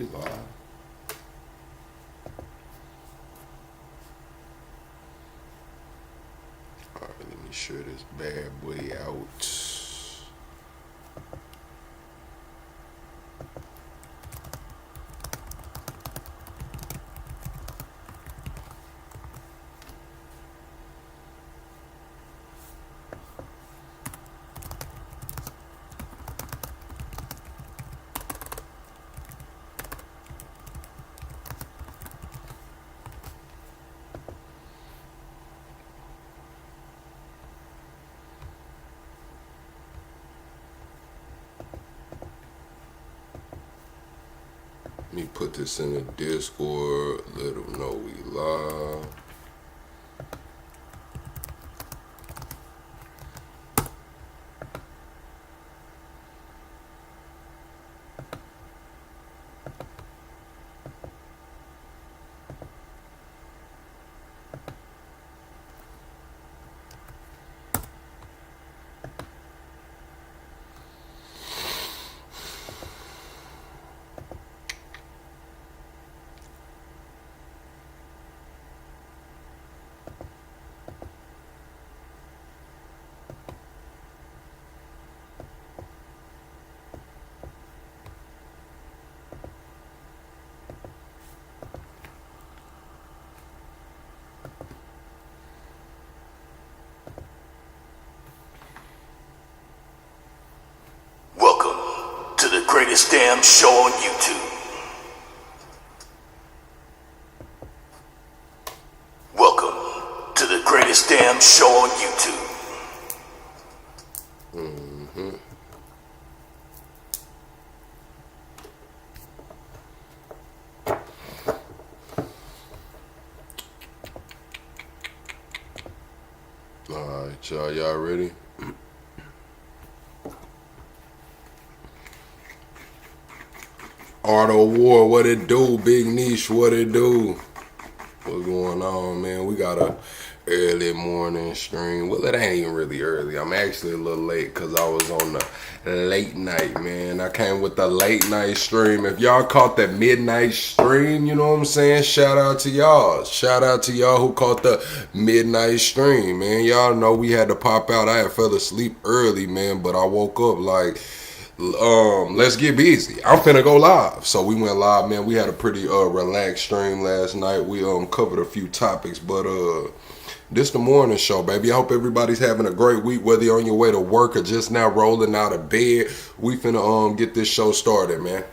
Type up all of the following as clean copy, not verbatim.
we live. Alright, let me share this bad boy out. Let me put this in the Discord, let them know we live. Greatest damn show on YouTube. Welcome to the greatest damn show on YouTube. Alright, y'all ready? Art of War, what it do? Big Niche, what it do? What's going on, man? We got a early morning stream. Well, it ain't even really early. I'm actually a little late because I was on the late night, man. I came with the late night stream. If y'all caught the midnight stream, you know what I'm saying? Shout out to y'all. Shout out to y'all who caught the midnight stream, man. Y'all know we had to pop out. I had fell asleep early, man, but I woke up like, let's get busy. I'm finna go live. So we went live, man. We had a pretty relaxed stream last night. We covered a few topics, but this the morning show, baby. I hope everybody's having a great week, whether you're on your way to work or just now rolling out of bed. We finna get this show started, man.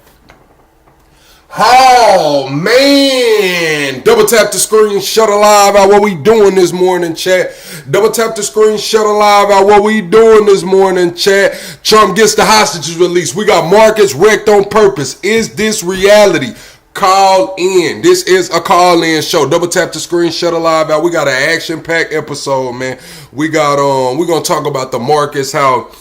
Oh man, double tap the screen, shut alive out. What we doing this morning, chat? Double tap the screen, shut alive out. What we doing this morning, chat? Trump gets the hostages released. We got markets wrecked on purpose. Is this reality? Call in. This is a call in show. Double tap the screen, shut alive out. We got an action packed episode, man. We got we're gonna talk about the markets, how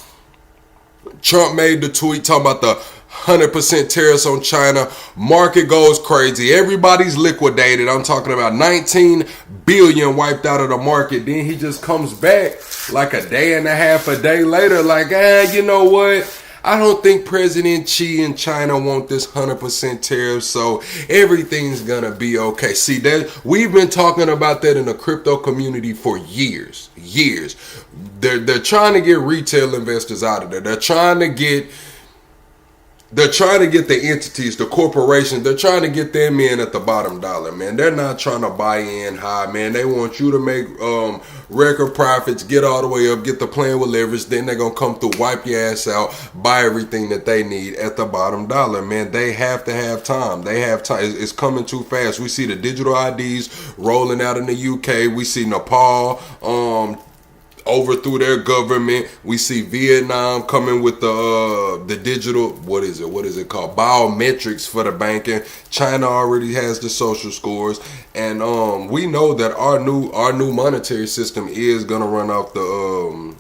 Trump made the tweet talking about the 100% tariffs on China. Market goes crazy. Everybody's liquidated. I'm talking about 19 billion wiped out of the market. Then he just comes back like a day and a half, a day later, like, you know what? I don't think President Xi in China want this 100% tariff, so everything's gonna be okay. See, that we've been talking about that in the crypto community for years. They're trying to get retail investors out of there. They're trying to get the entities, the corporations, they're trying to get them in at the bottom dollar, man. They're not trying to buy in high, man. They want you to make record profits, get all the way up, get the plan with leverage. Then they're going to come through, wipe your ass out, buy everything that they need at the bottom dollar, man. They have to have time. They have time. It's coming too fast. We see the digital IDs rolling out in the UK. We see Nepal overthrew their government. We see Vietnam coming with the digital, what is it called, biometrics for the banking. China already has the social scores, and we know that our new monetary system is gonna run off the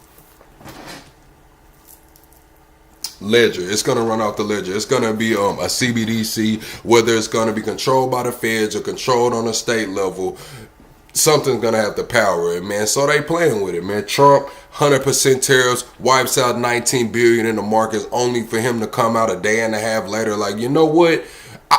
ledger. It's gonna run off the ledger. It's gonna be a CBDC, whether it's gonna be controlled by the feds or controlled on a state level. Something's gonna have to power it, man. So they playing with it, man. Trump, 100% tariffs, wipes out 19 billion in the markets, only for him to come out a day and a half later like, you know what?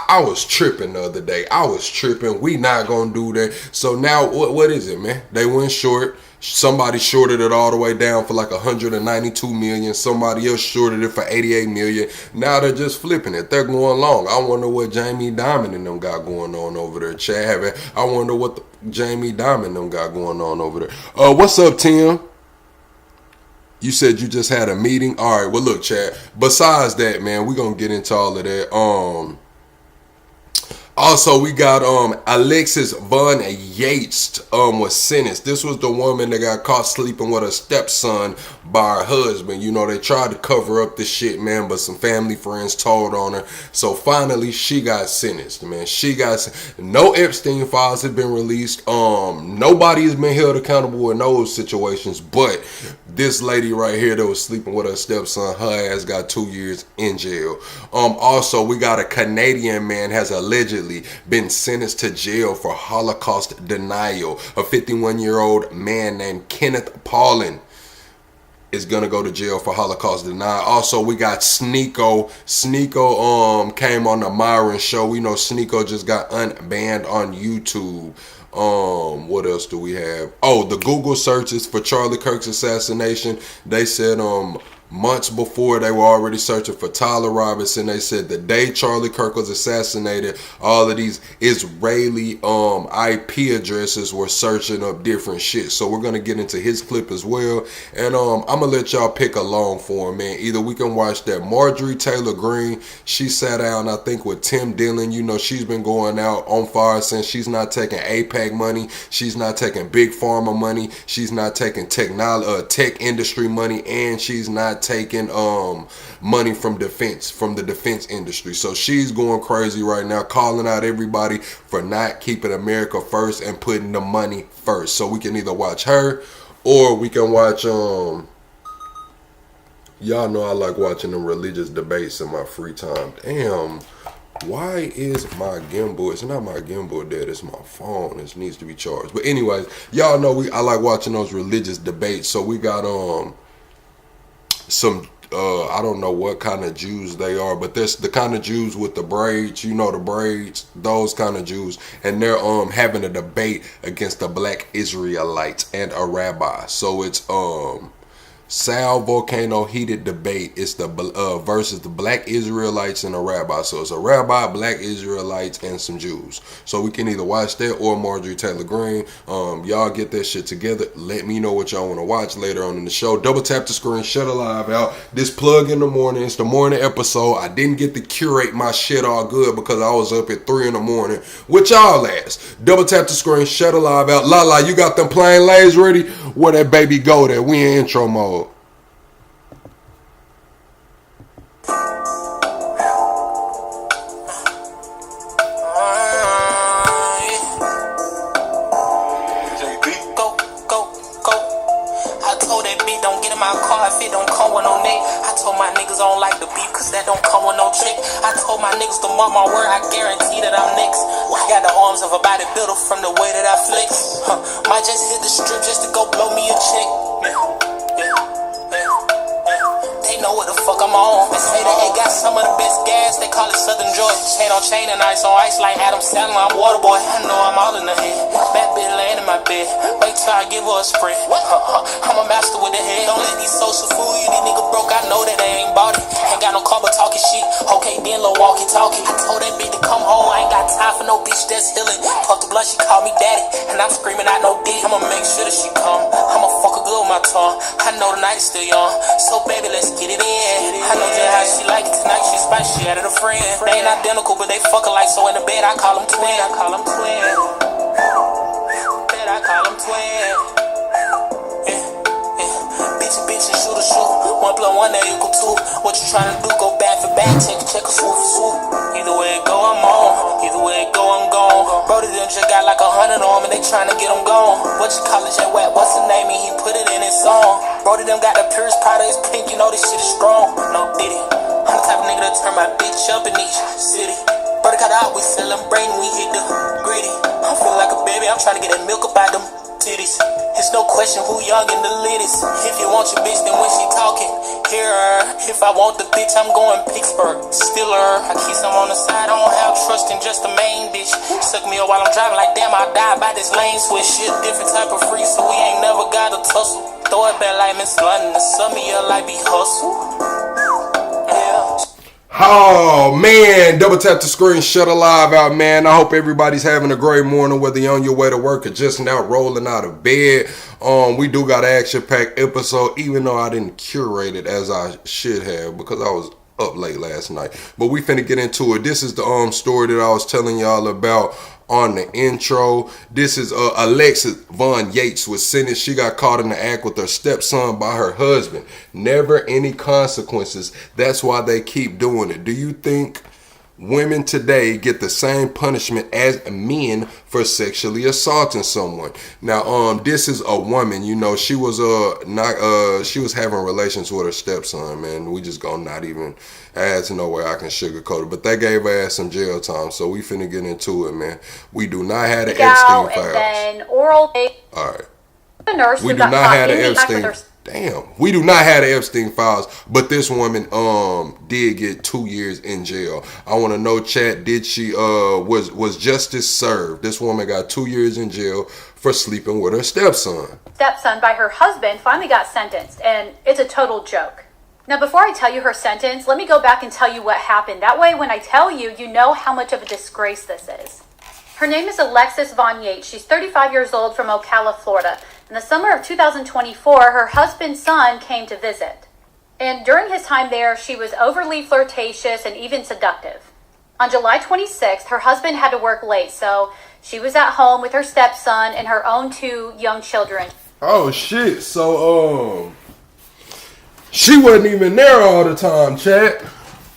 I was tripping the other day. I was tripping. We not gonna do that. So now what is it, man? They went short. Somebody shorted it all the way down for like 192 million. Somebody else shorted it for 88 million. Now they're just flipping it. They're going long. I wonder what Jamie Dimon and them got going on over there, Chad. I wonder what Jamie Dimon and them got going on over there. What's up, Tim? You said you just had a meeting. All right. Well, look, Chad. Besides that, man, we're gonna get into all of that. Also, we got Alexis Von Yates was sentenced. This was the woman that got caught sleeping with her stepson by her husband. You know, they tried to cover up this shit, man, but some family friends told on her. So finally, she got sentenced, man. No Epstein files have been released. Nobody has been held accountable in those situations, but this lady right here that was sleeping with her stepson, her ass got 2 years in jail. Also, we got a Canadian man has allegedly been sentenced to jail for Holocaust denial. A 51-year-old man named Kenneth Paulin is gonna go to jail for Holocaust denial. Also, we got Sneeko. Sneeko came on the Myron show. We know Sneeko just got unbanned on YouTube. What else do we have? Oh, the Google searches for Charlie Kirk's assassination. They said months before they were already searching for Tyler Robinson. They said the day Charlie Kirk was assassinated, all of these Israeli IP addresses were searching up different shit. So we're gonna get into his clip as well, and I'm gonna let y'all pick along for him, man. Either we can watch that Marjorie Taylor Greene. She sat down, I think, with Tim Dillon. You know, she's been going out on fire since. She's not taking APAC money. She's not taking big pharma money. She's not taking tech industry money, and she's not taking money from the defense industry. So she's going crazy right now, calling out everybody for not keeping America first and putting the money first. So we can either watch her or we can watch y'all know I like watching them religious debates in my free time. Damn, why is my gimbal? It's not my gimbal dead, it's my phone. It needs to be charged. But anyways, y'all know I like watching those religious debates. So we got some I don't know what kind of Jews they are, but there's the kind of Jews with the braids, you know, the braids, those kind of Jews, and they're having a debate against the black Israelites and a rabbi. So it's Sal Volcano heated debate. It's the versus the black Israelites and a rabbi. So it's a rabbi, black Israelites, and some Jews. So we can either watch that or Marjorie Taylor Greene. Y'all get that shit together. Let me know what y'all want to watch later on in the show. Double tap the screen, shut a live out. This plug in the morning. It's the morning episode. I didn't get to curate my shit all good because I was up at 3 in the morning with y'all ass. Double tap the screen, shut a live out. Lala, you got them plain lays ready? Where that baby go there? We in intro mode. I don't like the beef, cause that don't come with no trick. I told my niggas to mark my word, I guarantee that I'm next. Got the arms of a bodybuilder from the way that I flex. Might just hit the strip just to go blow me a check. They know what the fuck I'm on. They say that they got some of the best gas, they call it Southern Joy. Chain on chain and ice on ice like Adam Sandler, I'm water boy. I know I'm all in the head. Bad bitch laying in my bed. Wait till I give her a spray. I'm a master with the head. Don't let these social fool you, these niggas broke. I know that they ain't bought it. Ain't got no car but talking shit. Okay, then little walkie talkie. I told that bitch to come home. I ain't got time for no bitch that's healing. Puff the blood, she called me daddy, and I'm screaming out no dick. I'ma make sure that she come. I'ma fuck her good with my tongue. I know the night is still young, so baby, let's get it in. I know just how she like it tonight. She spicy, she added a friend. They ain't identical, but they fuck alike. So in the bed, I call them twin. I call them twin. Bed, I call them twin. Bitch, and shoot a shoot. 1 + 1 that equal 2. What you tryna do? Go back for back, check a swoop for swoop. Either way it go, I'm on. Either way it go, I'm gone. Brody them just got like 100 on me, they tryna get them gone. What you call it, J Wet? What's the name? And he put it in his song. Brody them got the purest powder, it's pink, you know this shit is strong. No diddy. I'm the type of nigga that turn my bitch up in each city. Brody cut out, we celebrating, we hit the gritty. I'm feeling like a baby, I'm tryna get that milk up out them titties. It's no question who young and the latest. If you want your bitch, then when she talking, hear her. If I want the bitch, I'm going Pittsburgh. Still her. I keep some on the side. I don't have trust in just the main bitch. Suck me up while I'm driving like damn, I die by this lane switch. Shit, different type of free, so we ain't never got a tussle. Throw it back like Miss London. Sum me up like be hustle. Yeah. Oh man, double tap the screen, shut a live out, man. I hope everybody's having a great morning, whether you're on your way to work or just now rolling out of bed. We do got an action-packed episode, even though I didn't curate it as I should have because I was up late last night. But we finna get into it. This is the story that I was telling y'all about on the intro. This is Alexis Von Yates was sentenced. She got caught in the act with her stepson by her husband. Never any consequences. That's why they keep doing it. Do you think women today get the same punishment as men for sexually assaulting someone? Now, this is a woman. You know, she was she was having relations with her stepson. Man, we just gonna not even add to no way I can sugarcoat it. But they gave her ass some jail time, so we finna get into it, man. We do not have the Epstein files. And then oral. All right. The nurse we do not have the Epstein. Damn, we do not have the Epstein files, but this woman did get 2 years in jail. I want to know, chat, did she was justice served? This woman got 2 years in jail for sleeping with her stepson. Stepson by her husband finally got sentenced, and it's a total joke. Now, before I tell you her sentence, let me go back and tell you what happened. That way, when I tell you, you know how much of a disgrace this is. Her name is Alexis Von Yates. She's 35 years old from Ocala, Florida. In the summer of 2024, her husband's son came to visit. And during his time there, she was overly flirtatious and even seductive. On July 26th, her husband had to work late, so she was at home with her stepson and her own 2 young children. Oh, shit. So, she wasn't even there all the time, chat.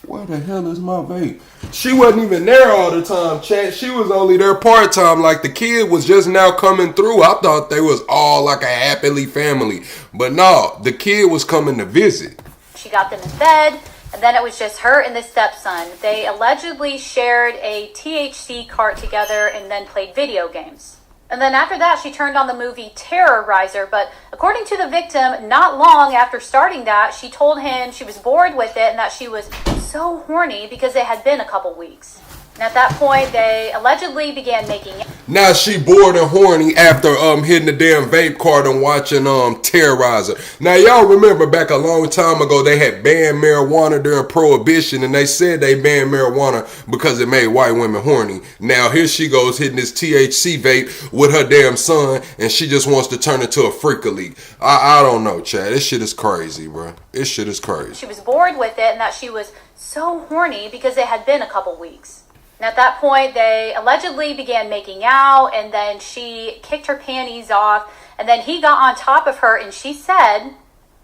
Where the hell is my vape? She wasn't even there all the time, chat. She was only there part-time. Like, the kid was just now coming through. I thought they was all like a happily family. But no, the kid was coming to visit. She got them in bed, and then it was just her and the stepson. They allegedly shared a THC cart together and then played video games. And then after that, she turned on the movie Terrorizer. But according to the victim, not long after starting that, she told him she was bored with it and that she was so horny because it had been a couple weeks. And at that point, they allegedly began making it. Now she bored and horny after hitting the damn vape cart and watching Terrorizer. Now y'all remember back a long time ago they had banned marijuana during Prohibition, and they said they banned marijuana because it made white women horny. Now here she goes hitting this THC vape with her damn son, and she just wants to turn into a freak league. I don't know, Chad. This shit is crazy, bro. This shit is crazy. She was bored with it and that she was so horny because it had been a couple weeks. And at that point, they allegedly began making out, and then she kicked her panties off, and then he got on top of her, and she said,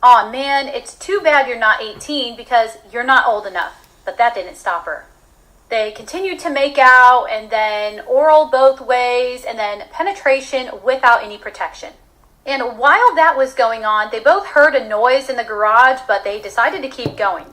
"Aw, man, it's too bad you're not 18 because you're not old enough." But that didn't stop her. They continued to make out, and then oral both ways, and then penetration without any protection. And while that was going on, they both heard a noise in the garage, but they decided to keep going.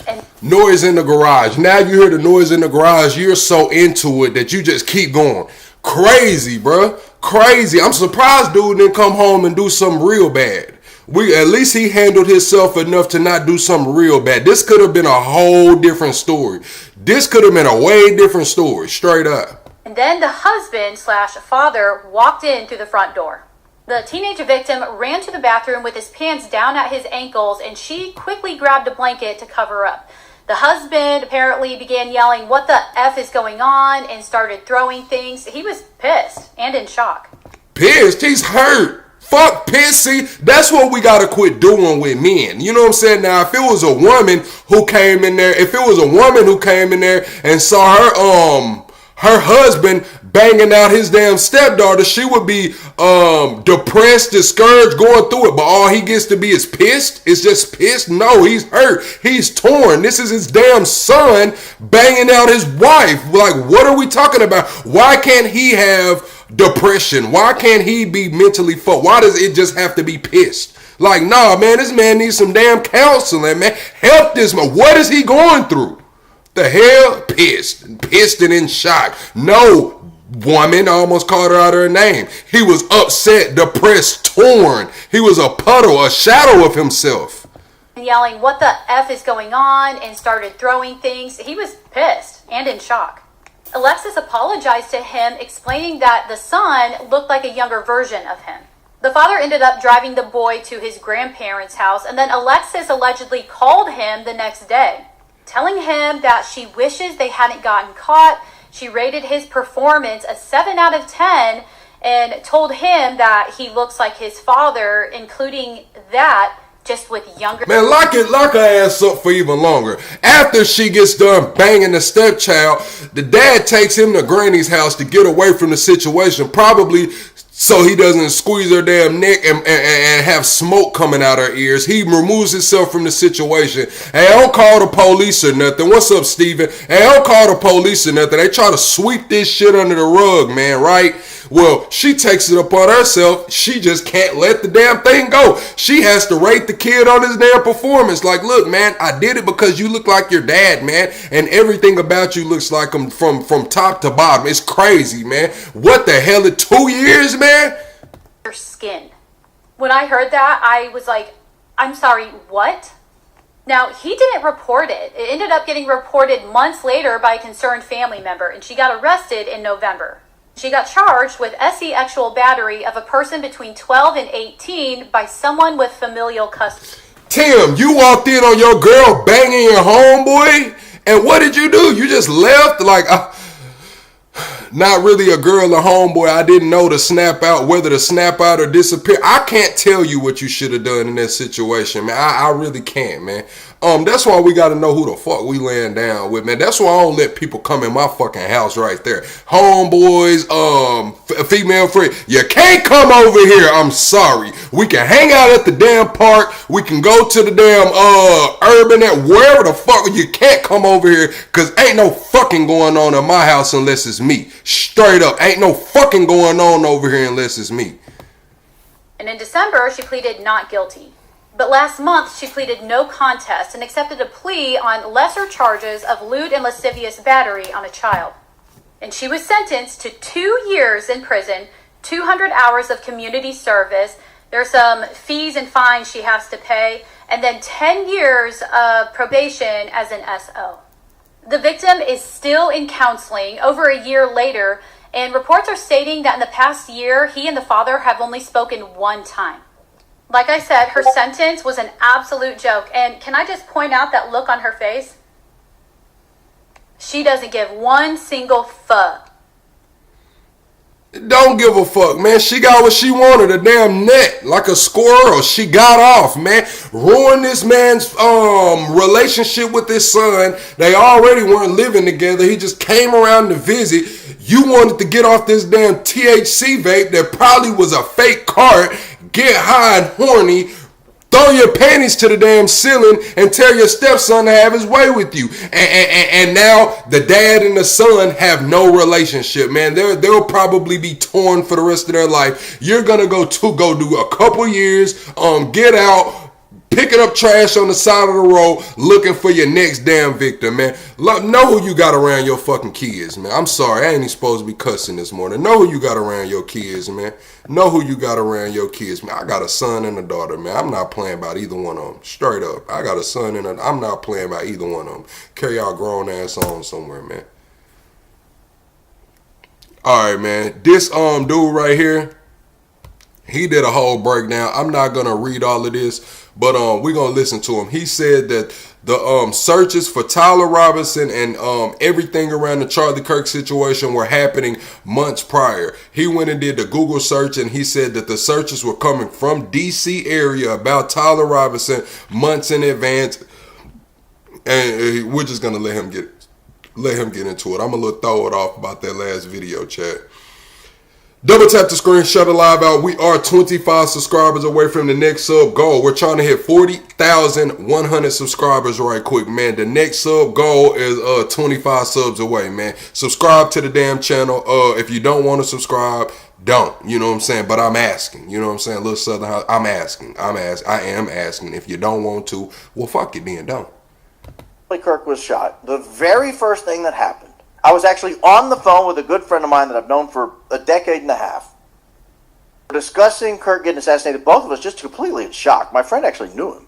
And noise in the garage. Now you hear the noise in the garage, you're so into it that you just keep going. Crazy, bruh. Crazy. I'm surprised dude didn't come home and do something real bad. At least he handled himself enough to not do something real bad. This could have been a whole different story. This could have been a way different story, straight up. And then the husband/father walked in through the front door. The teenage victim ran to the bathroom with his pants down at his ankles, and she quickly grabbed a blanket to cover up. The husband apparently began yelling, "What the F is going on?" and started throwing things. He was pissed and in shock. Pissed? He's hurt. Fuck pissy. That's what we gotta quit doing with men. You know what I'm saying? Now, if it was a woman who came in there, and saw her husband banging out his damn stepdaughter, she would be depressed, discouraged, going through it. But all he gets to be is pissed. It's just pissed. No, he's hurt. He's torn. This is his damn son banging out his wife. Like, what are we talking about? Why can't he have depression? Why can't he be mentally fucked? Why does it just have to be pissed? Like, nah, man, this man needs some damn counseling, man. Help this man. What is he going through? The hell? Pissed and in shock. No, woman, I almost called her out her name. He was upset, depressed, torn. He was a puddle, a shadow of himself. And yelling, "What the F is going on?" and started throwing things. He was pissed and in shock. Alexis apologized to him, explaining that the son looked like a younger version of him. The father ended up driving the boy to his grandparents' house, and then Alexis allegedly called him the next day, telling him that she wishes they hadn't gotten caught. She rated his performance a 7 out of 10 and told him that he looks like his father, including that just with younger. Man, lock her ass up for even longer. After she gets done banging the stepchild, the dad takes him to Granny's house to get away from the situation, probably so he doesn't squeeze her damn neck and have smoke coming out her ears. He removes himself from the situation. Hey, I don't call the police or nothing. What's up, Steven? Hey, I don't call the police or nothing. They try to sweep this shit under the rug, man, right? Well, she takes it upon herself. She just can't let the damn thing go. She has to rate the kid on his damn performance. Like, look, man, I did it because you look like your dad, man. And everything about you looks like him from top to bottom. It's crazy, man. What the hell? 2 years, man? Your skin. When I heard that, I was like, I'm sorry, what? Now, he didn't report it. It ended up getting reported months later by a concerned family member, and she got arrested in November. She got charged with SE actual battery of a person between 12 and 18 by someone with familial custody. Tim, you walked in on your girl banging your homeboy, and what did you do? You just left? Like, not really a girl or homeboy. I didn't know to snap out, whether to snap out or disappear. I can't tell you what you should have done in that situation, man. I really can't, man. That's why we got to know who the fuck we laying down with, man. That's why I don't let people come in my fucking house right there. Homeboys, female friend, you can't come over here. I'm sorry. We can hang out at the damn park. We can go to the damn urban at wherever the fuck. You can't come over here because ain't no fucking going on in my house unless it's me. Straight up, ain't no fucking going on over here unless it's me. And in December, she pleaded not guilty. But last month, she pleaded no contest and accepted a plea on lesser charges of lewd and lascivious battery on a child. And she was sentenced to 2 years in prison, 200 hours of community service. There's some fees and fines she has to pay, and then 10 years of probation as an SO. The victim is still in counseling over a year later, and reports are stating that in the past year, he and the father have only spoken one time. Like I said, her sentence was an absolute joke. And can I just point out that look on her face? She doesn't give one single fuck. Don't give a fuck, man. She got what she wanted, a damn neck, like a squirrel. She got off, man. Ruined this man's relationship with his son. They already weren't living together. He just came around to visit. You wanted to get off this damn THC vape that probably was a fake cart. Get high and horny, throw your panties to the damn ceiling, and tell your stepson to have his way with you. And now the dad and the son have no relationship, man. They'll probably be torn for the rest of their life. You're gonna go do a couple years, get out, picking up trash on the side of the road, looking for your next damn victim, man. Know who you got around your fucking kids, man. I'm sorry, I ain't even supposed to be cussing this morning. Know who you got around your kids, man. Know who you got around your kids, man. I got a son and a daughter, man. I'm not playing about either one of them. Straight up. I got a son and I'm not playing about either one of them. Carry y'all grown ass on somewhere, man. Alright, man. This dude right here, he did a whole breakdown. I'm not going to read all of this, but we're going to listen to him. He said that the searches for Tyler Robinson and everything around the Charlie Kirk situation were happening months prior. He went and did the Google search, and he said that the searches were coming from DC area about Tyler Robinson months in advance. And we're just going to let him get into it. I'm going to throw it off about that last video, chat. Double tap the screen, shut the live out. We are 25 subscribers away from the next sub goal. We're trying to hit 40,100 subscribers right quick, man. The next sub goal is 25 subs away, man. Subscribe to the damn channel. If you don't want to subscribe, don't. You know what I'm saying? But I'm asking. You know what I'm saying? Little Southern House. I am asking. If you don't want to, well, fuck it then. Don't. Kirk was shot. The very first thing that happened, I was actually on the phone with a good friend of mine that I've known for a decade and a half. We're discussing Kirk getting assassinated. Both of us just completely in shock. My friend actually knew him.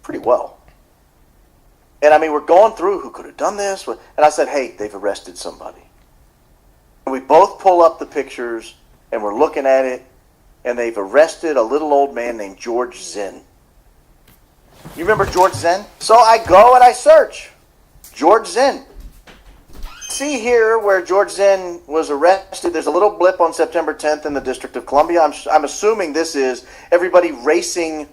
pretty well. And I mean, we're going through who could have done this. And I said, hey, they've arrested somebody. And we both pull up the pictures and we're looking at it, and they've arrested a little old man named George Zinn. You remember George Zinn? So I go and I search George Zinn. See here where George Zinn was arrested. There's a little blip on September 10th in the District of Columbia. I'm assuming this is everybody racing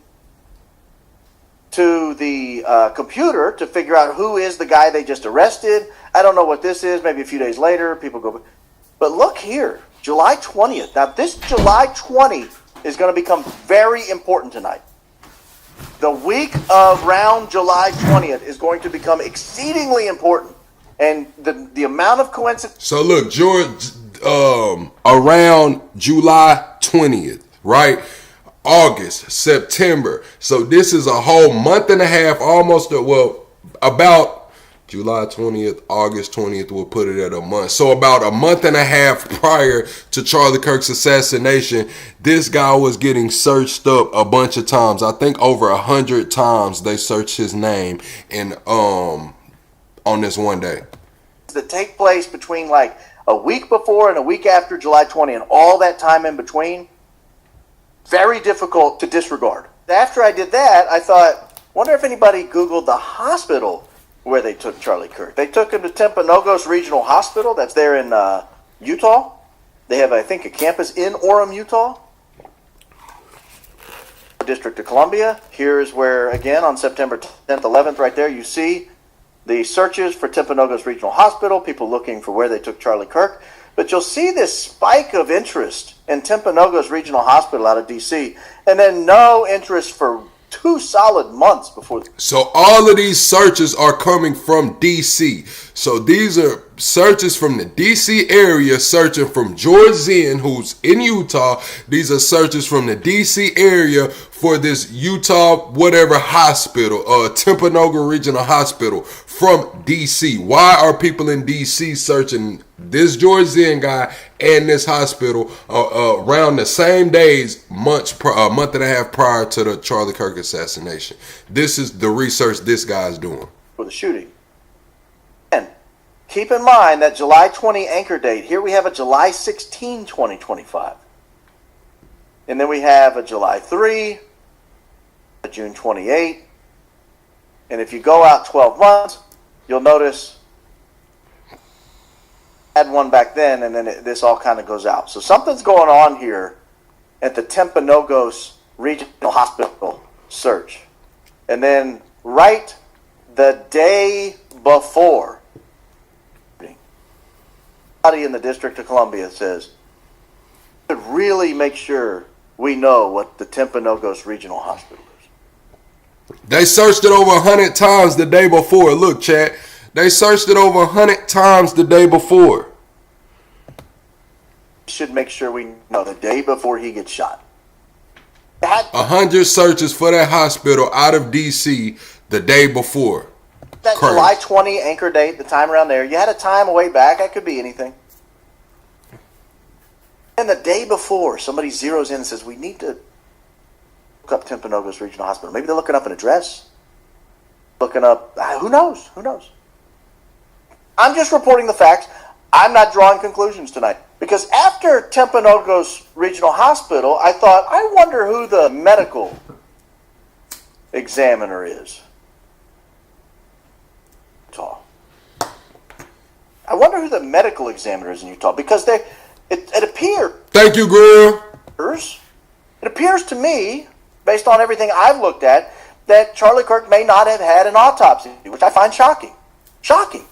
to the computer to figure out who is the guy they just arrested. I don't know what this is. Maybe a few days later, people go. But look here, July 20th. Now, this July 20th is going to become very important tonight. The week of around July 20th is going to become exceedingly important. And the amount of coincidence. So look, George, around July 20th, right? August, September. So this is a whole month and a half, almost, about July 20th, August 20th, we'll put it at a month. So about a month and a half prior to Charlie Kirk's assassination, this guy was getting searched up a bunch of times. I think over 100 times they searched his name and on this one day. That take place between like a week before and a week after July 20, and all that time in between, very difficult to disregard. After I did that, I thought, wonder if anybody Googled the hospital where they took Charlie Kirk. They took him to Timpanogos Regional Hospital. That's there in Utah. They have, I think, a campus in Orem, Utah. District of Columbia. Here is where, again, on September 10th, 11th, right there, you see the searches for Timpanogos Regional Hospital, people looking for where they took Charlie Kirk. But you'll see this spike of interest in Timpanogos Regional Hospital out of D.C., and then no interest for 2 solid months before. So all of these searches are coming from D.C. So these are searches from the D.C. area, searching from George Zinn, who's in Utah. These are searches from the D.C. area for this Utah whatever hospital, Timpanogos Regional Hospital from D.C. Why are people in D.C. searching this George Zinn guy and this hospital around the same days, a month and a half prior to the Charlie Kirk assassination? This is the research this guy's doing. For the shooting. And keep in mind that July 20 anchor date, here we have a July 16, 2025. And then we have a July 3, a June 28. And if you go out 12 months, you'll notice I had one back then, and then this all kind of goes out. So something's going on here at the Timpanogos Regional Hospital search. And then right the day before, somebody in the District of Columbia says, we should really make sure we know what the Timpanogos Regional Hospital is. They searched it over 100 times the day before. Look, chat. They searched it over 100 times the day before. Should make sure we know the day before he gets shot. 100 searches for that hospital out of D.C. the day before. That Crazy. July 20 anchor date, the time around there, you had a time way back. That could be anything. And the day before, somebody zeroes in and says, we need to look up Timpanogos Regional Hospital. Maybe they're looking up an address. Looking up, who knows? Who knows? I'm just reporting the facts. I'm not drawing conclusions tonight. Because after Timpanogos Regional Hospital, I thought, I wonder who the medical examiner is. Utah. I wonder who the medical examiner is in Utah. Because it appears. Thank you, Grill. It appears to me, based on everything I've looked at, that Charlie Kirk may not have had an autopsy, which I find shocking. Shocking.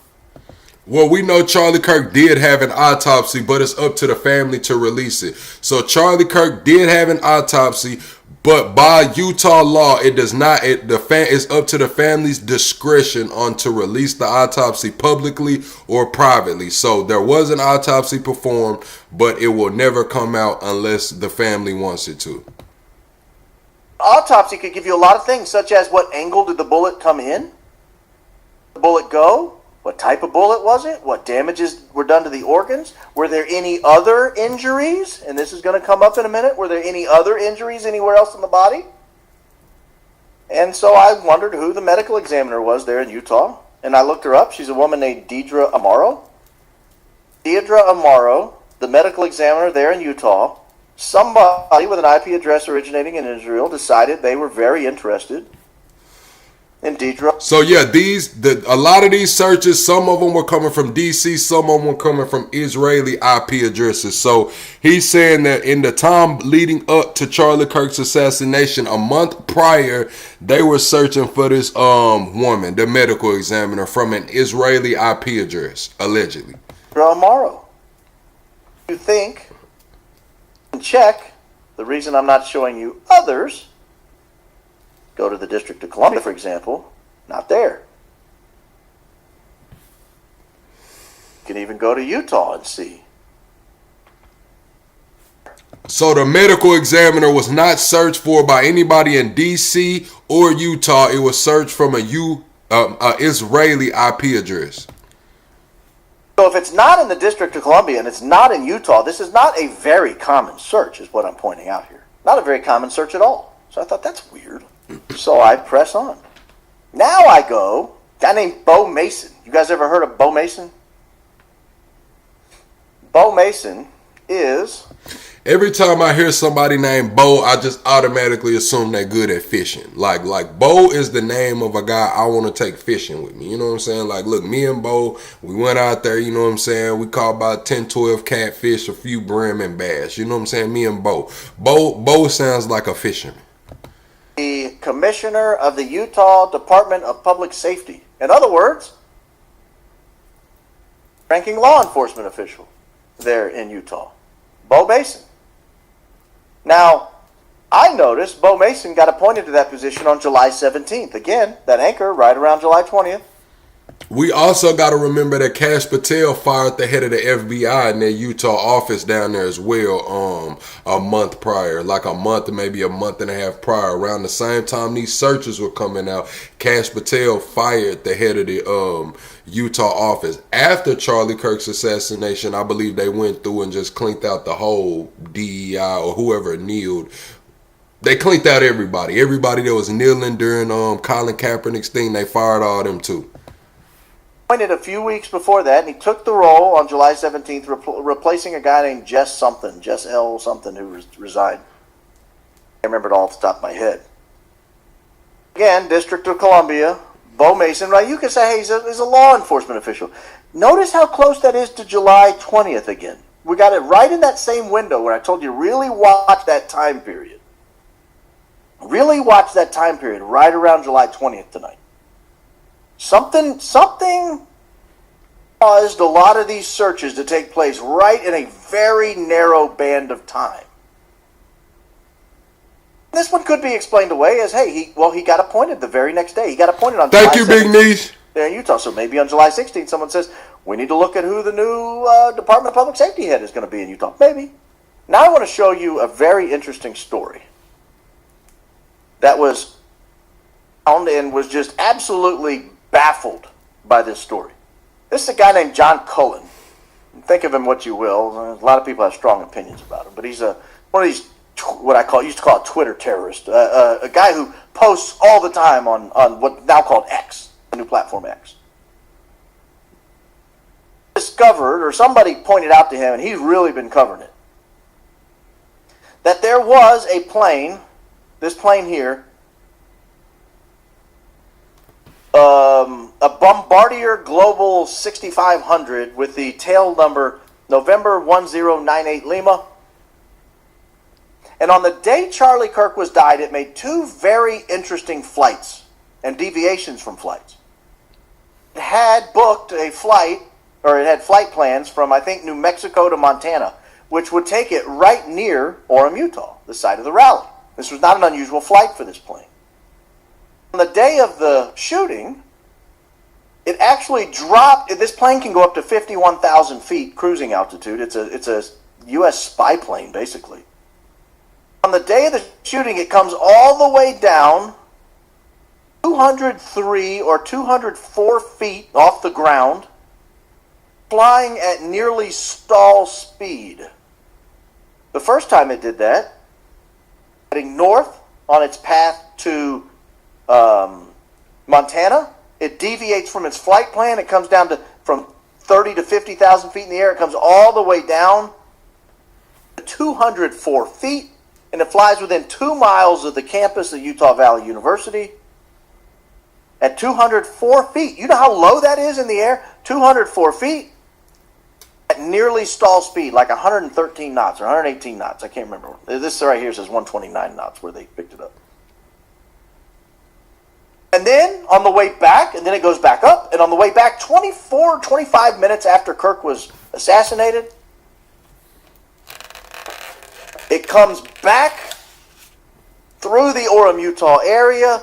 Well, we know Charlie Kirk did have an autopsy, but it's up to the family to release it. So Charlie Kirk did have an autopsy, but by Utah law, it does not. It's up to the family's discretion on to release the autopsy publicly or privately. So there was an autopsy performed, but it will never come out unless the family wants it to. Autopsy could give you a lot of things, such as what angle did the bullet come in? The bullet go? What type of bullet was it? What damages were done to the organs? Were there any other injuries? And this is going to come up in a minute. Were there any other injuries anywhere else in the body? And so I wondered who the medical examiner was there in Utah. And I looked her up. She's a woman named Deidre Amaro. Deidre Amaro, the medical examiner there in Utah, somebody with an IP address originating in Israel decided they were very interested in Deidre. So yeah, a lot of these searches, some of them were coming from DC, some of them were coming from Israeli IP addresses. So he's saying that in the time leading up to Charlie Kirk's assassination, a month prior, they were searching for this woman, the medical examiner, from an Israeli IP address, allegedly. Amaro. You think and check. The reason I'm not showing you others, go to the District of Columbia, for example, not there. You can even go to Utah and see. So the medical examiner was not searched for by anybody in DC or Utah. It was searched from a Israeli IP address. So if it's not in the District of Columbia and it's not in Utah, this is not a very common search, is what I'm pointing out here. Not a very common search at all. So I thought, that's weird. So I press on. Now I go, a guy named Bo Mason. You guys ever heard of Bo Mason? Bo Mason is... Every time I hear somebody named Bo, I just automatically assume they're good at fishing. Like Bo is the name of a guy I want to take fishing with me. You know what I'm saying? Like, look, me and Bo, we went out there, you know what I'm saying? We caught about 10, 12 catfish, a few brim and bass. You know what I'm saying? Me and Bo. Bo sounds like a fisherman. The commissioner of the Utah Department of Public Safety. In other words, ranking law enforcement official there in Utah. Bo Mason. Now, I noticed Bo Mason got appointed to that position on July 17th. Again, that anchor right around July 20th. We also got to remember that Kash Patel fired the head of the FBI in their Utah office down there as well a month prior, like a month, maybe a month and a half prior. Around the same time these searches were coming out, Kash Patel fired the head of the Utah office. After Charlie Kirk's assassination, I believe they went through and just cleaned out the whole DEI or whoever kneeled. They cleaned out everybody. Everybody that was kneeling during Colin Kaepernick's thing, they fired all them too. Appointed a few weeks before that, and he took the role on July 17th, replacing a guy named Jess L. something, who resigned. I remember it all off the top of my head. Again, District of Columbia, Bo Mason, right? You could say, hey, he's a law enforcement official. Notice how close that is to July 20th again. We got it right in that same window where I told you really watch that time period. Really watch that time period right around July 20th tonight. Something caused a lot of these searches to take place right in a very narrow band of time. This one could be explained away as, hey, he got appointed the very next day. He got appointed on Thank July you, Big 17th Niche. there in Utah. So maybe on July 16th, someone says, we need to look at who the new Department of Public Safety head is going to be in Utah. Maybe. Now I want to show you a very interesting story that was found and was just absolutely baffled by this story. This is a guy named John Cullen. Think of him what you will. A lot of people have strong opinions about him, but he's one of these, what I used to call a Twitter terrorist, a guy who posts all the time on what now called X, the new platform X. Discovered, or somebody pointed out to him, and he's really been covering it, that there was a plane, this plane here, a Bombardier Global 6500 with the tail number November 1098 Lima. And on the day Charlie Kirk was died, it made two very interesting flights and deviations from flights. It had booked a flight, or it had flight plans from, I think, New Mexico to Montana, which would take it right near Orem, Utah, the site of the rally. This was not an unusual flight for this plane. On the day of the shooting, it actually dropped. This plane can go up to 51,000 feet cruising altitude. It's a U.S. spy plane, basically. On the day of the shooting, it comes all the way down 203 or 204 feet off the ground, flying at nearly stall speed. The first time it did that, heading north on its path to Montana. It deviates from its flight plan. It comes down to from 30 to 50,000 feet in the air. It comes all the way down to 204 feet, and it flies within 2 miles of the campus of Utah Valley University. At 204 feet, you know how low that is in the air? 204 feet at nearly stall speed, like 113 knots or 118 knots. I can't remember. This right here says 129 knots where they picked it up. And then on the way back, and then it goes back up, and on the way back, 25 minutes after Kirk was assassinated, it comes back through the Orem, Utah area,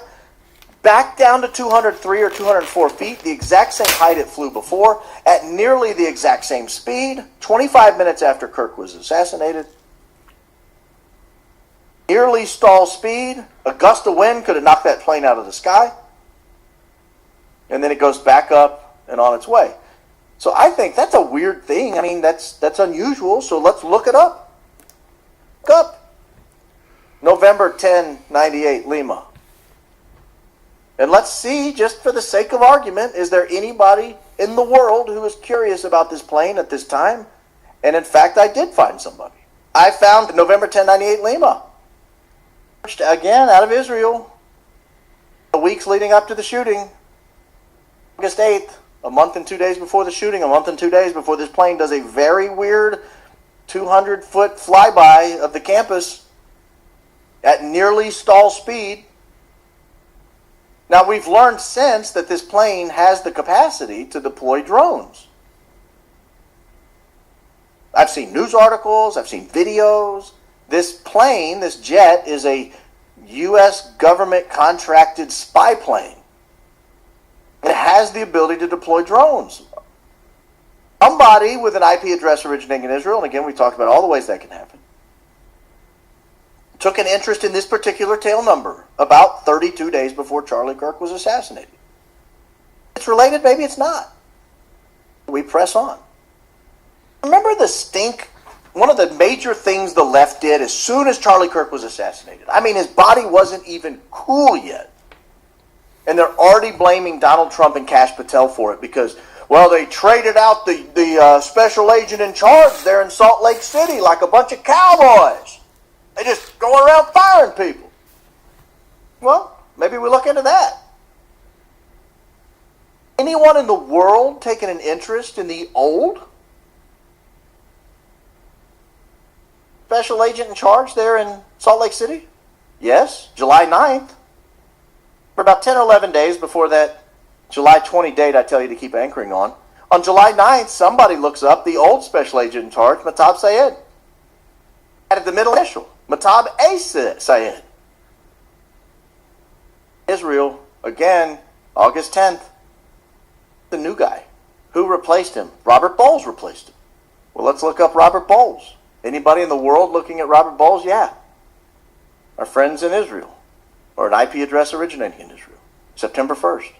back down to 203 or 204 feet, the exact same height it flew before, at nearly the exact same speed, 25 minutes after Kirk was assassinated. Nearly stall speed. A gust of wind could have knocked that plane out of the sky. And then it goes back up and on its way. So I think that's a weird thing. I mean, that's unusual, so let's look it up. Look up. November 10, 98, Lima. And let's see, just for the sake of argument, is there anybody in the world who is curious about this plane at this time? And in fact, I did find somebody. I found November 10, 98, Lima. Again, out of Israel. The weeks leading up to the shooting. August 8th, a month and 2 days before the shooting, a month and 2 days before this plane does a very weird 200-foot flyby of the campus at nearly stall speed. Now, we've learned since that this plane has the capacity to deploy drones. I've seen news articles, I've seen videos. This plane, this jet, is a U.S. government contracted spy plane. It has the ability to deploy drones. Somebody with an IP address originating in Israel, and again, we talked about all the ways that can happen, took an interest in this particular tail number about 32 days before Charlie Kirk was assassinated. It's related, maybe it's not. We press on. Remember the stink? One of the major things the left did as soon as Charlie Kirk was assassinated. I mean, his body wasn't even cool yet. And they're already blaming Donald Trump and Kash Patel for it because, well, they traded out the special agent in charge there in Salt Lake City like a bunch of cowboys. They just going around firing people. Well, maybe we look into that. Anyone in the world taking an interest in the old special agent in charge there in Salt Lake City? Yes, July 9th. For about 10 or 11 days before that July 20 date I tell you to keep anchoring on July 9th, somebody looks up the old special agent in charge, Matab Sayed. Added the middle initial, Matab A. Sayed. Israel, again, August 10th. The new guy. Who replaced him? Robert Bowles replaced him. Well, let's look up Robert Bowles. Anybody in the world looking at Robert Bowles? Yeah. Our friends in Israel. Or an IP address originating in Israel. September 1st.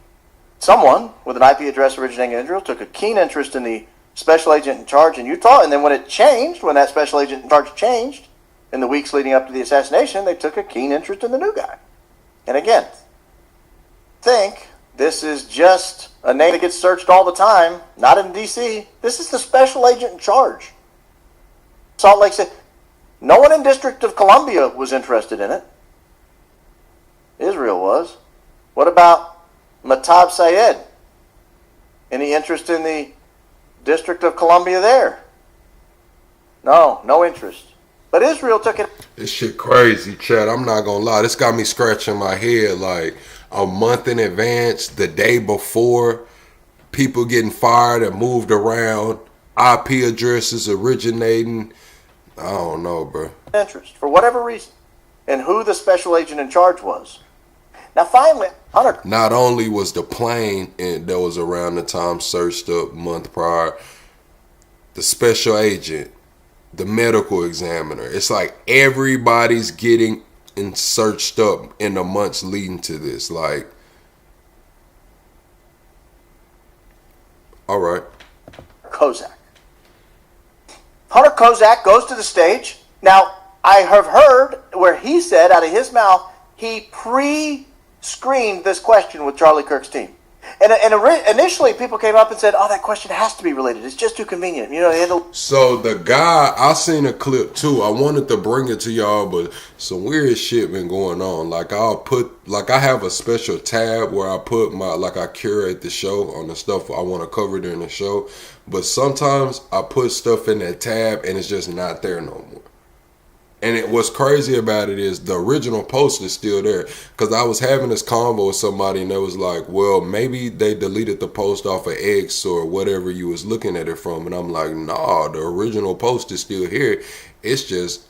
Someone with an IP address originating in Israel took a keen interest in the special agent in charge in Utah, and then when it changed, when that special agent in charge changed, in the weeks leading up to the assassination, they took a keen interest in the new guy. And again, think this is just a name that gets searched all the time, not in D.C. This is the special agent in charge. Salt Lake City. No one in District of Columbia was interested in it. Israel was. What about Matab Sayed? Any interest in the District of Columbia there? No interest. But Israel took it. This shit crazy, Chad. I'm not gonna lie. This got me scratching my head like a month in advance, the day before, people getting fired and moved around, IP addresses originating. I don't know, bro. Interest, for whatever reason, and who the special agent in charge was. Now, finally, Hunter. Not only was the plane that was around the time searched up a month prior, the special agent, the medical examiner. It's like everybody's getting searched up in the months leading to this. Like, all right. Kozak. Hunter Kozak goes to the stage. Now, I have heard where he said out of his mouth, he screened this question with Charlie Kirk's team. And initially, people came up and said, "Oh, that question has to be related. It's just too convenient." You know, they had to... So the guy, I seen a clip too. I wanted to bring it to y'all, but some weird shit been going on. Like I have a special tab where I put I curate the show on the stuff I want to cover during the show. But sometimes I put stuff in that tab and it's just not there no more. And what's crazy about it is the original post is still there. Because I was having this convo with somebody and they was like, well, maybe they deleted the post off of X or whatever you was looking at it from. And I'm like, nah, the original post is still here. It's just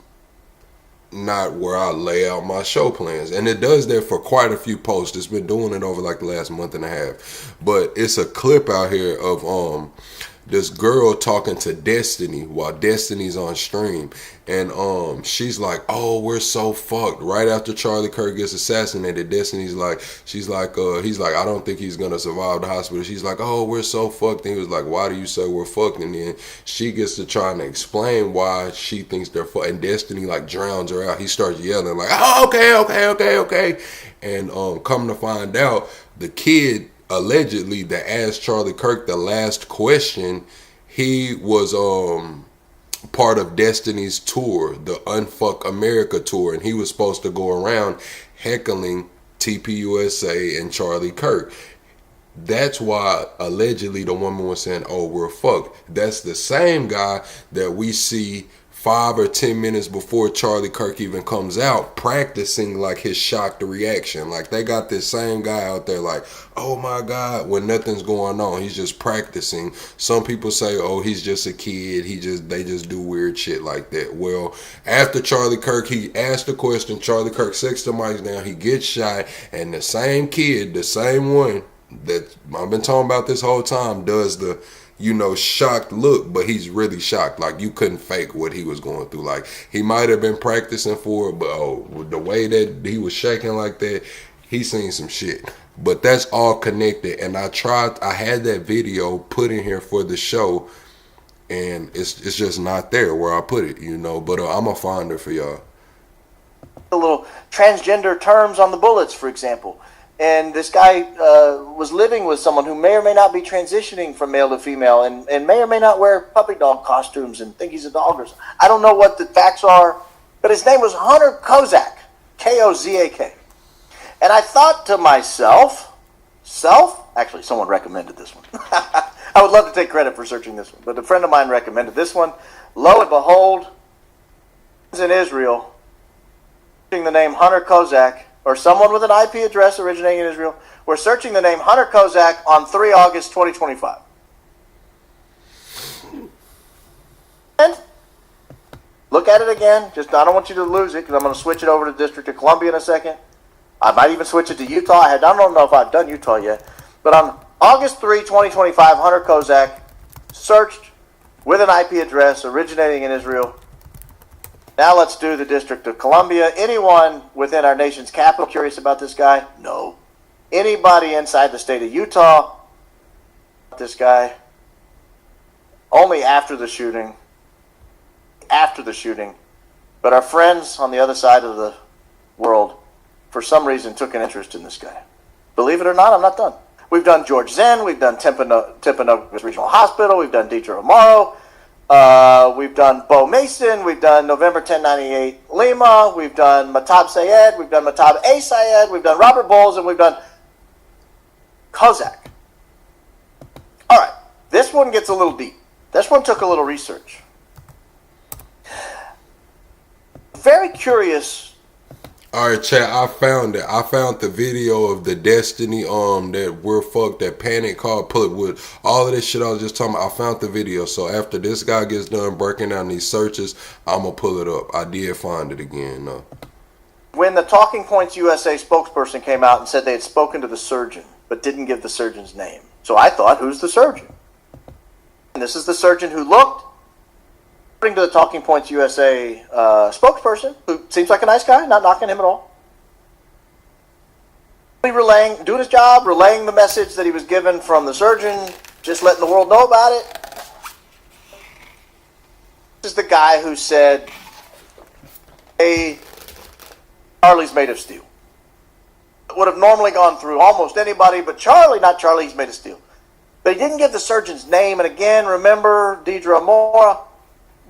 not where I lay out my show plans. And it does that for quite a few posts. It's been doing it over like the last month and a half. But it's a clip out here of this girl talking to Destiny while Destiny's on stream, and she's like, "Oh, we're so fucked." Right after Charlie Kirk gets assassinated, Destiny's like, he's like, "I don't think he's gonna survive the hospital." She's like, "Oh, we're so fucked." And he was like, "Why do you say we're fucked?" And then she gets to trying to explain why she thinks they're fucked, and Destiny like drowns her out. He starts yelling like, "Oh, okay," and come to find out, the kid allegedly that asked Charlie Kirk the last question, he was part of Destiny's tour, the Unfuck America tour, and he was supposed to go around heckling TPUSA and Charlie Kirk. That's why allegedly the woman was saying, "Oh, we're fucked." That's the same guy that we see 5 or 10 minutes before Charlie Kirk even comes out practicing like his shocked reaction. Like they got this same guy out there like, "Oh my God," when nothing's going on. He's just practicing. Some people say, "Oh, he's just a kid. They just do weird shit like that." Well, after Charlie Kirk, he asked the question, Charlie Kirk sets the mics down, he gets shot, and the same kid, the same one that I've been talking about this whole time, does the shocked look, but he's really shocked. Like you couldn't fake what he was going through. Like he might have been practicing for it, but the way that he was shaking like that, he seen some shit. But that's all connected. And I had that video put in here for the show, and it's just not there where I put it, But I'm gonna find it for y'all. The little transgender terms on the bullets, for example. And this guy was living with someone who may or may not be transitioning from male to female and may or may not wear puppy dog costumes and think he's a dog or something. I don't know what the facts are, but his name was Hunter Kozak, Kozak. And I thought to myself, actually someone recommended this one. I would love to take credit for searching this one, but a friend of mine recommended this one. Lo and behold, in Israel, searching the name Hunter Kozak, or someone with an IP address originating in Israel, we're searching the name Hunter Kozak on 3 August 2025. And look at it again. I don't want you to lose it because I'm going to switch it over to the District of Columbia in a second. I might even switch it to Utah. I don't know if I've done Utah yet. But on August 3, 2025, Hunter Kozak searched with an IP address originating in Israel. Now let's do the District of Columbia. Anyone within our nation's capital curious about this guy? No. Anybody inside the state of Utah? This guy? Only after the shooting. But our friends on the other side of the world, for some reason, took an interest in this guy. Believe it or not, I'm not done. We've done George Zen. We've done Timpanogos Regional Hospital. We've done Dietrich Amaro. We've done Bo Mason, we've done November 1098 Lima, we've done Matab Sayed, we've done Matab A. Sayed, we've done Robert Bowles, and we've done Kozak. Alright, this one gets a little deep. This one took a little research. Very curious. Alright, chat, I found it. I found the video of the Destiny that we're fucked, that Panic called, put with all of this shit I was just talking about. I found the video. So after this guy gets done breaking down these searches, I'm gonna pull it up. I did find it again though. When the Talking Points USA spokesperson came out and said they had spoken to the surgeon, but didn't give the surgeon's name. So I thought, who's the surgeon? And this is the surgeon who looked, according to the Talking Points USA spokesperson, who seems like a nice guy, not knocking him at all. Doing his job, relaying the message that he was given from the surgeon, just letting the world know about it. This is the guy who said, "Hey, Charlie's made of steel." would have normally gone through almost anybody, but Charlie, not Charlie, he's made a steal. But he didn't give the surgeon's name. And again, remember, Deidre Amora,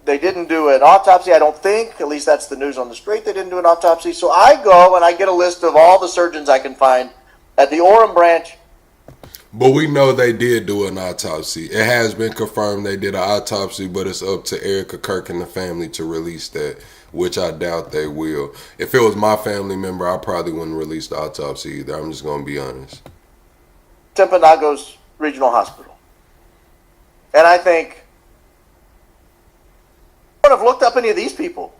they didn't do an autopsy, I don't think. At least that's the news on the street. They didn't do an autopsy. So I go and I get a list of all the surgeons I can find at the Orem branch. But we know they did do an autopsy. It has been confirmed they did an autopsy, but it's up to Erica Kirk and the family to release that, which I doubt they will. If it was my family member, I probably wouldn't release the autopsy either. I'm just going to be honest. Timpanogos Regional Hospital. And I think, I would have looked up any of these people.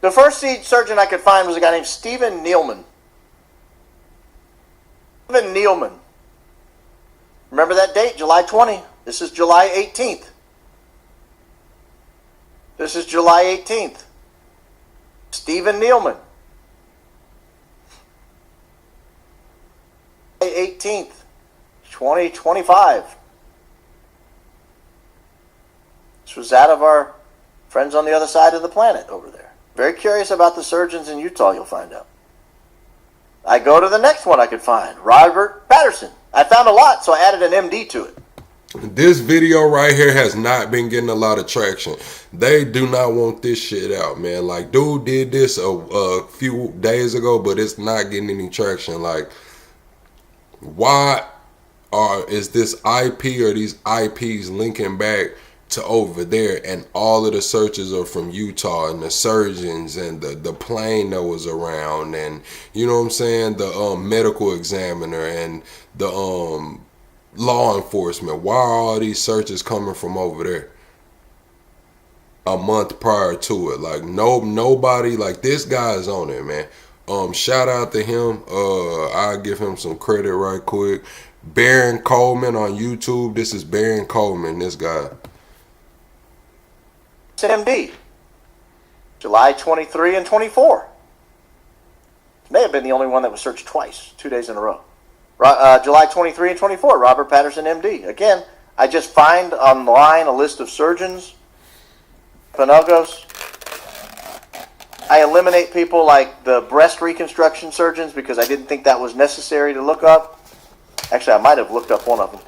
The first surgeon I could find was a guy named Stephen Nealman. Stephen Nealman. Remember that date, July 20. This is July 18th. This is July 18th. Stephen Nealman. 18th, 2025. This was out of our friends on the other side of the planet over there. Very curious about the surgeons in Utah, you'll find out. I go to the next one I could find, Robert Patterson. I found a lot, so I added an MD to it. This video right here has not been getting a lot of traction. They do not want this shit out, man. Like, dude did this a few days ago, but it's not getting any traction. Like, why is this IP or these IPs linking back to over there, and all of the searches are from Utah, and the surgeons and the plane that was around, and you know what I'm saying, the medical examiner and the law enforcement? Why are all these searches coming from over there a month prior to it? Like, nobody, like, this guy is on it, man. Shout out to him. I'll give him some credit right quick. Baron Coleman on YouTube. This is Baron Coleman, this guy. It's an MD. July 23 and 24. May have been the only one that was searched twice, 2 days in a row. July 23 and 24, Robert Patterson, MD. Again, I just find online a list of surgeons, Panogos. I eliminate people like the breast reconstruction surgeons because I didn't think that was necessary to look up. Actually, I might have looked up one of them.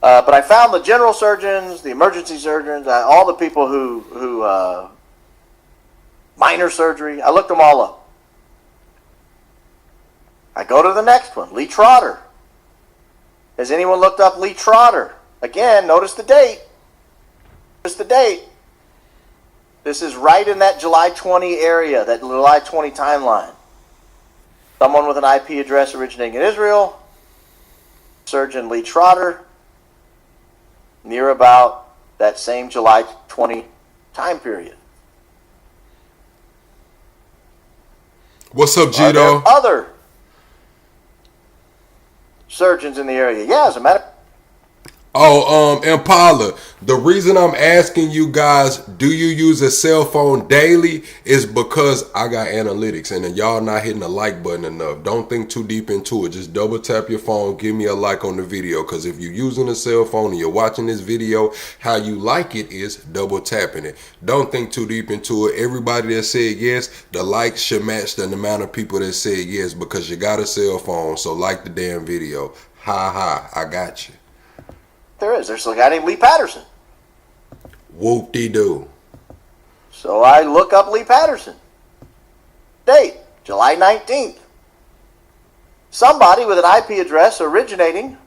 But I found the general surgeons, the emergency surgeons, all the people who minor surgery. I looked them all up. I go to the next one, Lee Trotter. Has anyone looked up Lee Trotter? Again, notice the date. Notice the date. This is right in that July 20 area, that July 20 timeline. Someone with an IP address originating in Israel. Surgeon Lee Trotter. Near about that same July 20 time period. What's up, Gito? Are there other surgeons in the area? Yeah, as a matter. Impala, the reason I'm asking you guys, do you use a cell phone daily, is because I got analytics, and y'all not hitting the like button enough. Don't think too deep into it. Just double tap your phone, give me a like on the video, because if you're using a cell phone and you're watching this video, how you like it is double tapping it. Don't think too deep into it. Everybody that said yes, the likes should match the amount of people that said yes, because you got a cell phone, so like the damn video. Ha ha, I got you. There's a guy named Lee Patterson. Whoop-de-doo. So I look up Lee Patterson. Date, July 19th. Somebody with an IP address originating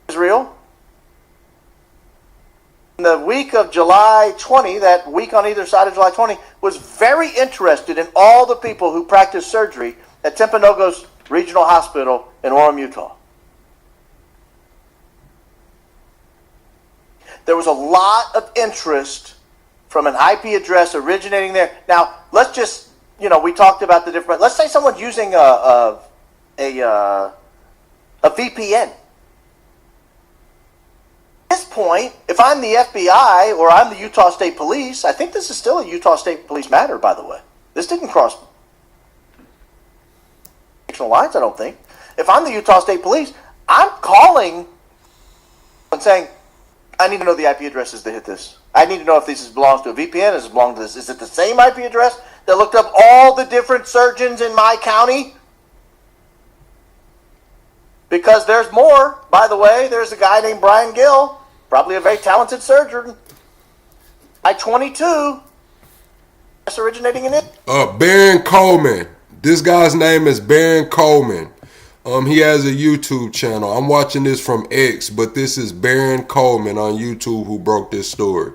Israel. In the week of July 20, that week on either side of July 20, was very interested in all the people who practiced surgery at Timpanogos Regional Hospital in Orem, Utah. There was a lot of interest from an IP address originating there. Now, let's just, we talked about the different, let's say someone's using a VPN. At this point, if I'm the FBI or I'm the Utah State Police, I think this is still a Utah State Police matter, by the way. This didn't cross lines, I don't think. If I'm the Utah State Police, I'm calling and saying, I need to know the IP addresses that hit this. I need to know if this belongs to a VPN, does it belong to this? Is it the same IP address that looked up all the different surgeons in my county? Because there's more. By the way, there's a guy named Brian Gill, probably a very talented surgeon. I-22, that's originating in it. Baron Coleman. This guy's name is Baron Coleman. He has a YouTube channel. I'm watching this from X, but this is Baron Coleman on YouTube who broke this story.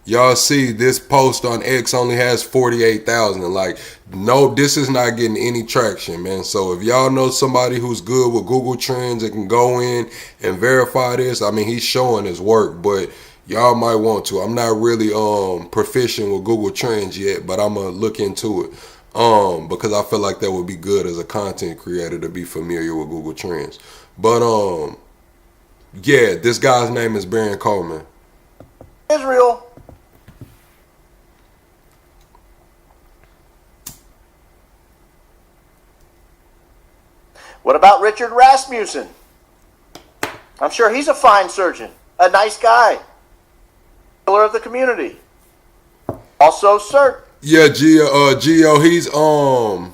Y'all see this post on X only has 48,000. Like, no, this is not getting any traction, man. So if y'all know somebody who's good with Google Trends and can go in and verify this, I mean, he's showing his work, but y'all might want to. I'm not really proficient with Google Trends yet, but I'm gonna look into it. Because I feel like that would be good as a content creator to be familiar with Google Trends. But yeah, this guy's name is Baron Coleman. Israel. What about Richard Rasmussen? I'm sure he's a fine surgeon, a nice guy, pillar of the community. Also, sir. Yeah, Gio,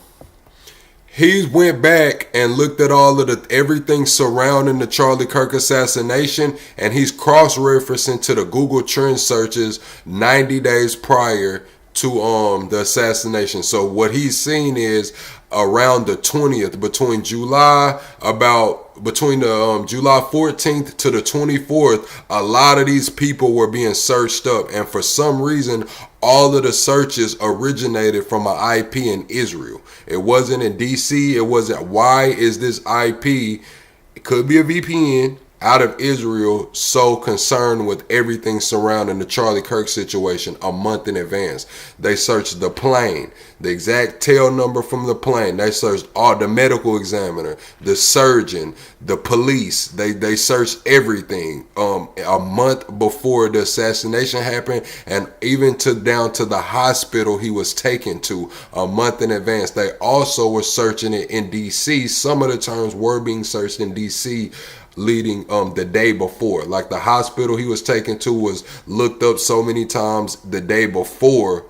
he's went back and looked at all of everything surrounding the Charlie Kirk assassination, and he's cross-referencing to the Google Trend searches 90 days prior to the assassination. So what he's seen is around the 20th, between July 14th to the 24th, a lot of these people were being searched up, and for some reason all of the searches originated from an IP in Israel. It wasn't in DC. It wasn't. Why is this IP, it could be a VPN, out of Israel so concerned with everything surrounding the Charlie Kirk situation a month in advance? They searched the plane, the exact tail number from the plane. They searched all the medical examiner, the surgeon, the police. They searched everything a month before the assassination happened, and even down to the hospital he was taken to a month in advance. They also were searching it in DC. Some of the terms were being searched in DC leading the day before. Like the hospital he was taken to was looked up so many times the day before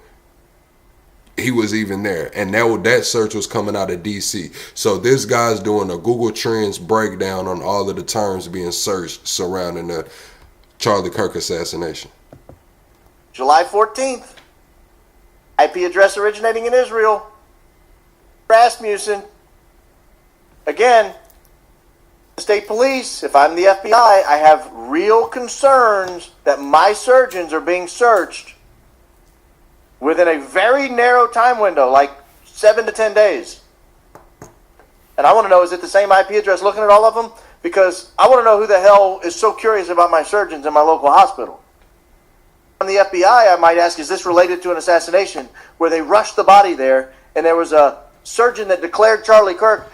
he was even there, and that search was coming out of DC. So this guy's doing a Google Trends breakdown on all of the terms being searched surrounding the Charlie Kirk assassination. July 14th, IP address originating in Israel. Rasmussen. Again, the state police, if I'm the FBI, I have real concerns that my surgeons are being searched within a very narrow time window, like 7 to 10 days. And I want to know, is it the same IP address looking at all of them? Because I want to know who the hell is so curious about my surgeons in my local hospital. On the FBI, I might ask, is this related to an assassination where they rushed the body there and there was a surgeon that declared Charlie Kirk?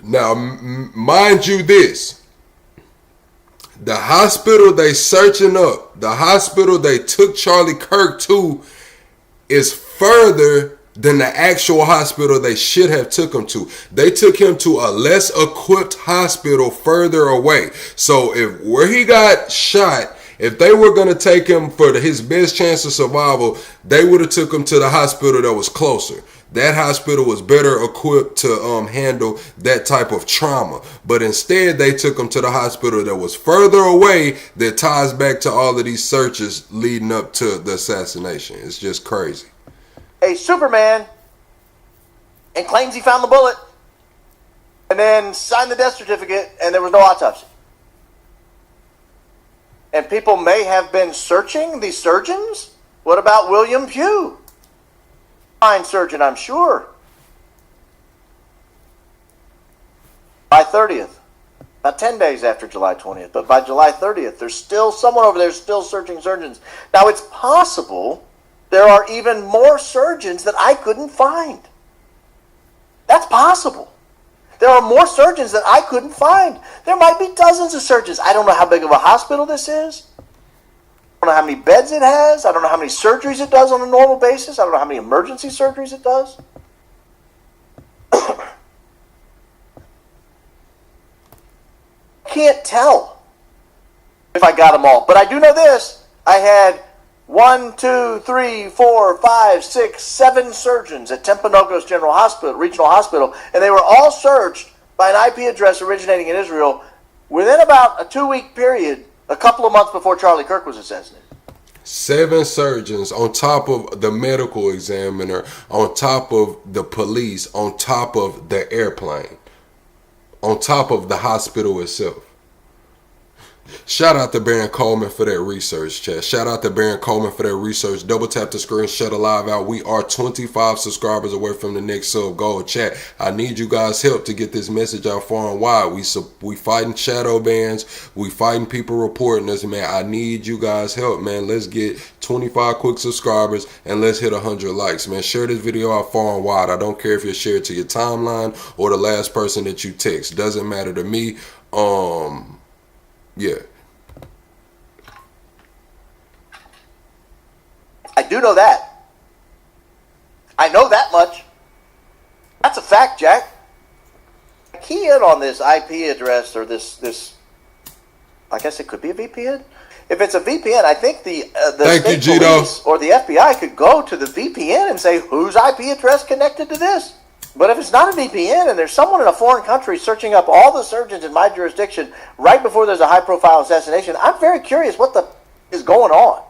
Now, mind you this, the hospital they searching up, the hospital they took Charlie Kirk to is further than the actual hospital they should have took him to. They took him to a less equipped hospital further away. So if where he got shot, if they were going to take him for his best chance of survival, they would have took him to the hospital that was closer. That hospital was better equipped to handle that type of trauma. But instead, they took him to the hospital that was further away, that ties back to all of these searches leading up to the assassination. It's just crazy. A Superman, and claims he found the bullet, and then signed the death certificate, and there was no autopsy. And people may have been searching these surgeons. What about William Pugh? Fine surgeon, I'm sure. July 30th, not 10 days after July 20th, but by July 30th, there's still someone over there still searching surgeons. Now, it's possible there are even more surgeons that I couldn't find. That's possible. There are more surgeons that I couldn't find. There might be dozens of surgeons. I don't know how big of a hospital this is. I don't know how many beds it has. I don't know how many surgeries it does on a normal basis. I don't know how many emergency surgeries it does. Can't tell if I got them all. But I do know this. I had 1, 2, 3, 4, 5, 6, 7 surgeons at Timpanogos General Hospital, Regional Hospital, and they were all searched by an IP address originating in Israel within about a 2-week period, a couple of months before Charlie Kirk was assassinated. 7 surgeons on top of the medical examiner, on top of the police, on top of the airplane, on top of the hospital itself. Shout out to Baron Coleman for that research, chat. Shout out to Baron Coleman for that research. Double tap the screen, shut a live out. We are 25 subscribers away from the next sub goal, chat. I need you guys' help to get this message out far and wide. We fighting shadow bans. We fighting people reporting us, man. I need you guys' help, man. Let's get 25 quick subscribers and let's hit 100 likes, man. Share this video out far and wide. I don't care if you share it to your timeline or the last person that you text. Doesn't matter to me. Yeah. I do know that. I know that much. That's a fact, Jack. Key in on this IP address or this. I guess it could be a VPN. If it's a VPN, I think the state police or the FBI could go to the VPN and say, whose IP address connected to this? But if it's not a VPN and there's someone in a foreign country searching up all the surgeons in my jurisdiction right before there's a high-profile assassination, I'm very curious what the is going on.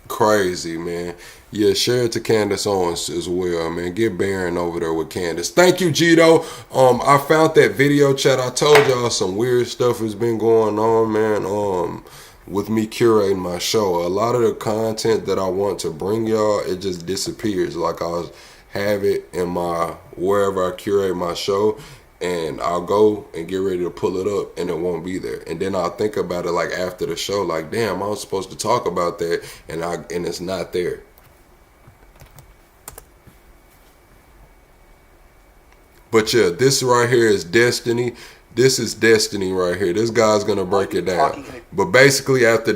Crazy, man. Yeah, share it to Candace Owens as well, man. Get Baron over there with Candace. Thank you, Gito. I found that video, chat. I told y'all some weird stuff has been going on, man. With me curating my show. A lot of the content that I want to bring y'all, it just disappears. Like have it in my wherever I curate my show, and I'll go and get ready to pull it up and it won't be there. And then I'll think about it like after the show, like, damn, I was supposed to talk about that and it's not there. But yeah, this right here is Destiny. This is Destiny right here. This guy's gonna break it down. But basically after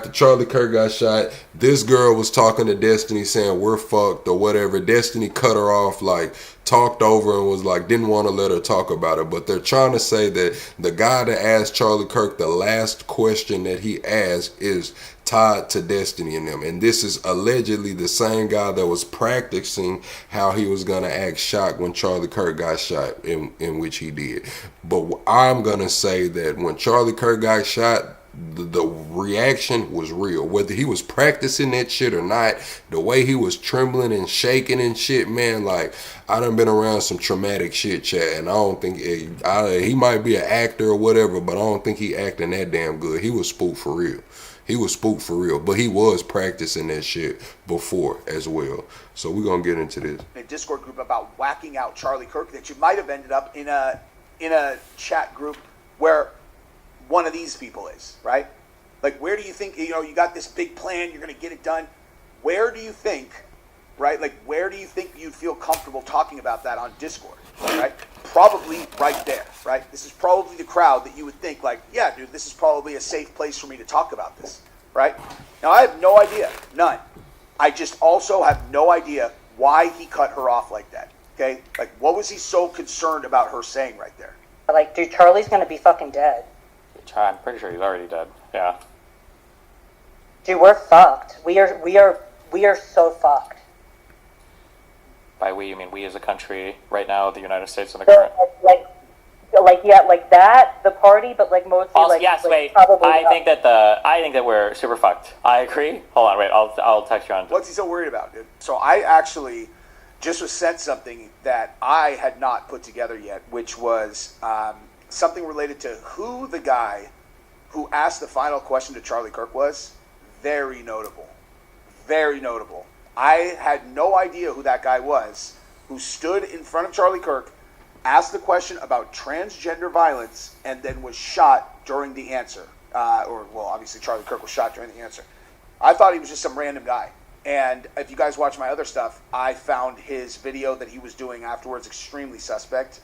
Charlie Kirk got shot, this girl was talking to Destiny saying we're fucked or whatever. Destiny cut her off, like talked over and was like, didn't want to let her talk about it. But they're trying to say that the guy that asked Charlie Kirk the last question that he asked is tied to Destiny and them. And this is allegedly the same guy that was practicing how he was going to act shocked when Charlie Kirk got shot, in which he did. But I'm going to say that when Charlie Kirk got shot, the reaction was real. Whether he was practicing that shit or not, the way he was trembling and shaking and shit, man, like, I done been around some traumatic shit, chat, and I don't think he might be an actor or whatever, but I don't think he acting that damn good. He was spooked for real. He was spooked for real, but he was practicing that shit before as well. So we're gonna get into this. A Discord group about whacking out Charlie Kirk that you might have ended up in a chat group where one of these people is, right? Like, where do you think, you got this big plan, you're gonna get it done. Where do you think, right? Like, where do you think you'd feel comfortable talking about that on Discord, right? Probably right there, right? This is probably the crowd that you would think, like, yeah, dude, this is probably a safe place for me to talk about this, right? Now, I have no idea, none. I just also have no idea why he cut her off like that, okay? Like, what was he so concerned about her saying right there? Like, dude, Charlie's gonna be fucking dead. I'm pretty sure he's already dead, yeah. Dude, we're fucked. We are so fucked. By we, you mean we as a country right now, the United States and the current... Like that, the party, but like mostly also, like... yes, like, wait, I think that we're super fucked. I agree. Hold on, wait, I'll text you on... What's he so worried about, dude? So I actually just was sent something that I had not put together yet, which was something related to who the guy who asked the final question to Charlie Kirk was. Very notable. Very notable. I had no idea who that guy was, who stood in front of Charlie Kirk, asked the question about transgender violence, and then was shot during the answer. Obviously Charlie Kirk was shot during the answer. I thought he was just some random guy. And if you guys watch my other stuff, I found his video that he was doing afterwards extremely suspect.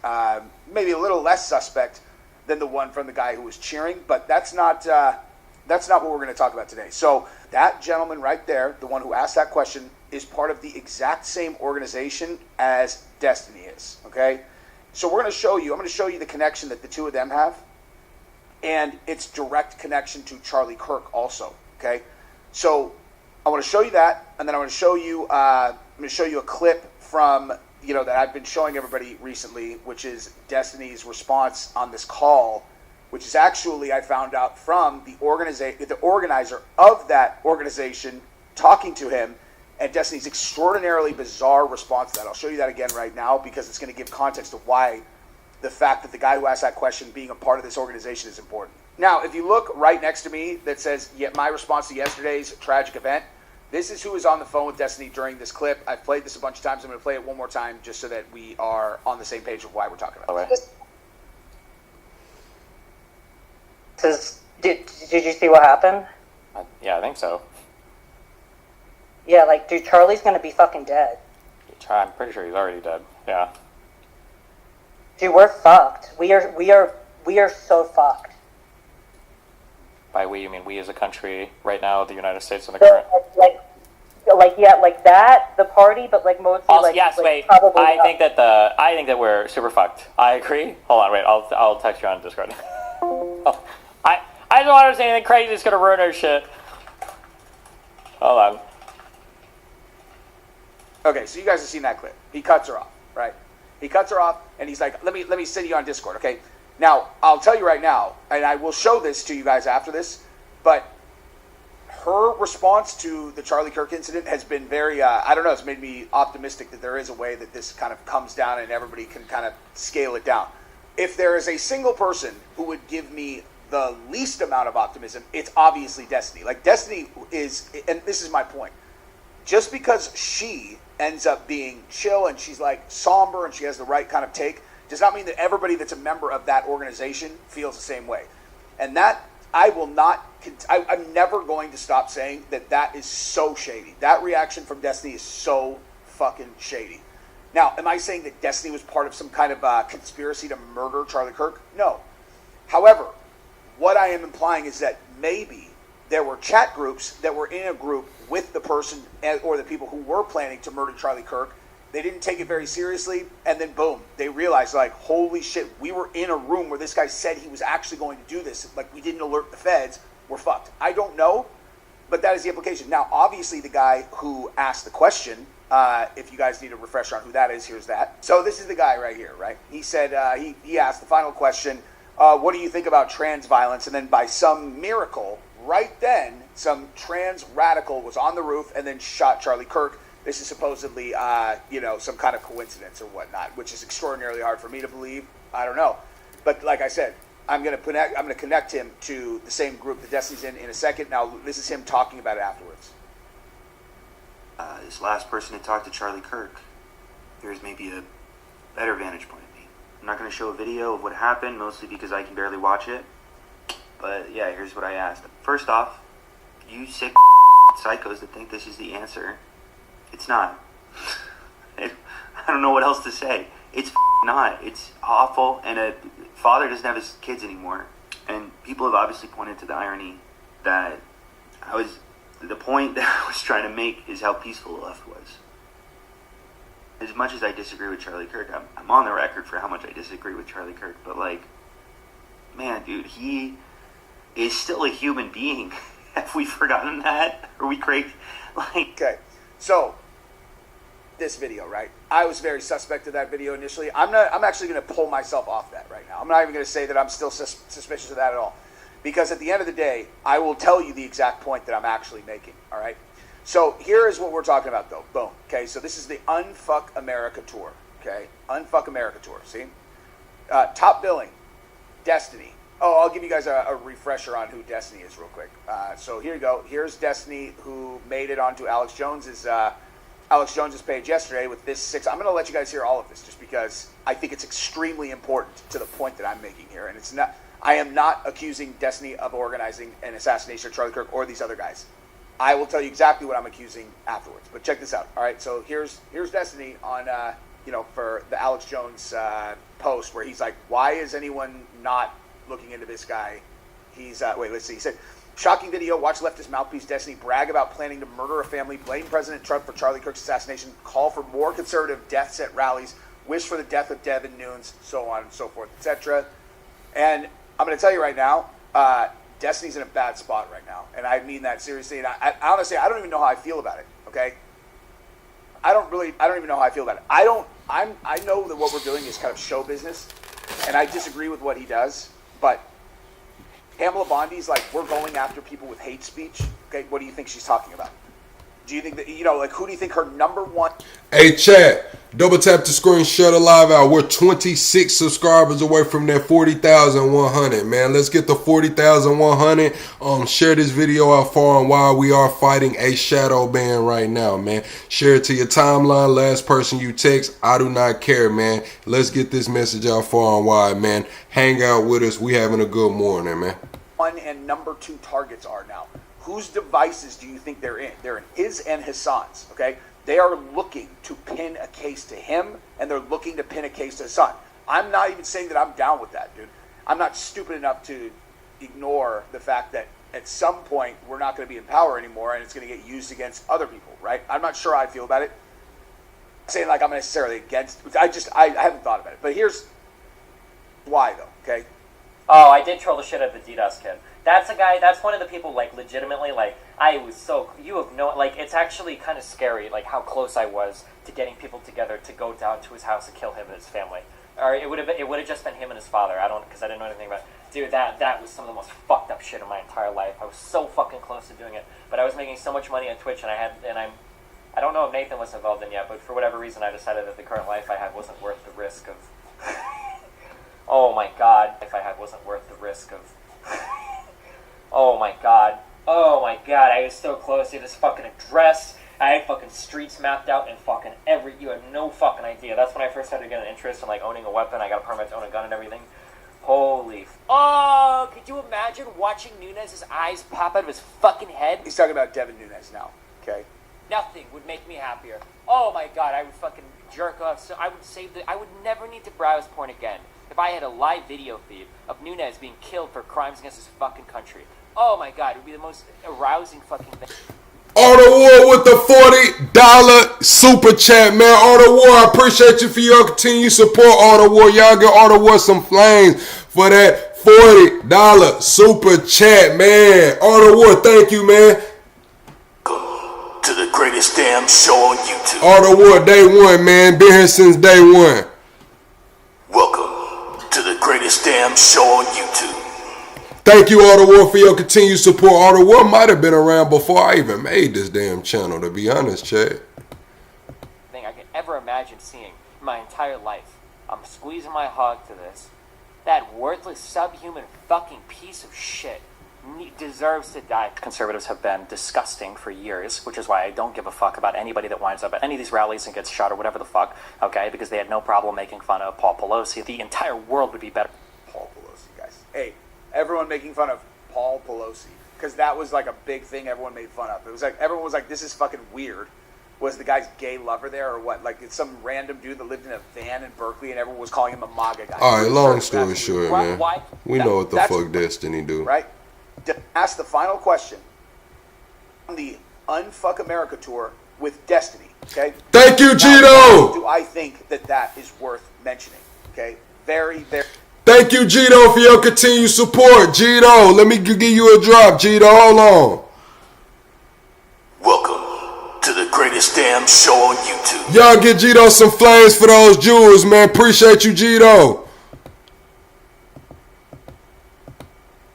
Maybe a little less suspect than the one from the guy who was cheering, but that's not what we're going to talk about today. So that gentleman right there, the one who asked that question, is part of the exact same organization as Destiny is, okay? So I'm going to show you the connection that the two of them have, and its direct connection to Charlie Kirk also, okay? So I want to show you that, and then I want to show you a clip from that I've been showing everybody recently, which is Destiny's response on this call, which is actually, I found out from the organizer of that organization talking to him, and Destiny's extraordinarily bizarre response to that. I'll show you that again right now because it's going to give context of why the fact that the guy who asked that question being a part of this organization is important. Now, if you look right next to me that says, my response to yesterday's tragic event, this is who is on the phone with Destiny during this clip. I've played this a bunch of times. I'm going to play it one more time just so that we are on the same page of why we're talking about it. Did you see what happened? Yeah, I think so. Yeah, like, dude, Charlie's gonna be fucking dead. I'm pretty sure he's already dead. Yeah. Dude, we're fucked. We are so fucked. By we, you mean we as a country right now, the United States and the current... Like that, the party, but like mostly also, like... yes, like, wait, probably I think that we're super fucked. I agree. Hold on, wait, I'll text you on Discord. I don't want to say anything crazy that's gonna ruin our shit. Hold on. Okay, so you guys have seen that clip. He cuts her off, right? He cuts her off, and he's like, let me send you on Discord, okay? Now, I'll tell you right now, and I will show this to you guys after this, but her response to the Charlie Kirk incident has been very, I don't know, it's made me optimistic that there is a way that this kind of comes down and everybody can kind of scale it down. If there is a single person who would give me the least amount of optimism, it's obviously Destiny. Like, Destiny is, and this is my point, just because she ends up being chill and she's like somber and she has the right kind of take does not mean that everybody that's a member of that organization feels the same way. And that I'm never going to stop saying that is so shady. That reaction from Destiny is so fucking shady. Now, am I saying that Destiny was part of some kind of conspiracy to murder Charlie Kirk? No. However, what I am implying is that maybe there were chat groups that were in a group with the person or the people who were planning to murder Charlie Kirk. They didn't take it very seriously, and then boom, they realized, like, holy shit, we were in a room where this guy said he was actually going to do this. Like, we didn't alert the feds. We're fucked. I don't know, but that is the implication. Now, obviously, the guy who asked the question, if you guys need a refresher on who that is, here's that. So this is the guy right here, right? He said, he asked the final question, what do you think about trans violence? And then by some miracle, right then, some trans radical was on the roof and then shot Charlie Kirk. This is supposedly, some kind of coincidence or whatnot, which is extraordinarily hard for me to believe. I don't know. But like I said, I'm going to connect him to the same group that Destiny's in a second. Now, this is him talking about it afterwards. This last person to talk to Charlie Kirk, here's maybe a better vantage point of me. I'm not going to show a video of what happened, mostly because I can barely watch it. But yeah, here's what I asked. First off, you sick psychos that think this is the answer, it's not. I don't know what else to say. It's not. It's awful, and a father doesn't have his kids anymore. And people have obviously pointed to the irony that the point that I was trying to make is how peaceful the left was. As much as I disagree with Charlie Kirk, I'm on the record for how much I disagree with Charlie Kirk, but like, man, dude, he is still a human being. Have we forgotten that? Are we crazy? Okay, so this video, right? I was very suspect of that video initially. I'm actually going to pull myself off that right now. I'm not even going to say that I'm still suspicious of that at all, because at the end of the day, I will tell you the exact point that I'm actually making. All right. So here is what we're talking about, though. Boom. Okay. So this is the Unfuck America tour. Okay. Unfuck America tour. See, top billing, Destiny. Oh, I'll give you guys a refresher on who Destiny is real quick. So here you go. Here's Destiny, who made it onto Alex Jones's page yesterday with this 6. I'm going to let you guys hear all of this just because I think it's extremely important to the point that I'm making here. And it's not. I am not accusing Destiny of organizing an assassination of Charlie Kirk or these other guys. I will tell you exactly what I'm accusing afterwards. But check this out. All right. So here's Destiny on for the Alex Jones post where he's like, why is anyone not looking into this guy? He's let's see. He said, shocking video. Watch leftist mouthpiece Destiny brag about planning to murder a family. Blame President Trump for Charlie Kirk's assassination. Call for more conservative deaths at rallies. Wish for the death of Devin Nunes. So on and so forth, etc. And I'm going to tell you right now, Destiny's in a bad spot right now, and I mean that seriously. And I honestly, I don't even know how I feel about it. Okay, I don't even know how I feel about it. I know that what we're doing is kind of show business, and I disagree with what he does, but Pamela Bondi's like, we're going after people with hate speech. Okay, what do you think she's talking about? Do you think that, like, who do you think her number one? Hey, chat, double tap the screen, shut the live out. We're 26 subscribers away from that 40,100, man. Let's get the 40,100. Share this out how far and wide. We are fighting a shadow ban right now, man. Share it to your timeline. Last person you text, I do not care, man. Let's get this message out far and wide, man. Hang out with us. We having a good morning, man. One and number 2 targets are now. Whose devices do you think they're in? They're in his and Hassan's, okay? They are looking to pin a case to him, and they're looking to pin a case to Hassan. I'm not even saying that I'm down with that, dude. I'm not stupid enough to ignore the fact that at some point we're not going to be in power anymore, and it's going to get used against other people, right? I'm not sure how I feel about it. I'm saying like I'm necessarily against. I haven't thought about it. But here's why, though, okay? Oh, I did troll the shit out of the DDoS kid. That's a guy, that's one of the people, like, legitimately, like, you have no, like, it's actually kind of scary, like, how close I was to getting people together to go down to his house and kill him and his family. Or it would have just been him and his father, because I didn't know anything about it. Dude, that was some of the most fucked up shit in my entire life. I was so fucking close to doing it, but I was making so much money on Twitch, and I don't know if Nathan was involved in yet, but for whatever reason, I decided that the current life I had wasn't worth the risk of, oh my god, if I had wasn't worth the risk of, oh my god, I was so close to this fucking address. I had fucking streets mapped out and fucking you had no fucking idea. That's when I first started getting interest in, like, owning a weapon. I got a permit to own a gun and everything. Holy oh, could you imagine watching Nunez's eyes pop out of his fucking head? He's talking about Devin Nunes now, okay? Nothing would make me happier. Oh my god, I would fucking jerk off. So I would never need to browse porn again if I had a live video feed of Nunez being killed for crimes against his fucking country. Oh my god, it would be the most arousing fucking thing. Auto War with the $40 super chat, man. Auto War, I appreciate you for your continued support, Auto War. Y'all get Auto War some flames for that $40 super chat, man. Auto War, thank you, man. Welcome to the greatest damn show on YouTube. Auto War, day one, man. Been here since day one. Welcome to the greatest damn show on YouTube. Thank you, Auto War, for your continued support. Auto War might have been around before I even made this damn channel, to be honest, Chad. Thing I could ever imagine seeing in my entire life. I'm squeezing my hog to this. That worthless, subhuman fucking piece of shit deserves to die. Conservatives have been disgusting for years, which is why I don't give a fuck about anybody that winds up at any of these rallies and gets shot or whatever the fuck, okay? Because they had no problem making fun of Paul Pelosi. The entire world would be better. Paul Pelosi, guys. Hey, everyone making fun of Paul Pelosi, because that was like a big thing everyone made fun of. It was like, everyone was like, this is fucking weird. Was the guy's gay lover there or what? Like, it's some random dude that lived in a van in Berkeley and everyone was calling him a MAGA guy. All right, long story short, man. We know what the fuck Destiny do. Right? To ask the final question on the Unfuck America tour with Destiny, okay? Thank you, Gito! Do I think that is worth mentioning, okay? Very, very... Thank you, Gito, for your continued support. Gito, let me give you a drop, Gito. Hold on. Welcome to the greatest damn show on YouTube. Y'all get Gito some flames for those jewels, man. Appreciate you, Gito.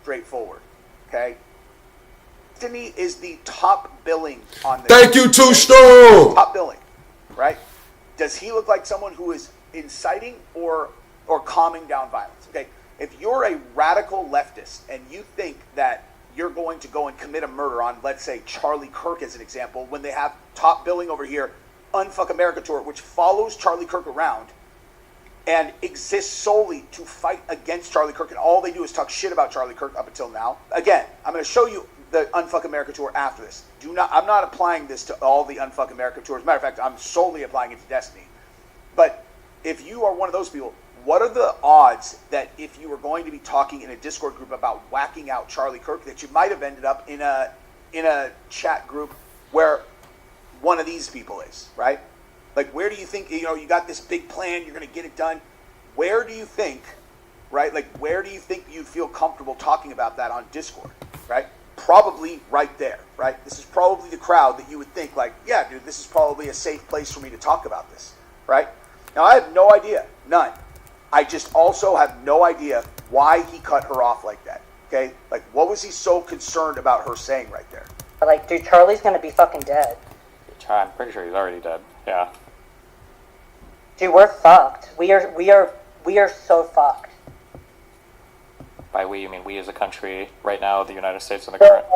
Straightforward, okay? Destiny is the top billing on this. Thank you, Too Strong. Top billing, right? Does he look like someone who is inciting or calming down violence? Okay, if you're a radical leftist and you think that you're going to go and commit a murder on, let's say, Charlie Kirk as an example, when they have top billing over here, Unfuck America Tour, which follows Charlie Kirk around and exists solely to fight against Charlie Kirk, and all they do is talk shit about Charlie Kirk up until now. Again, I'm going to show you the Unfuck America Tour after this. I'm not applying this to all the Unfuck America Tours. Matter of fact, I'm solely applying it to Destiny. But if you are one of those people, what are the odds that if you were going to be talking in a Discord group about whacking out Charlie Kirk, that you might have ended up in a chat group where one of these people is, right? Like, where do you think, you got this big plan, you're going to get it done. Where do you think, right? Like, where do you think you feel comfortable talking about that on Discord, right? Probably right there, right? This is probably the crowd that you would think, like, yeah, dude, this is probably a safe place for me to talk about this, right? Now, I have no idea. None. I just also have no idea why he cut her off like that. Okay? Like, what was he so concerned about her saying right there? Like, dude, Charlie's gonna be fucking dead. I'm pretty sure he's already dead. Yeah. Dude, we're fucked. We are so fucked. By we, you mean we as a country right now, the United States and the So, current...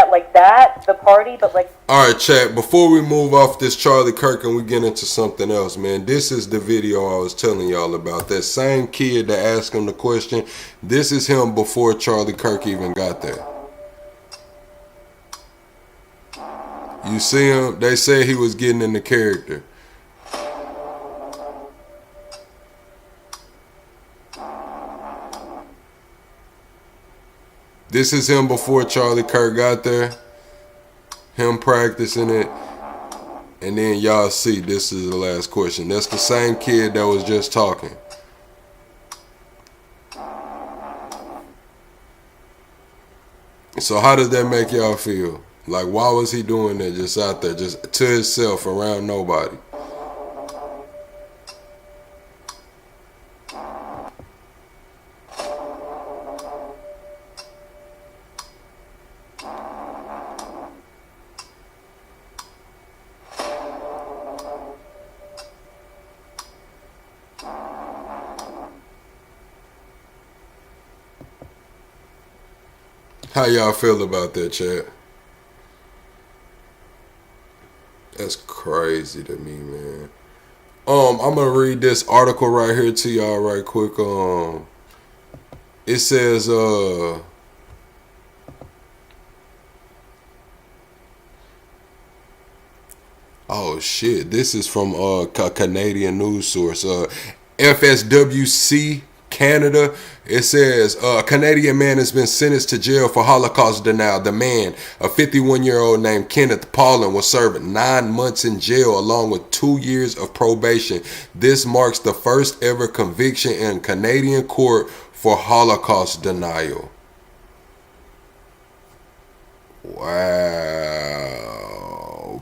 like that, the party, but like... Alright, chat, before we move off this Charlie Kirk and we get into something else, man, this is the video I was telling y'all about. That same kid that asked him the question, this is him before Charlie Kirk even got there. You see him? They say he was getting into character. This is him before Charlie Kirk got there. Him practicing it. And then y'all see, this is the last question. That's the same kid that was just talking. So how does that make y'all feel? Like, why was he doing that just out there, just to himself, around nobody? How y'all feel about that, chat? That's crazy to me, man. I'm gonna read this article right here to y'all right quick. It says oh shit, this is from a Canadian news source, FSWC Canada. It says a Canadian man has been sentenced to jail for Holocaust denial. The man, a 51-year-old named Kenneth Paulin, was served 9 months in jail along with 2 years of probation. This marks the first ever conviction in Canadian court for Holocaust denial. Wow.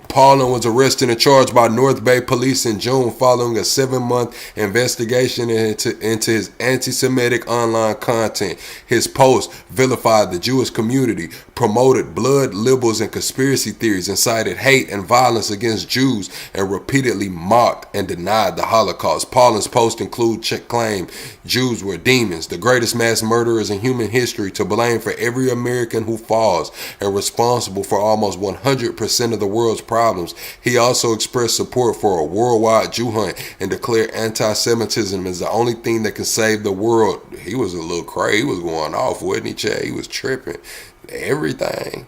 Paulin was arrested and charged by North Bay police in June following a 7-month investigation into his anti-Semitic online content. His posts vilified the Jewish community, promoted blood libels and conspiracy theories, incited hate and violence against Jews, and repeatedly mocked and denied the Holocaust. Paulin's posts include claim Jews were demons, the greatest mass murderers in human history, to blame for every American who falls, and responsible for almost 100% of the world's problems. He also expressed support for a worldwide Jew hunt and declared anti-Semitism is the only thing that can save the world. He was a little crazy. He was going off, wasn't he, Chad? He was tripping. Everything.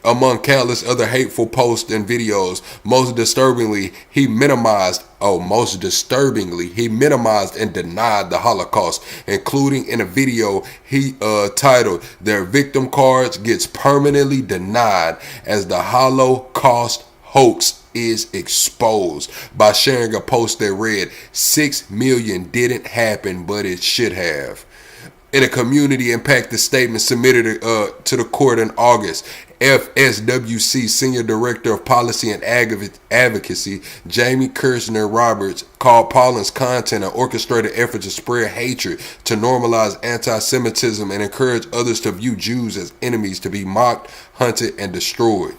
Among countless other hateful posts and videos, most disturbingly, he minimized and denied the Holocaust, including in a video he titled "Their Victim Cards Gets Permanently Denied as the Holocaust Hoax is Exposed," by sharing a post that read, 6 million didn't happen, but it should have. In a community impacted statement submitted to the court in August, FSWC Senior Director of Policy and Advocacy, Jamie Kirshner Roberts, called Paulin's content an orchestrated effort to spread hatred, to normalize anti-Semitism, and encourage others to view Jews as enemies to be mocked, hunted, and destroyed.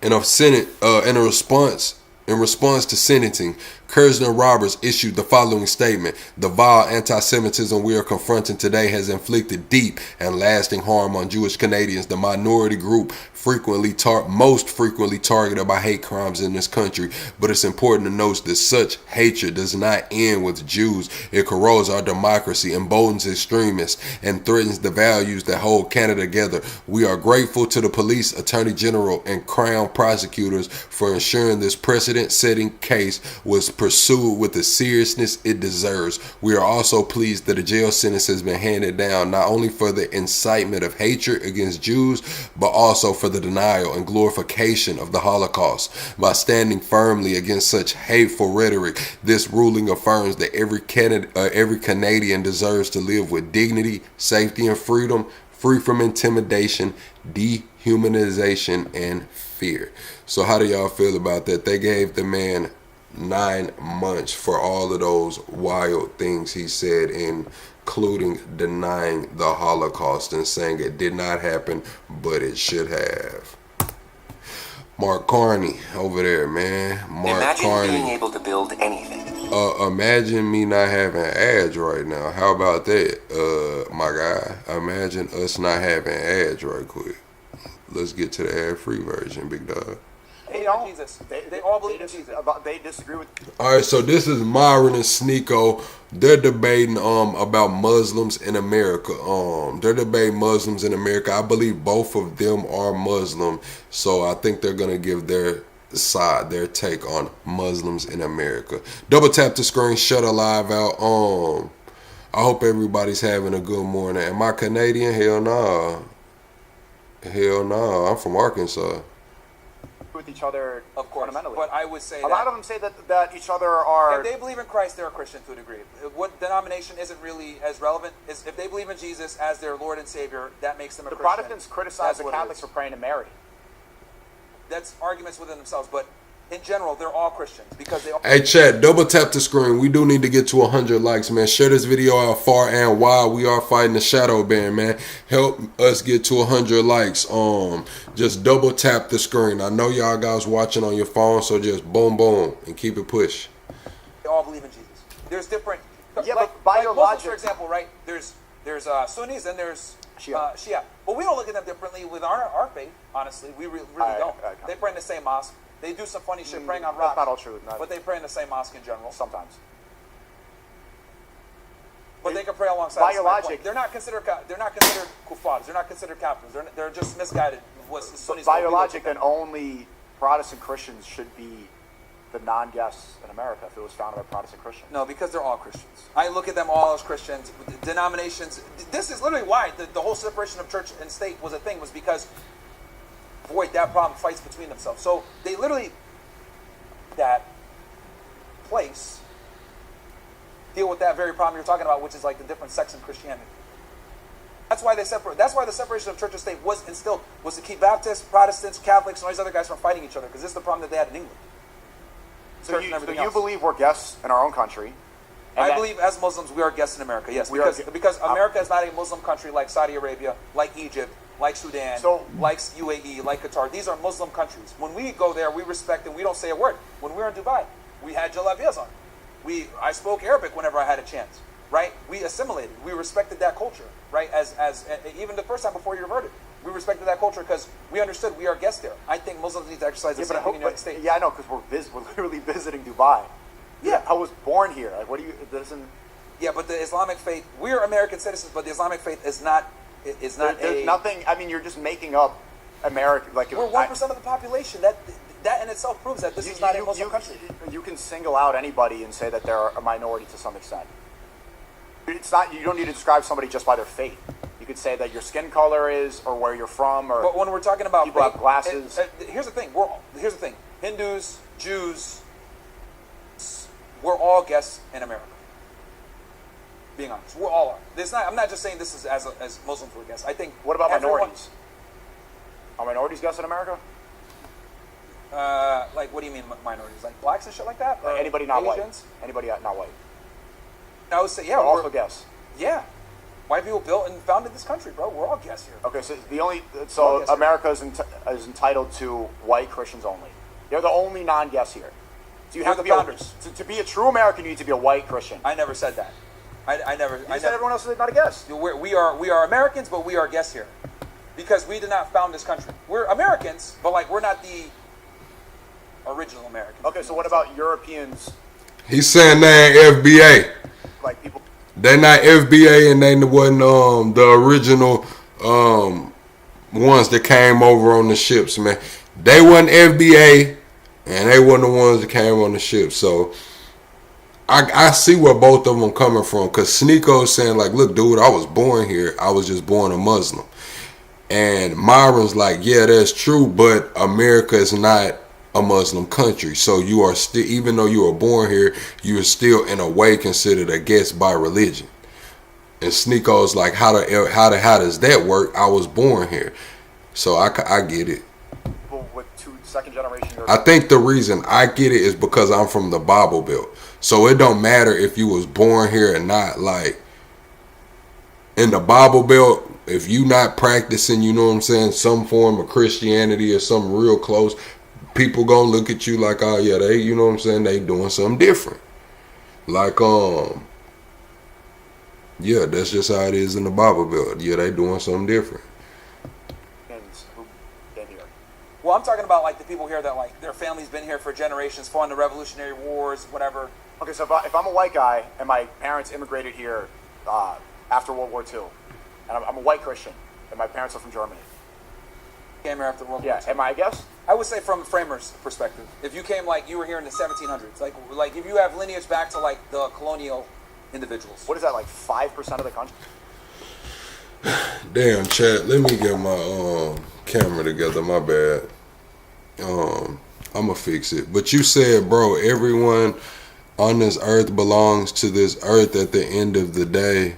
In response to sentencing, Kirshner Roberts issued the following statement: "The vile anti-Semitism we are confronting today has inflicted deep and lasting harm on Jewish Canadians, the minority group most frequently targeted by hate crimes in this country. But it's important to note that such hatred does not end with Jews. It corrodes our democracy, emboldens extremists, and threatens the values that hold Canada together. We are grateful to the police, attorney general, and crown prosecutors for ensuring this precedent-setting case was pursued with the seriousness it deserves. We are also pleased that a jail sentence has been handed down, not only for the incitement of hatred against Jews, but also for the denial and glorification of the Holocaust. By standing firmly against such hateful rhetoric, this ruling affirms that every Canadian deserves to live with dignity, safety, and freedom, free from intimidation, dehumanization, and fear." So how do y'all feel about that? They gave the man 9 months for all of those wild things he said, including denying the Holocaust and saying it did not happen, but it should have. Mark Carney over there, man. Mark Imagine Carney. being able to build anything. Imagine me not having ads right now. How about that, my guy? Imagine us not having ads right quick. Let's get to the ad-free version, big dog. They don't. Jesus. They all believe in Jesus. They disagree with. All right, so this is Myron and Sneeko. They're debating about Muslims in America. They're debating Muslims in America. I believe both of them are Muslim, so I think they're gonna give their side, their take on Muslims in America. Double tap the screen, shut a live out. I hope everybody's having a good morning. Am I Canadian? Hell nah. Hell nah. I'm from Arkansas. With each other, Of course, fundamentally. but I would say A lot of them say that each other are. if they believe in Christ, they're a Christian to a degree. What denomination isn't really as relevant is if they believe in Jesus as their Lord and Savior, that makes them a The Christian. Protestants criticize That's the what it Catholics is. for praying to Mary. That's arguments within themselves, but in general, they're all Christians because they all. Hey, chat, double tap the screen. We do need to get to 100 likes, man. Share this video out far and wide. We are fighting the shadow ban, man. Help us get to 100 likes. Just double tap the screen. I know y'all guys watching on your phone, so just boom, boom, and keep it push. They all believe in Jesus. There's different. Yeah, like, but by like your Muslims, logic- for example, right? There's Sunnis and there's Shia. Shia. But we don't look at them differently with our faith. Honestly, we really don't. They pray in the same mosque. They do some funny shit, praying on That's rocks. not all true. No. But they pray in the same mosque in general. Sometimes. But they can pray alongside. By us, your my logic- point. They're not considered kuffars. They're not considered Kafirs. They're just misguided. Sunnis By your don't logic, then only Protestant Christians should be the non-guests in America if it was founded by Protestant Christians. No, because they're all Christians. I look at them all as Christians. Denominations. This is literally why the whole separation of church and state was a thing. Was because avoid that problem, fights between themselves. So they literally that place deal with that very problem you're talking about, which is like the different sects in Christianity. That's why they separate. That's why the separation of church and state was instilled, was to keep Baptists, Protestants, Catholics, and all these other guys from fighting each other, because this is the problem that they had in England. So Church you, and everything so you else. believe we're guests in our own country? and I that- believe as Muslims we are guests in America. Yes, We are because America is not a Muslim country like Saudi Arabia, like Egypt, like Sudan, like UAE, like Qatar. These are Muslim countries. When we go there, we respect and we don't say a word. When we were in Dubai, we had jalabias on. I spoke Arabic whenever I had a chance. Right? We assimilated. We respected that culture. Right? As even the first time before you reverted, we respected that culture because we understood we are guests there. I think Muslims need to exercise the same thing in the United States. Yeah, I know, because we're literally visiting Dubai. Yeah. I was born here. Like, what do you? It doesn't. Yeah, but the Islamic faith, we're American citizens, but the Islamic faith is not. Is not There's nothing. I mean, you're just making up America. Like We're 1% of the population. That in itself proves that this is not a Muslim country. You can single out anybody and say that they're a minority to some extent. It's not. You don't need to describe somebody just by their faith. You could say that your skin color is, or where you're from, or. But when we're talking about people have glasses. Here's the thing. Here's the thing. Hindus, Jews, we're all guests in America. Being honest, we're all are. There's not. I'm not just saying this is as Muslims we're guests. I think. What about everyone- minorities? Are minorities guests in America? Like, what do you mean minorities? Like blacks and shit like that? Like Or anybody not Asians? white? Anybody not white? I would say, yeah, They're we're also guests. Yeah, white people built and founded this country, bro. We're all guests here. Okay, so All guests America is entitled to white Christians only. They're the only non-guests here. So you have We're to the be founders. to be a true American. You need to be a white Christian. I never said that. I never. You said everyone else is not a guest. We are Americans, but we are guests here because we did not found this country. We're Americans, but like we're not the original Americans. Okay, so what about Europeans? He's saying they ain't FBA. Like people. They not FBA and they wasn't the original ones that came over on the ships, man. They wasn't FBA and they wasn't the ones that came on the ship. So I see where both of them coming from, because Sneeko's saying like, look, dude, I was born here. I was just born a Muslim. And Myron's like, yeah, that's true, but America is not a Muslim country. So you are still, even though you were born here, you are still in a way considered a guest by religion. And Sneeko's like, how does that work? I was born here. So I get it. People with two second generation. I think the reason I get it is because I'm from the Bible Belt. So it don't matter if you was born here or not. Like, in the Bible Belt, if you not practicing, you know what I'm saying, some form of Christianity or something real close, people gonna look at you like, oh yeah, they, you know what I'm saying, they doing something different. Like, yeah, that's just how it is in the Bible Belt. Yeah, they doing something different. Well, I'm talking about like the people here that like their family's been here for generations, fought in the Revolutionary Wars, whatever. Okay, so if I'm a white guy and my parents immigrated here after World War II, and I'm a white Christian, and my parents are from Germany. Came here after World War II. Yeah, am I a guess? I would say from a framer's perspective, if you came like you were here in the 1700s, like if you have lineage back to like the colonial individuals. What is that, like 5% of the country? Damn, chat, let me get my camera together, my bad. I'ma fix it. But you said, bro, everyone on this earth belongs to this earth at the end of the day.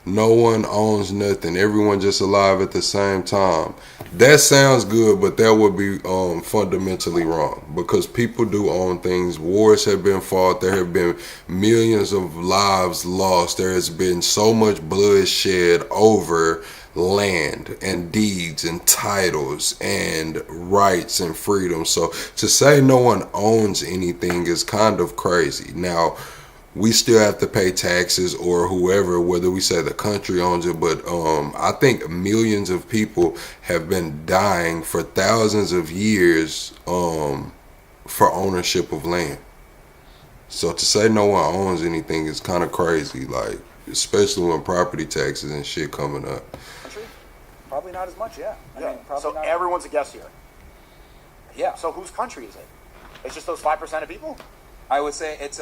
No one owns nothing. Everyone just alive at the same time. That sounds good, but that would be fundamentally wrong, because people do own things. Wars have been fought. There have been millions of lives lost. There has been so much bloodshed over land and deeds and titles and rights and freedom. So to say no one owns anything is kind of crazy. Now, we still have to pay taxes, or whoever, whether we say the country owns it, but I think millions of people have been dying for thousands of years for ownership of land. So to say no one owns anything is kind of crazy, like, especially when property taxes and shit coming up. Country? Probably not as much, yeah. I mean, probably so not. Everyone's a guest here. Yeah. So whose country is it? It's just those 5% of people? I would say it's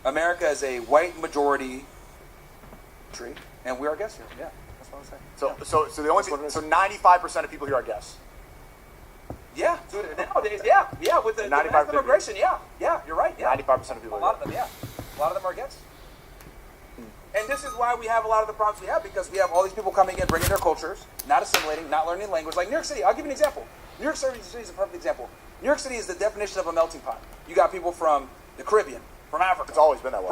America is a white majority country, and we are guests here. Yeah, that's what I would say. So the only 95% of people here are guests. Yeah, dude, nowadays, yeah, with the mass immigration, yeah, you're right. Yeah, 95% of people. A lot of them, yeah, a lot of them are guests. And this is why we have a lot of the problems we have, because we have all these people coming in, bringing their cultures, not assimilating, not learning language. Like New York City, I'll give you an example. New York City is a perfect example. New York City is the definition of a melting pot. You got people from the Caribbean, from Africa. It's always been that way.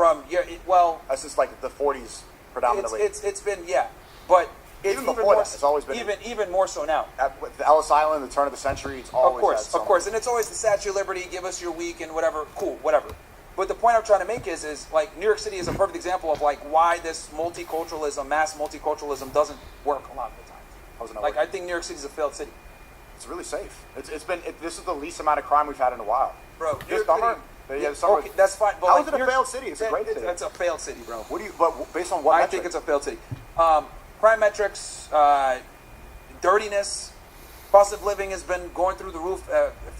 Since like the 40s predominantly. It's been, yeah, but even before that, it's always been even more so now. At the Ellis Island, the turn of the century, it's always of course, and it's always the Statue of Liberty. Give us your week and whatever, cool, whatever. But the point I'm trying to make is like New York City is a perfect example of like why this multiculturalism, mass multiculturalism, doesn't work a lot of the time. I think New York City is a failed city. It's really safe. This is the least amount of crime we've had in a while. Bro, this summer. Okay, that's fine. But how is it a failed city? It's a great city. It's a failed city, bro. But based on what? I think it's a failed city. Crime metrics, dirtiness, cost of living has been going through the roof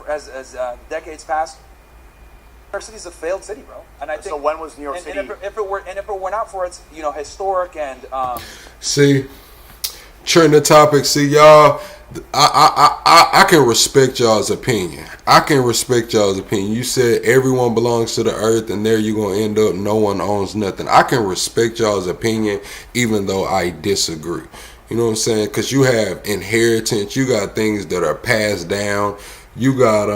as decades pass. New York City is a failed city, bro. And I think. So when was New York City? And if it were not for its historic and. See, trend the topic. See, y'all. I can respect y'all's opinion. You said everyone belongs to the earth, and there you're gonna end up no one owns nothing. I can respect y'all's opinion, even though I disagree. You know what I'm saying? Because you have inheritance, you got things that are passed down, you got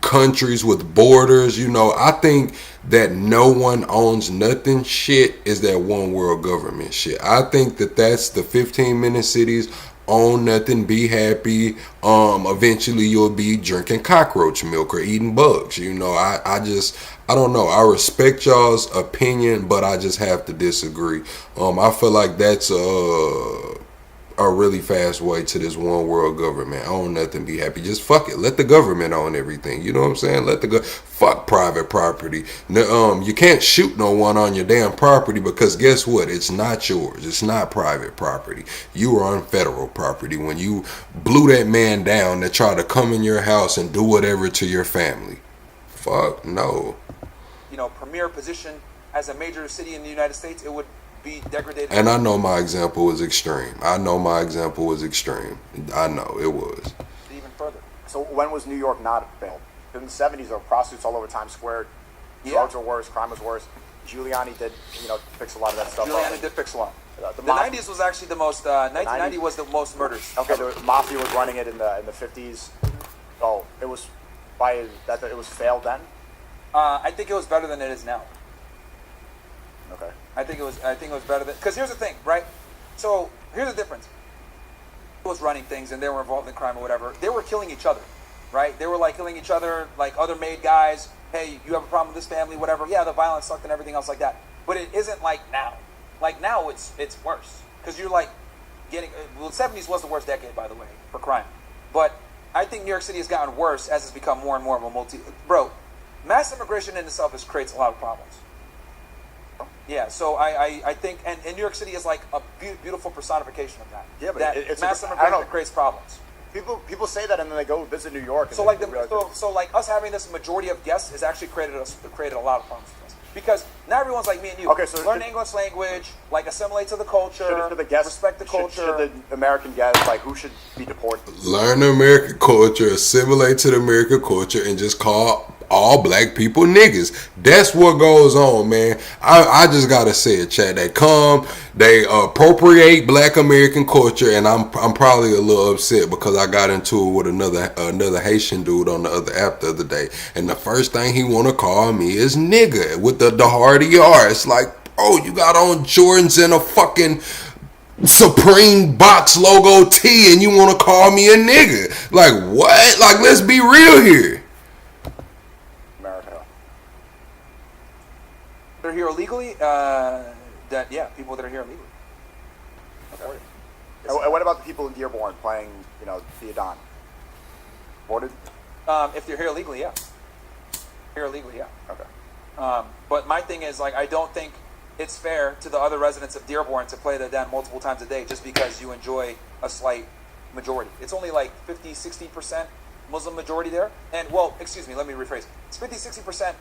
countries with borders. You know, I think that no one owns nothing shit is that one world government shit. I think that that's the 15-minute cities. Own nothing, be happy. Eventually you'll be drinking cockroach milk or eating bugs. You know, I don't know. I respect y'all's opinion, but I just have to disagree. I feel like that's a really fast way to this one world government. Own nothing, be happy. Just fuck it. Let the government own everything. You know what I'm saying? Fuck private property. You can't shoot no one on your damn property, because guess what? It's not yours. It's not private property. You were on federal property when you blew that man down that tried to come in your house and do whatever to your family. Fuck no. You know, premier position as a major city in the United States, it would be degraded. And I know my example was extreme. I know it was. Even further. So when was New York not failed? In the 70s, there were prostitutes all over Times Square. Drugs were worse. Crime was worse. Giuliani did, fix a lot of that stuff. Giuliani did fix a lot. The 90s was actually the most. 1990 was the most murders. Okay, the mafia was running it in the 50s. Oh, it was it was failed then. I think it was better than it is now. Okay. I think it was better than, because here's the thing, right? So here's the difference. Was running things and they were involved in crime or whatever. They were killing each other, right? They were like killing each other, like other made guys. Hey, you have a problem with this family, whatever. Yeah, the violence sucked and everything else like that. But it isn't like now. Like now, it's worse because you're like getting. Well, the 70s was the worst decade, by the way, for crime. But I think New York City has gotten worse as it's become more and more of a Bro, mass immigration in itself creates a lot of problems. Yeah, so I think, and New York City is like a beautiful personification of that. Yeah, but that it's mass I don't immigration know. creates problems. People say that and then they go visit New York. And So like us having this majority of guests has actually created a lot of problems for us because now everyone's like me and you. Okay, so learn English language, like assimilate to the culture, should the guests respect the culture. Should the American guests, like, who should be deported? Learn the American culture, assimilate to the American culture, and just call all black people niggas. That's what goes on, man. I just gotta say it, chat. They come, they appropriate black American culture, and I'm probably a little upset because I got into it with another Haitian dude on the other app the other day, and the first thing he wanna call me is nigga with the hard ER. It's like, bro, you got on Jordans and a fucking Supreme box logo tee, and you wanna call me a nigga? Like what? Like, let's be real here. They're here illegally. People that are here illegally. Okay. And what about the people in Dearborn playing, the Adon? Deported? If they're here illegally, yeah. Here illegally, yeah. Okay. But my thing is, like, I don't think it's fair to the other residents of Dearborn to play the Adon multiple times a day just because you enjoy a slight majority. It's only like 50-60% Muslim majority there. And, well, excuse me, let me rephrase. It's 50-60%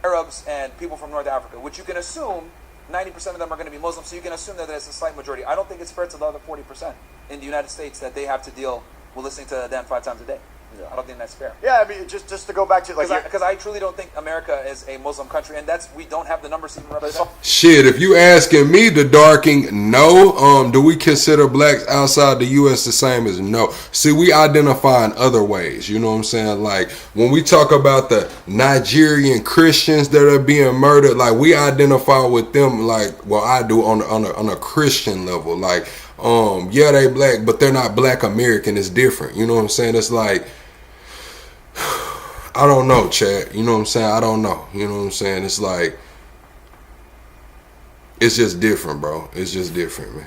Arabs and people from North Africa, which you can assume 90% of them are going to be Muslim, so you can assume that it's a slight majority. I don't think it's fair to the other 40% in the United States that they have to deal with listening to the Adhan 5 times a day. Yeah. I don't think that's fair. Yeah, I mean, just to go back to because I truly don't think America is a Muslim country, and we don't have the numbers to even represent. Shit, if you asking me, the darking, no. Do we consider blacks outside the U.S. the same as no? See, we identify in other ways. You know what I'm saying? Like when we talk about the Nigerian Christians that are being murdered, like we identify with them. Like, well, I do on a Christian level. Like, yeah, they black, but they're not black American. It's different. You know what I'm saying? It's like, I don't know, Chad. You know what I'm saying? I don't know. You know what I'm saying? It's like, it's just different, bro. It's just different, man.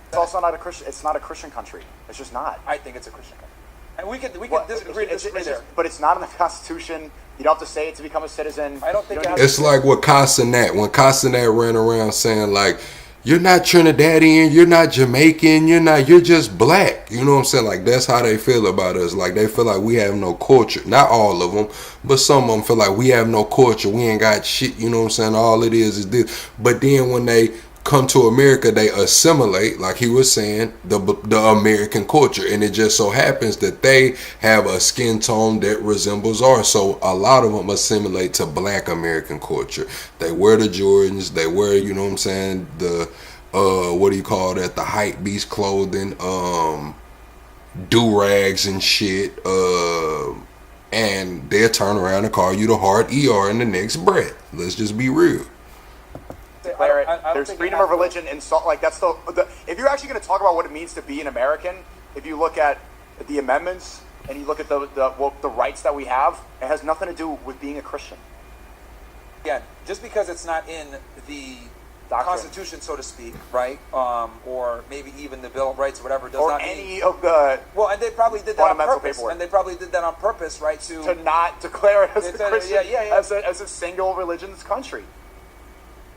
It's also not a Christian. It's not a Christian country. It's just not. I think it's a Christian country, and we can disagree there. But it's not in the Constitution. You don't have to say it to become a citizen. I don't think it's like what Castanet. When Castanet ran around saying like, you're not Trinidadian, you're not Jamaican, you're just black. You know what I'm saying? Like, that's how they feel about us. Like, they feel like we have no culture. Not all of them, but some of them feel like we have no culture. We ain't got shit, you know what I'm saying? All it is this. But then when they come to America, they assimilate, like he was saying, the American culture. And it just so happens that they have a skin tone that resembles ours. So a lot of them assimilate to black American culture. They wear the Jordans, they wear, you know what I'm saying, the what do you call that, the hype beast clothing, do-rags and shit, and they'll turn around and call you the hard ER in the next breath. Let's just be real. Declare it. There's freedom of religion and so, like, that's the if you're actually going to talk about what it means to be an American, if you look at the amendments and you look at the rights that we have, it has nothing to do with being a Christian. Again, just because it's not in the Constitution, so to speak, right? Or maybe even the Bill of Rights or whatever, does or not any mean, of the and they probably did that on purpose. Paperwork. And they probably did that on purpose, right? To not declare it as a Christian, yeah. as a single religion's country.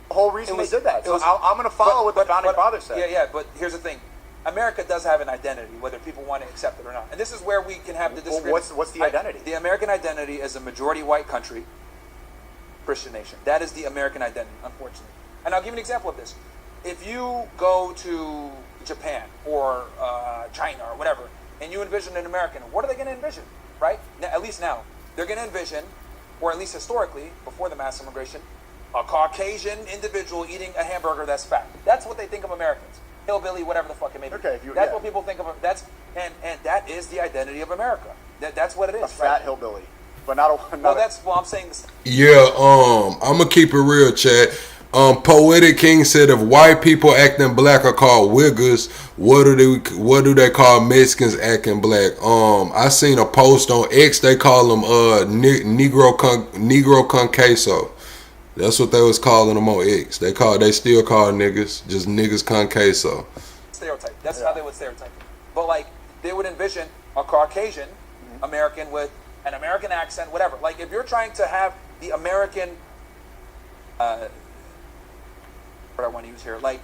The whole reason they did that. So I'm going to follow what the founding fathers said. Yeah, but here's the thing. America does have an identity, whether people want to accept it or not. And this is where we can have the disagreement. What's the identity? The American identity is a majority white country, Christian nation. That is the American identity, unfortunately. And I'll give you an example of this. If you go to Japan or China or whatever, and you envision an American, what are they going to envision, right? Now, at least now. They're going to envision, or at least historically, before the mass immigration, a Caucasian individual eating a hamburger that's fat. That's what they think of Americans. Hillbilly, whatever the fuck it may be. Okay, that's what people think of. That's and that is the identity of America. That's what it is. A fat hillbilly, but not a. I'm saying this. Yeah, I'm gonna keep it real, Chad. Poetic King said if white people acting black are called wiggers, what do they call Mexicans acting black? I seen a post on X, they call them Negro con queso. That's what they was calling them on X. They still call niggas just niggas con queso. Stereotype. That's how they would stereotype. But like they would envision a Caucasian American with an American accent, whatever. Like if you're trying to have the American what I want to use here, like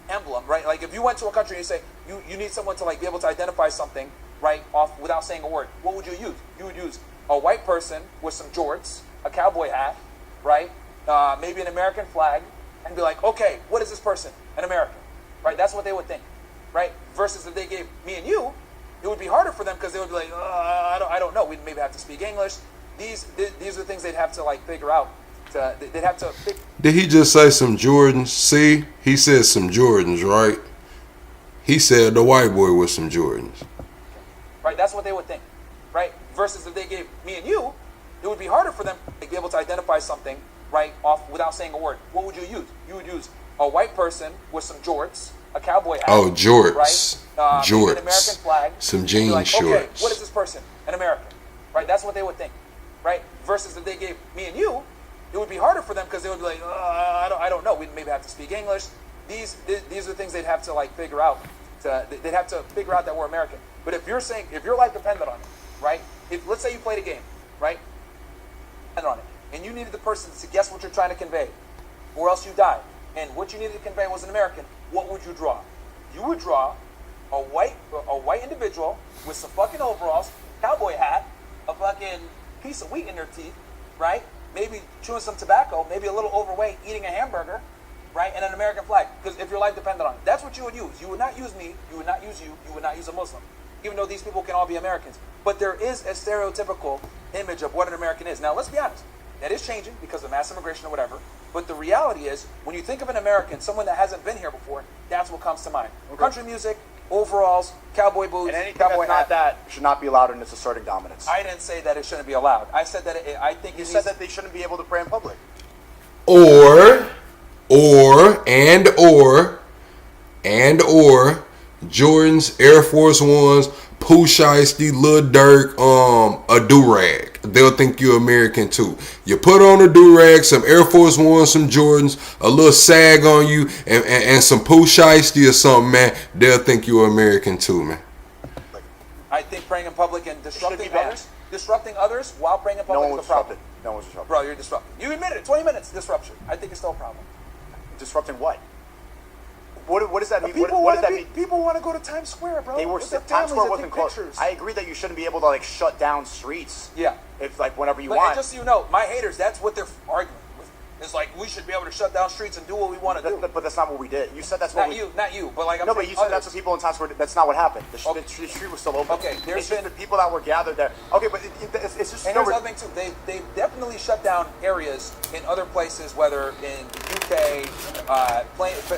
emblem, right? Like if you went to a country and you say you need someone to like be able to identify something, right, off without saying a word, what would you use? You would use a white person with some jorts, a cowboy hat, right? Maybe an American flag, and be like, okay, what is this person? An American, right? That's what they would think, right? Versus if they gave me and you, it would be harder for them because they would be like, I don't know. We'd maybe have to speak English. These are things they'd have to like figure out. They'd have to. Did he just say some Jordans? See, he said some Jordans, right? He said the white boy with some Jordans. Right, that's what they would think, right? Versus if they gave me and you, it would be harder for them to be able to identify something, right, off without saying a word. What would you use? You would use a white person with some jorts, a cowboy hat. Oh, jorts. Right? Jorts. An American flag. Some jean like, shorts. Okay, what is this person? An American. Right, that's what they would think, right? Versus if they gave me and you, it would be harder for them because they would be like, I don't know. We'd maybe have to speak English. These are things they'd have to like figure out. They'd have to figure out that we're American. But if you're saying, if your life depended on it, right? If let's say you played a game, right? Depended on it, and you needed the person to guess what you're trying to convey, or else you died. And what you needed to convey was an American. What would you draw? You would draw a white individual with some fucking overalls, cowboy hat, a fucking piece of wheat in their teeth, right? Maybe chewing some tobacco, maybe a little overweight, eating a hamburger, right? And an American flag. Because if your life depended on it, that's what you would use. You would not use me. You would not use you. You would not use a Muslim. Even though these people can all be Americans. But there is a stereotypical image of what an American is. Now, let's be honest. That is changing because of mass immigration or whatever. But the reality is, when you think of an American, someone that hasn't been here before, that's what comes to mind. Okay. Country music, overalls, cowboy boots, and anything cowboy that's not that should not be allowed in its asserting dominance. I didn't say that it shouldn't be allowed. I said that I think you said that they shouldn't be able to pray in public. Or Jordans, Air Force Ones, Pooh Shiesty, Lil Durk, a do-rag. They'll think you're American too. You put on a do-rag, some Air Force Ones, some Jordans, a little sag on you, and some Pooh Shiesty or something, man. They'll think you're American too, man. I think praying in public and disrupting others while praying in public is a problem. No one's disrupted. Bro, you're disrupting. You admitted it. 20 minutes disruption. I think it's still a problem. Disrupting what? What does that mean? People what does that mean? People want to go to Times Square, bro. They were Times Square wasn't closed. I agree that you shouldn't be able to like shut down streets. Yeah. If like whenever you want. Just so you know, my haters, that's what they're arguing with. It's like we should be able to shut down streets and do what we want to do. But that's not what we did. You said that's what not you. But like no, but you said that's what people in Times Square. That's not what happened. The street was still open. Okay, there's been the people that were gathered there. Okay, but it's just. And here's the other thing too. They definitely shut down areas in other places, whether in the UK,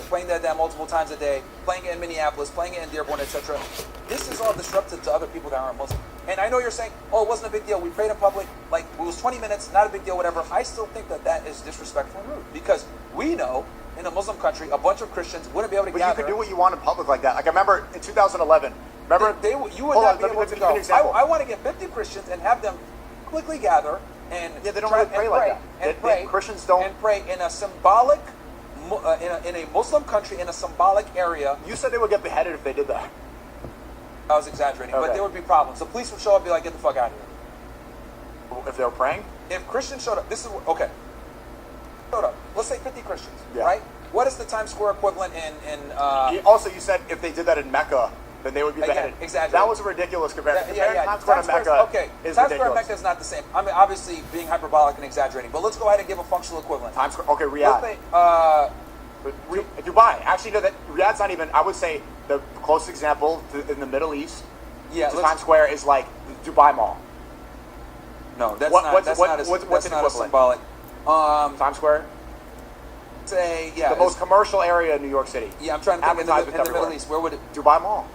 playing that multiple times a day, playing it in Minneapolis, playing it in Dearborn, etc. This is all disruptive to other people that aren't Muslim. And I know you're saying, oh, it wasn't a big deal. We prayed in public. Like, it was 20 minutes, not a big deal, whatever. I still think that is disrespectful and rude. Because we know, in a Muslim country, a bunch of Christians wouldn't be able to gather. But you could do what you want in public like that. Like, I remember in 2011, you would not be able to go. I want to get 50 Christians and have them quickly gather and they don't really pray like that. And pray. Christians don't. And pray in a symbolic, in a Muslim country, in a symbolic area. You said they would get beheaded if they did that. I was exaggerating, but there would be problems. The police would show up and be like, get the fuck out of here. If they were praying? If Christians showed up, okay. Showed up. Let's say 50 Christians, right? What is the Times Square equivalent in Also, you said if they did that in Mecca, then they would be beheaded. Exaggerating. That was a ridiculous comparison. Times Square to Mecca is Times Square and Mecca is not the same. I mean, obviously being hyperbolic and exaggerating, but let's go ahead and give a functional equivalent. Times Square, okay, Riyadh. Dubai. Actually, no, Riyadh's not even, I would say, the closest example in the Middle East to Times Square is like the Dubai Mall. No, that's not a symbolic. Times Square. Say, yeah. The most commercial area in New York City. Yeah, I'm trying to think in the Middle East. Where would it? Dubai Mall.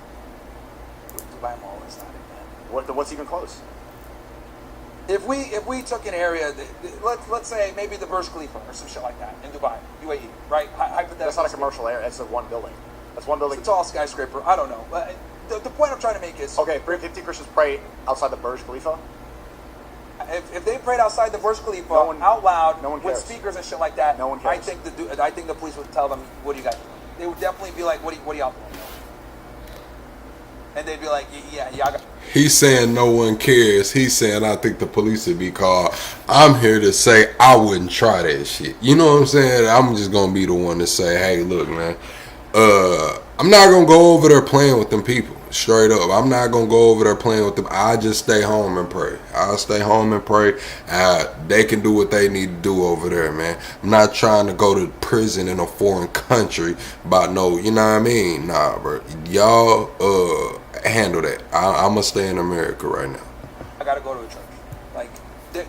Dubai Mall is not it, man. What's even close? If we took an area, let's say maybe the Burj Khalifa or some shit like that in Dubai, UAE, right? Hypothetically. That's not a commercial area. That's one building. That's one building. It's a tall skyscraper. I don't know. But the point I'm trying to make is... Okay, 50 Christians pray outside the Burj Khalifa? If they prayed outside the Burj Khalifa out loud with speakers and shit like that, no one cares. I think the police would tell them, what do you guys do? They would definitely be like, what are y'all doing? And they'd be like, yeah, y'all got... He's saying no one cares. He's saying I think the police would be called. I'm here to say I wouldn't try that shit. You know what I'm saying? I'm just going to be the one to say, hey, look, man. I'm not going to go over there playing with them people. Straight up. I'm not going to go over there playing with them. I just stay home and pray. I'll stay home and pray. They can do what they need to do over there, man. I'm not trying to go to prison in a foreign country about no, you know what I mean? Nah, bro. Y'all handle that. I'm going to stay in America right now. I got to go to a church. Like,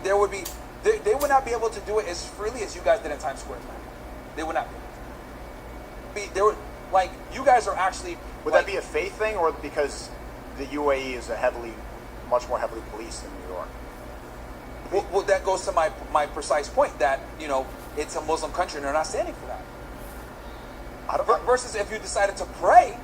there would be... They would not be able to do it as freely as you guys did in Times Square. They would not be. They would... Like, you guys are actually... Would that be a faith thing, or because the UAE is much more heavily policed than New York? Well, that goes to my precise point that, you know, it's a Muslim country and they're not standing for that. Versus if you decided to pray,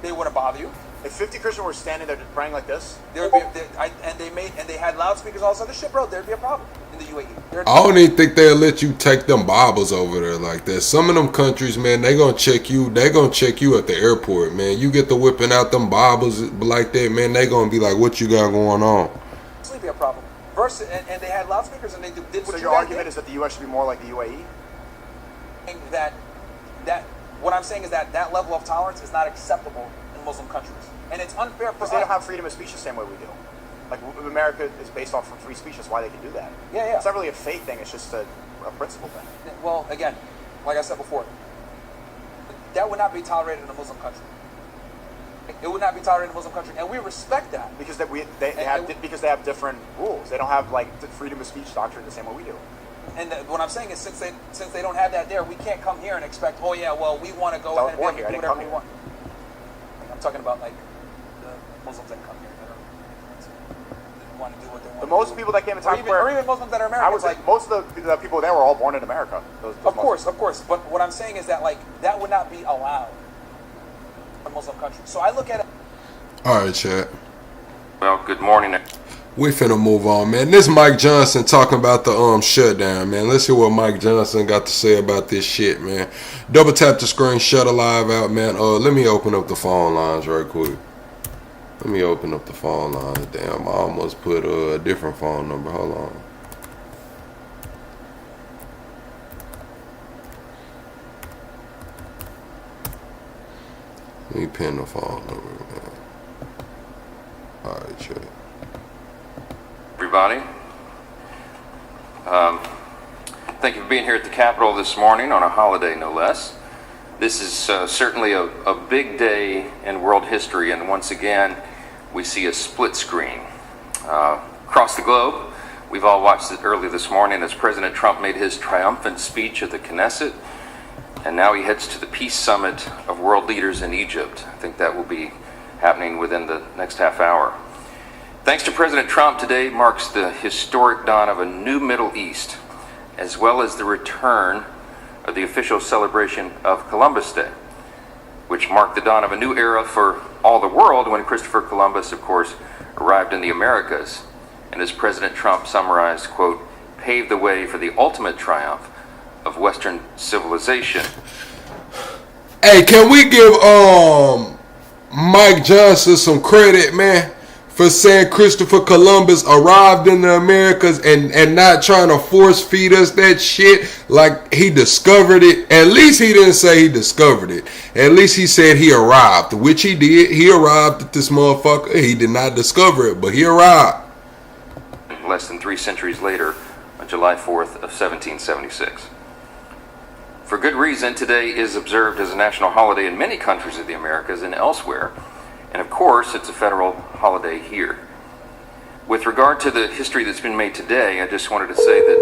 they wouldn't bother you. If 50 Christians were standing there praying like this, there would be, and they had loudspeakers, all this other shit, bro. There'd be a problem in the UAE. I don't even think they'll let you take them Bibles over there like that. Some of them countries, man, they gonna check you. They gonna check you at the airport, man. You get to whipping out them Bibles like that, man. They gonna be like, "What you got going on?" It's be a problem. Versus, and they had loudspeakers, and they did. So your argument is that the U.S. should be more like the UAE? That what I'm saying is that level of tolerance is not acceptable in Muslim countries, and it's unfair for us. They don't have freedom of speech the same way we do. Like, America is based off of free speech. That's why they can do that. Yeah. It's not really a faith thing. It's just a principle thing. Well, again, like I said before, that would not be tolerated in a Muslim country. It would not be tolerated in a Muslim country, and we respect that because they have different rules. They don't have like the freedom of speech doctrine the same way we do. And what I'm saying is, since they don't have that there, we can't come here and expect, oh yeah, well, we want to go ahead and do whatever we want. I'm talking about like the Muslims that come here that want to do what they want. The most people that came to Times Square, or even Muslims that are Americans. I would say most of the people there were all born in America. Of course. But what I'm saying is that like that would not be allowed in a Muslim country. So I look at it. All right, chat. Well, good morning. We finna move on, man. This Mike Johnson talking about the shutdown, man. Let's hear what Mike Johnson got to say about this shit, man. Double tap the screen, shut a live out, man. Let me open up the phone lines right quick. Let me open up the phone lines. Damn, I almost put a different phone number. Hold on. Let me pin the phone number, man. All right, check. Everybody, thank you for being here at the Capitol this morning on a holiday, no less. This is certainly a big day in world history, and once again, we see a split screen. Across the globe, we've all watched it early this morning as President Trump made his triumphant speech at the Knesset, and now he heads to the Peace Summit of world leaders in Egypt. I think that will be happening within the next half hour. Thanks to President Trump, today marks the historic dawn of a new Middle East, as well as the return of the official celebration of Columbus Day, which marked the dawn of a new era for all the world when Christopher Columbus, of course, arrived in the Americas, and as President Trump summarized, quote, paved the way for the ultimate triumph of Western civilization. Hey, can we give Mike Johnson some credit, man, for saying Christopher Columbus arrived in the Americas and not trying to force feed us that shit like he discovered it? At least he didn't say he discovered it. At least he said he arrived, which he did. He arrived at this motherfucker. He did not discover it, but he arrived. Less than 3 centuries later, on July 4th of 1776. For good reason, today is observed as a national holiday in many countries of the Americas and elsewhere. And of course, it's a federal holiday here. With regard to the history that's been made today, I just wanted to say that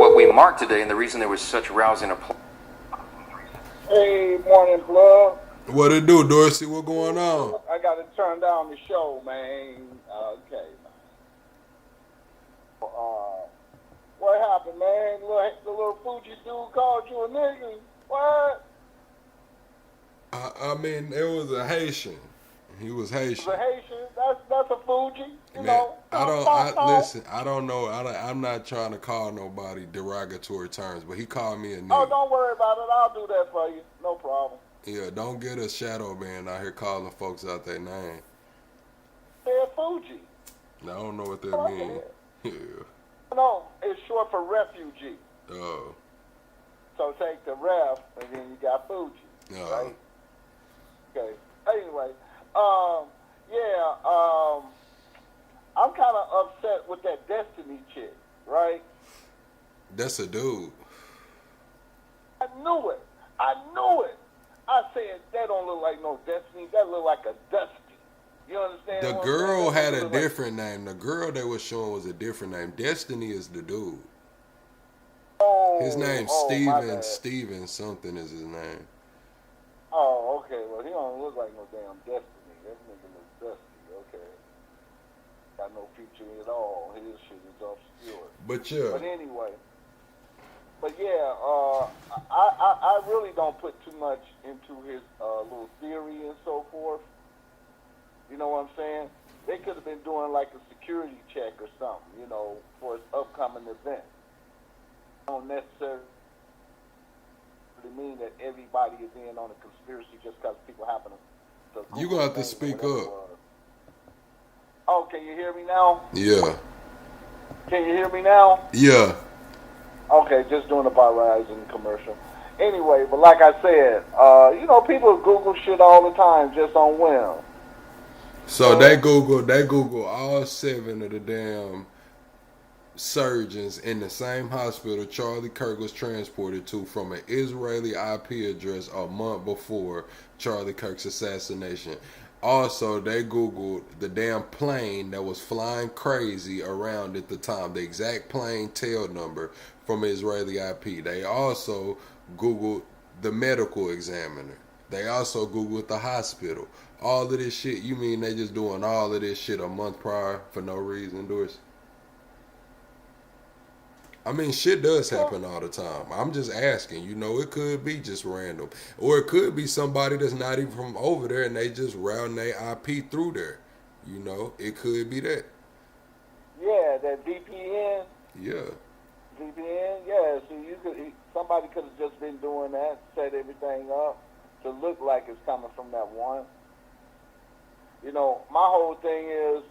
what we marked today and the reason there was such rousing applause. Hey, morning, Plug. What it do, Dorsey? What going on? I got to turn down the show, man. Okay. What happened, man? The little Fuji dude called you a nigga. What? I mean, it was a Haitian. He was Haitian. It was a Haitian. That's a Fuji. You Man, know. Listen, I don't know. I'm not trying to call nobody derogatory terms, but he called me a nigga. Oh, don't worry about it. I'll do that for you. No problem. Yeah, don't get a shadow band out here calling folks out their name. They're Fuji. I don't know what that means. Yeah. No, it's short for refugee. Oh. So take the ref, and then you got Fuji. Right? Okay. Anyway, I'm kind of upset with that Destiny chick, right? That's a dude. I knew it. I said, that don't look like no Destiny. That look like a Dusty. You understand? The girl had a different name. The girl they was showing was a different name. Destiny is the dude. His name's Steven something is his name. Oh, okay. Well, he don't look like no damn Destiny. That nigga looks dusty. Okay. Got no future at all. His shit is obscure. But yeah. But anyway. But yeah, I really don't put too much into his little theory and so forth. You know what I'm saying? They could have been doing like a security check or something, you know, for his upcoming event. Don't necessarily mean that everybody is in on a conspiracy just because people happen to you gonna have to speak up. Oh, can you hear me now? Yeah. Can you hear me now? Yeah. Okay, just doing a Verizon commercial. Anyway, but like I said, you know, people Google shit all the time just on whim. So they Google all 7 of the damn surgeons in the same hospital Charlie Kirk was transported to from an Israeli IP address a month before Charlie Kirk's assassination. Also, they Googled the damn plane that was flying crazy around at the time, the exact plane tail number from Israeli IP. They also Googled the medical examiner. They also Googled the hospital. All of this shit, you mean they just doing all of this shit a month prior for no reason, Doris? I mean, shit does happen all the time. I'm just asking, you know, it could be just random. Or it could be somebody that's not even from over there and they just round their IP through there. You know, it could be that. Yeah, that VPN. Yeah. VPN, yeah. So somebody could have just been doing that, set everything up to look like it's coming from that one. You know, my whole thing is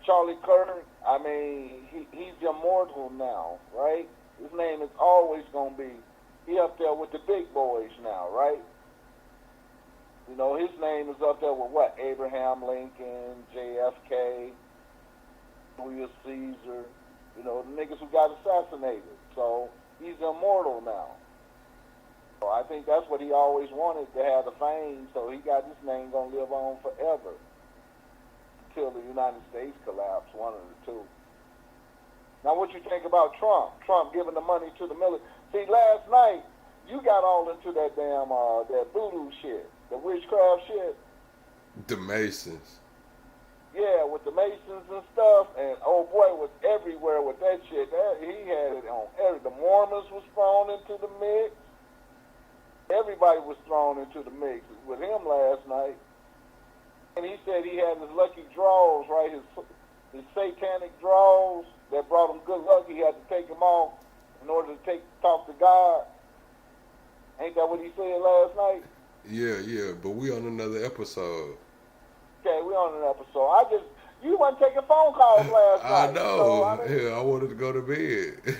Charlie Kirk, I mean, he's immortal now, right? His name is always going to be, he up there with the big boys now, right? You know, his name is up there with what? Abraham Lincoln, JFK, Julius Caesar, you know, the niggas who got assassinated. So he's immortal now. So I think that's what he always wanted, to have the fame, so he got his name going to live on forever until the United States collapse, one of the two. Now, what you think about Trump? Trump giving the money to the military. See, last night, you got all into that damn, that voodoo shit, the witchcraft shit. The Masons. Yeah, with the Masons and stuff, and oh boy, was everywhere with that shit. He had it on the Mormons was thrown into the mix. Everybody was thrown into the mix with him last night. And he said he had his lucky draws, right? His satanic draws that brought him good luck. He had to take them off in order to talk to God. Ain't that what he said last night? Yeah, but we on another episode. Okay, we on an episode. You wasn't taking phone calls last night. I know. I wanted to go to bed.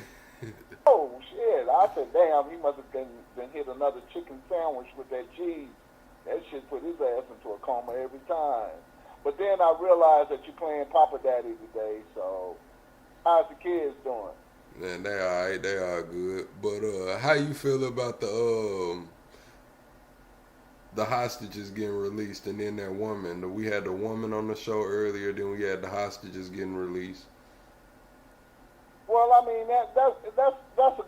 Oh, shit. I said, damn, he must have been hit another chicken sandwich with that cheese. That shit put his ass into a coma every time. But then I realized that you're playing Papa Daddy today, so how's the kids doing? Man, they all right. They all good. But how you feel about the hostages getting released and then that woman? We had the woman on the show earlier, then we had the hostages getting released. Well, Well, I mean that's a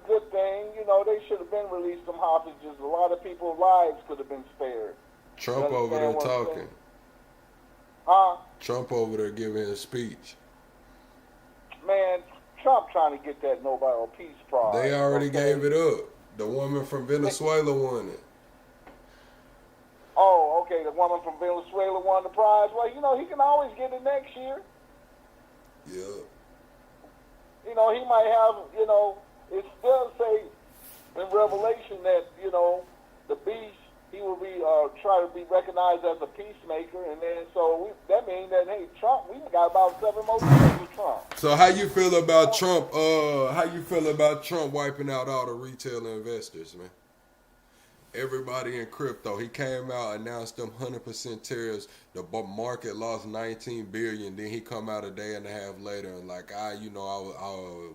good thing. You know, they should have been released some hostages. A lot of people's lives could have been spared. Trump over there talking. Huh? Trump over there giving his speech. Man, Trump trying to get that Nobel Peace Prize. They already gave it up. The woman from Venezuela won it. Oh, okay. The woman from Venezuela won the prize. Well, you know, he can always get it next year. Yeah. You know, he might have, you know, it does say in Revelation that, you know, the beast, he will be try to be recognized as a peacemaker, and then that means that, hey, Trump, we got about 7 more years with Trump. So how you feel about Trump? How you feel about Trump wiping out all the retail investors, man? Everybody in crypto. He came out, announced them 100% tariffs. The market lost 19 billion. Then he come out a day and a half later and like,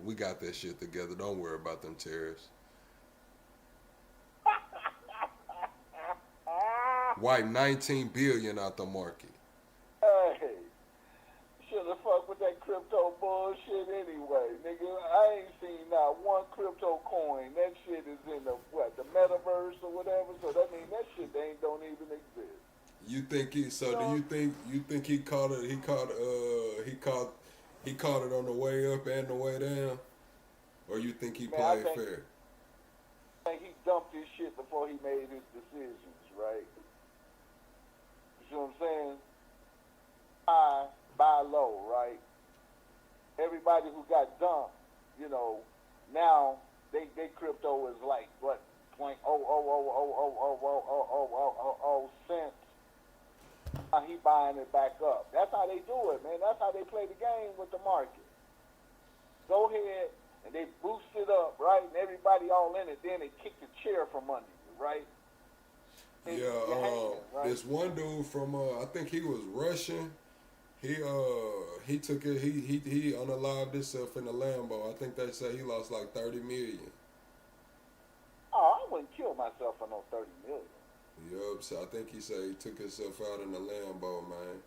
we got that shit together. Don't worry about them tariffs. Wipe 19 billion out the market. Hey, should've fucked with that crypto bullshit anyway, nigga. I ain't seen not one crypto coin. That shit is in the metaverse or whatever. So that means that shit don't even exist. You think he? So do you think he caught it? He caught it on the way up and the way down, or you think he played fair? I think he dumped his shit before he made his decisions, right? You see what I'm saying? Buy low, right? Everybody who got dumped, you know, now they crypto is like what 0.0000000 cents. He buying it back up. That's how they do it, man. That's how they play the game with the market. Go ahead and they boost it up, right? And everybody all in it. Then they kick the chair from under you, right? This one dude from I think he was Russian. He took it. He unalived himself in a Lambo. I think they say he lost like 30 million. Oh, I wouldn't kill myself for no 30 million. Yup. So I think he said he took himself out in a Lambo, man.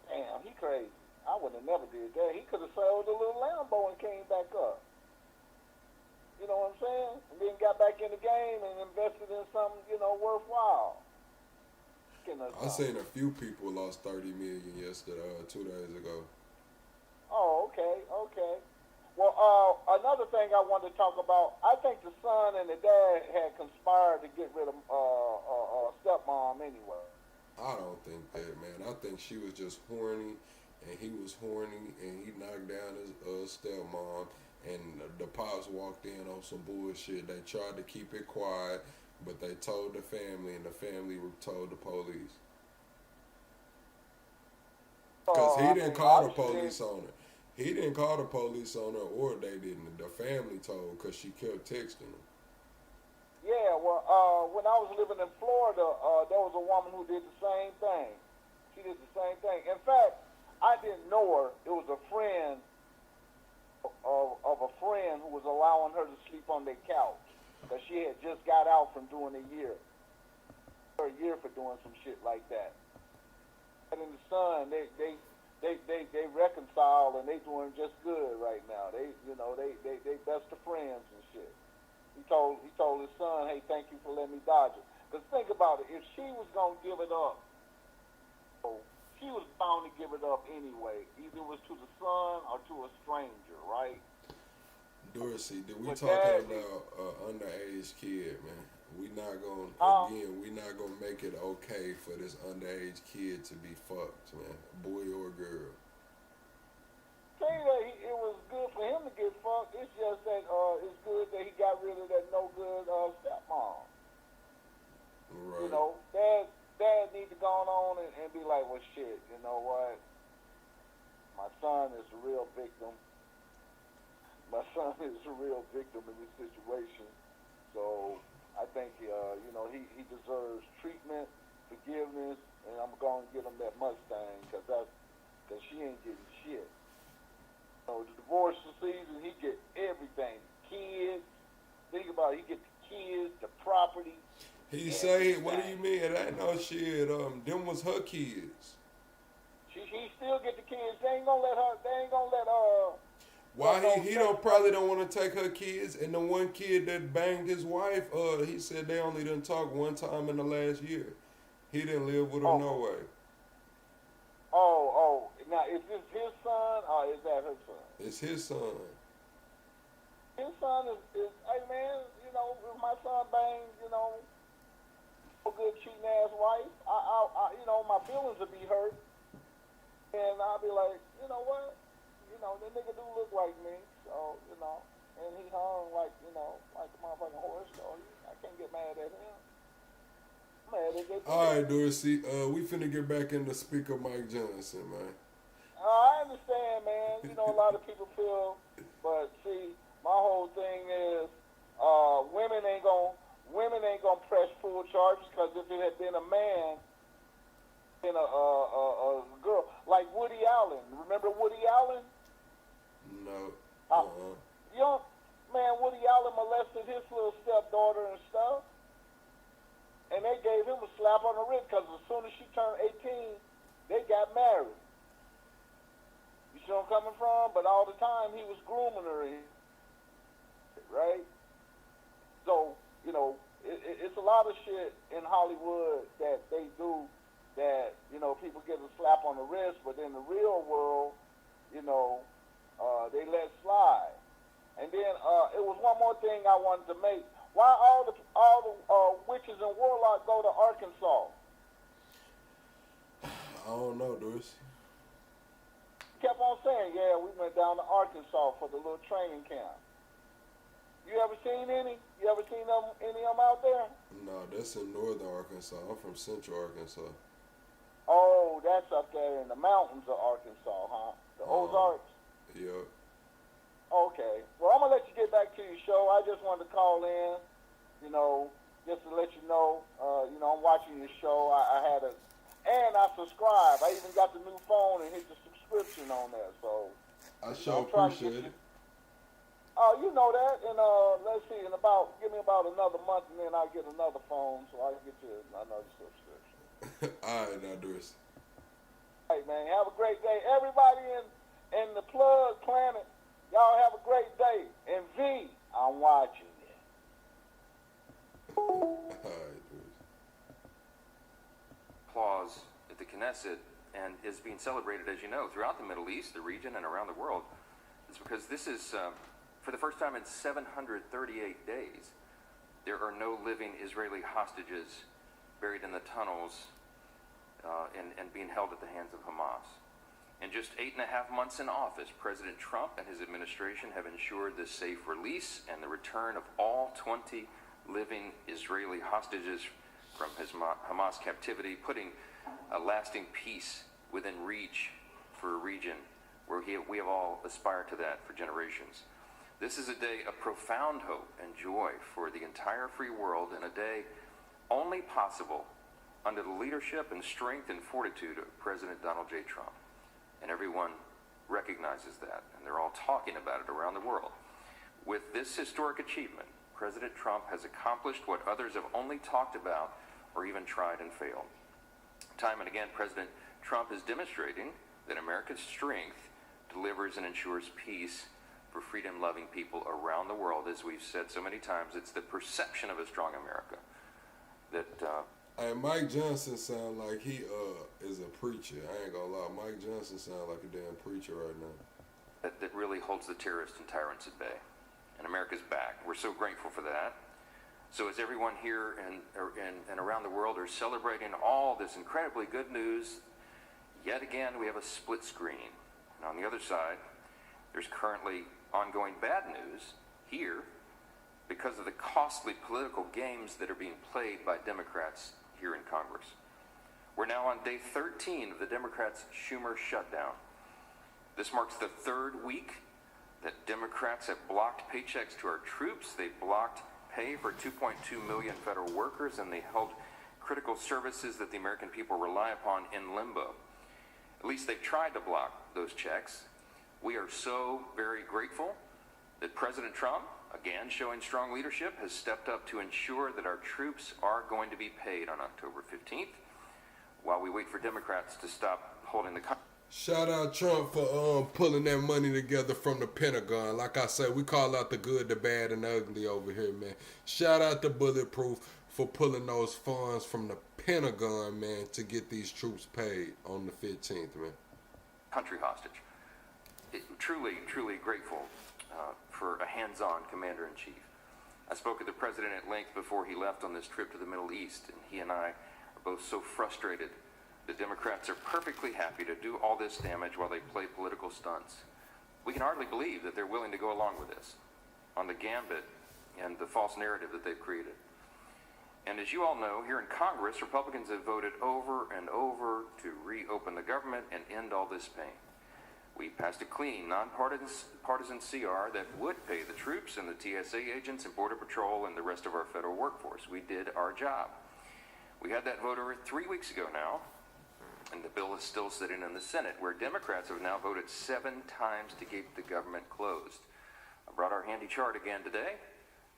Damn, he crazy. I would have never did that. He could have sold a little Lambo and came back up. You know what I'm saying? And then got back in the game and invested in something, you know, worthwhile. I seen a few people lost 30 million yesterday, 2 days ago. Oh, okay. Well, another thing I wanted to talk about, I think the son and the dad had conspired to get rid of stepmom anyway. I don't think that, man. I think she was just horny, and he was horny, and he knocked down his stepmom, and the pops walked in on some bullshit. They tried to keep it quiet, but they told the family, and the family told the police. Because he didn't call the police on her. He didn't call the police on her, or they didn't. The family told because she kept texting them. Yeah, well, when I was living in Florida, there was a woman who did the same thing. She did the same thing. In fact, I didn't know her. It was a friend of a friend who was allowing her to sleep on their couch because she had just got out from doing a year for doing some shit like that. And in the son, they reconciled and they doing just good right now. They best of friends and shit. He told his son, hey, thank you for letting me dodge it. Because think about it, if she was gonna give it up, she was bound to give it up anyway. Either it was to the son or to a stranger, right? Dorsey, did we talking about underage kid, man? We not gonna make it okay for this underage kid to be fucked, man, boy or girl. Tell you that it was good for him to get fucked. It's just that it's good that he got rid of that no good stepmom. Right. You know, dad need to go on and be like, well, shit, you know what? My son is a real victim. My son is a real victim in this situation. So I think, he deserves treatment, forgiveness, and I'm going to get him that Mustang because she ain't getting shit. So the divorce season, he get everything. Kids, think about it, he get the kids, the property. He say, what do you mean? It ain't no shit. Them was her kids. She still get the kids. They ain't gonna let Why he don't probably don't want to take her kids, and the one kid that banged his wife, he said they only didn't talk one time in the last year. He didn't live with her no way. Now is this his son or is that her son? It's his son. His son is hey man, you know, if my son bangs, you know, a good cheating ass wife, I you know, my feelings would be hurt, and I'll be like, you know what? You know, that nigga do look like me, so, you know, and he hung like, you know, like a motherfucking horse, so I can't get mad at him. Mad at that. All right, Dorsey, we finna get back into Speaker Mike Johnson, man. I understand, man. You know, a lot of people feel, but see, my whole thing is, women ain't gonna press full charges, because if it had been a man, been a girl, like Woody Allen. Remember Woody Allen? No. You know, man, Woody Allen molested his little stepdaughter and stuff, and they gave him a slap on the wrist, because as soon as she turned 18, they got married. You see where I'm coming from? But all the time he was grooming her, right? So, you know, it's a lot of shit in Hollywood that they do that, you know, people get a slap on the wrist, but in the real world, you know, they let slide. And then it was one more thing I wanted to make. Why all the witches and warlocks go to Arkansas? I don't know, Dorsey. Kept on saying, yeah, we went down to Arkansas for the little training camp. You ever seen any? You ever seen any of them out there? No, that's in northern Arkansas. I'm from central Arkansas. Oh, that's up there in the mountains of Arkansas, huh? The Ozarks? Yep. Okay. Well, I'm going to let you get back to your show. I just wanted to call in, you know, just to let you know, I'm watching your show. And I subscribe. I even got the new phone and hit the subscription on there. So I sure appreciate it. Oh, you know that. And let's see, give me about another month, and then I'll get another phone so I can get you another subscription. All right, now, Doris. Hey, man, have a great day. Everybody in the Plug Planet, y'all have a great day. And V, I'm watching it. All right, Doris. Applause at the Knesset and is being celebrated, as you know, throughout the Middle East, the region, and around the world. It's because this is, for the first time in 738 days, there are no living Israeli hostages buried in the tunnels and being held at the hands of Hamas. In just 8.5 months in office, President Trump and his administration have ensured the safe release and the return of all 20 living Israeli hostages from Hamas captivity, putting a lasting peace within reach for a region where we have all aspired to that for generations. This is a day of profound hope and joy for the entire free world, and a day only possible under the leadership and strength and fortitude of President Donald J. Trump. And everyone recognizes that, and they're all talking about it around the world. With this historic achievement, President Trump has accomplished what others have only talked about or even tried and failed. Time and again, President Trump is demonstrating that America's strength delivers and ensures peace for freedom-loving people around the world. As we've said so many times, it's the perception of a strong America that... Hey, Mike Johnson sound like he is a preacher. I ain't gonna lie. Mike Johnson sound like a damn preacher right now. That really holds the terrorists and tyrants at bay. And America's back. We're so grateful for that. So as everyone here and around the world are celebrating all this incredibly good news, yet again we have a split screen. And on the other side, there's currently ongoing bad news here because of the costly political games that are being played by Democrats here in Congress. We're now on day 13 of the Democrats' Schumer shutdown. This marks the third week that Democrats have blocked paychecks to our troops. They've blocked pay for 2.2 million federal workers, and they held critical services that the American people rely upon in limbo. At least they've tried to block those checks. We are so very grateful that President Trump, again showing strong leadership, has stepped up to ensure that our troops are going to be paid on October 15th, while we wait for Democrats to stop holding the... Shout out Trump for pulling that money together from the Pentagon. Like I said, we call out the good, the bad, and the ugly over here, man. Shout out to Bulletproof for pulling those funds from the Pentagon, man, to get these troops paid on the 15th, man. Country hostage. Truly grateful for a hands-on commander-in-chief. I spoke with the president at length before he left on this trip to the Middle East, and he and I are both so frustrated. The Democrats are perfectly happy to do all this damage while they play political stunts. We can hardly believe that they're willing to go along with this, on the gambit and the false narrative that they've created. And as you all know, here in Congress, Republicans have voted over and over to reopen the government and end all this pain. We passed a clean, nonpartisan CR that would pay the troops and the TSA agents and Border Patrol and the rest of our federal workforce. We did our job. We had that vote over 3 weeks ago now, and the bill is still sitting in the Senate, where Democrats have now voted 7 times to keep the government closed. I brought our handy chart again today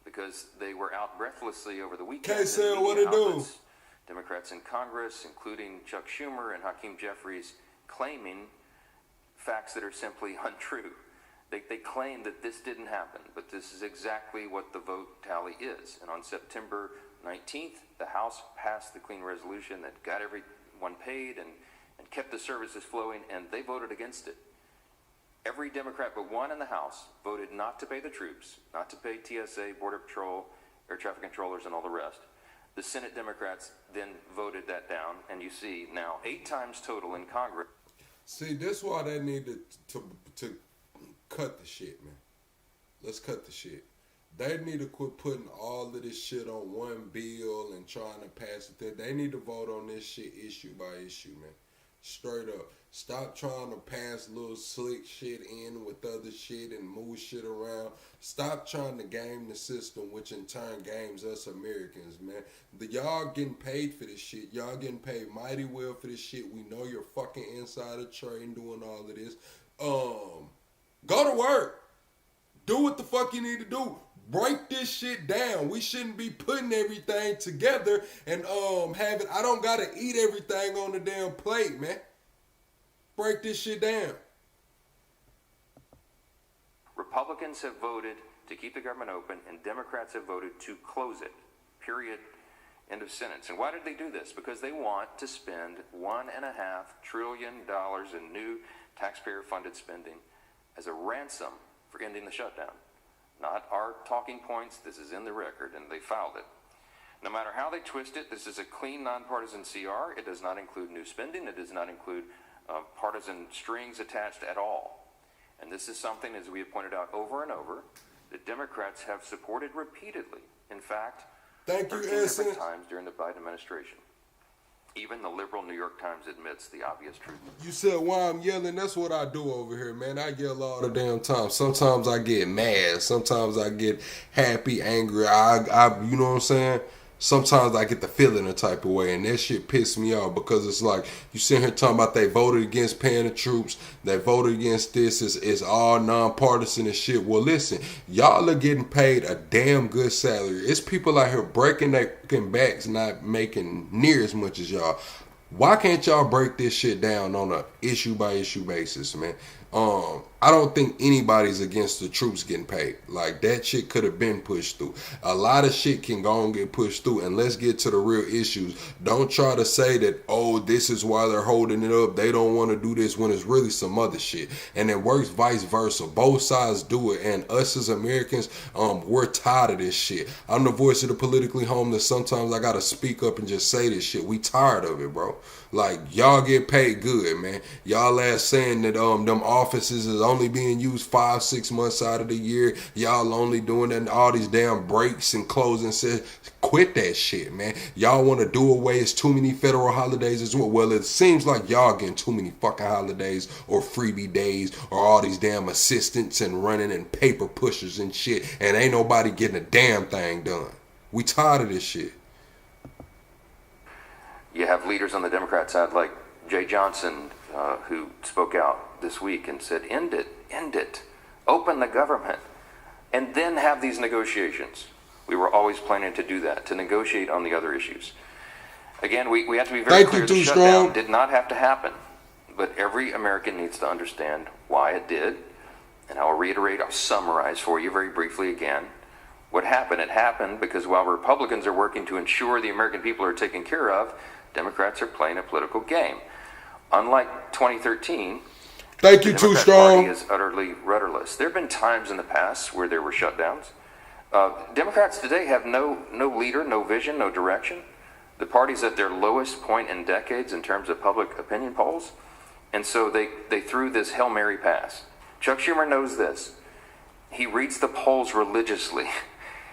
because they were out breathlessly over the weekend. Can't say what it do. Democrats in Congress, including Chuck Schumer and Hakeem Jeffries, claiming facts that are simply untrue. They claim that this didn't happen, but this is exactly what the vote tally is. And on September 19th, the House passed the clean resolution that got everyone paid and kept the services flowing, and they voted against it. Every Democrat but one in the House voted not to pay the troops, not to pay TSA, Border Patrol, air traffic controllers, and all the rest. The Senate Democrats then voted that down, and you see now 8 times total in Congress. See, this is why they need to cut the shit, man. Let's cut the shit. They need to quit putting all of this shit on one bill and trying to pass it. They need to vote on this shit issue by issue, man. Straight up. Stop trying to pass little slick shit in with other shit and move shit around. Stop trying to game the system, which in turn games us Americans, man. Y'all getting paid for this shit. Y'all getting paid mighty well for this shit. We know you're fucking insider trading, doing all of this. Go to work. Do what the fuck you need to do. Break this shit down. We shouldn't be putting everything together and having, I don't gotta eat everything on the damn plate, man. Break this shit down. Republicans have voted to keep the government open, and Democrats have voted to close it. Period. End of sentence. And why did they do this? Because they want to spend $1.5 trillion in new taxpayer-funded spending as a ransom for ending the shutdown. Not our talking points. This is in the record, and they filed it. No matter how they twist it, this is a clean, nonpartisan CR. It does not include new spending. It does not include partisan strings attached at all. And this is something, as we have pointed out over and over, that Democrats have supported repeatedly. In fact, 13 different times during the Biden administration. Even the liberal New York Times admits the obvious truth. You said why I'm yelling? That's what I do over here, man. I yell all the damn time. Sometimes I get mad. Sometimes I get happy, angry. I you know what I'm saying? Sometimes I get the feeling a type of way, and that shit pisses me off because it's like you sitting here talking about they voted against paying the troops, they voted against this, it's all nonpartisan and shit. Well, listen, y'all are getting paid a damn good salary. It's people out here breaking their fucking backs, not making near as much as y'all. Why can't y'all break this shit down on a issue by issue basis, man? I don't think anybody's against the troops getting paid. Like, that shit could have been pushed through. A lot of shit can go and get pushed through, and let's get to the real issues. Don't try to say that, oh, this is why they're holding it up. They don't want to do this when it's really some other shit. And it works vice versa. Both sides do it, and us as Americans, we're tired of this shit. I'm the voice of the politically homeless. Sometimes I gotta speak up and just say this shit. We tired of it, bro. Like, y'all get paid good, man. Y'all ass saying that them offices is only being used 5-6 months out of the year. Y'all only doing that, all these damn breaks and closing sessions. Quit that shit, man. Y'all want to do away with too many federal holidays as well. Well, it seems like y'all getting too many fucking holidays or freebie days or all these damn assistants and running and paper pushers and shit, and ain't nobody getting a damn thing done. We tired of this shit. You have leaders on the Democrat side like Jay Johnson, who spoke out this week and said, end it, open the government, and then have these negotiations. We were always planning to do that, to negotiate on the other issues. Again, we have to be very clear, the shutdown did not have to happen. but every American needs to understand why it did. And I'll reiterate, I'll summarize for you very briefly again. What happened? It happened because while Republicans are working to ensure the American people are taken care of, Democrats are playing a political game. Unlike 2013, thank you, Too Strong, party is utterly rudderless. There have been times in the past where there were shutdowns. Democrats today have no leader, no vision, no direction. The party's at their lowest point in decades in terms of public opinion polls. And so they threw this Hail Mary pass. Chuck Schumer knows this. He reads the polls religiously.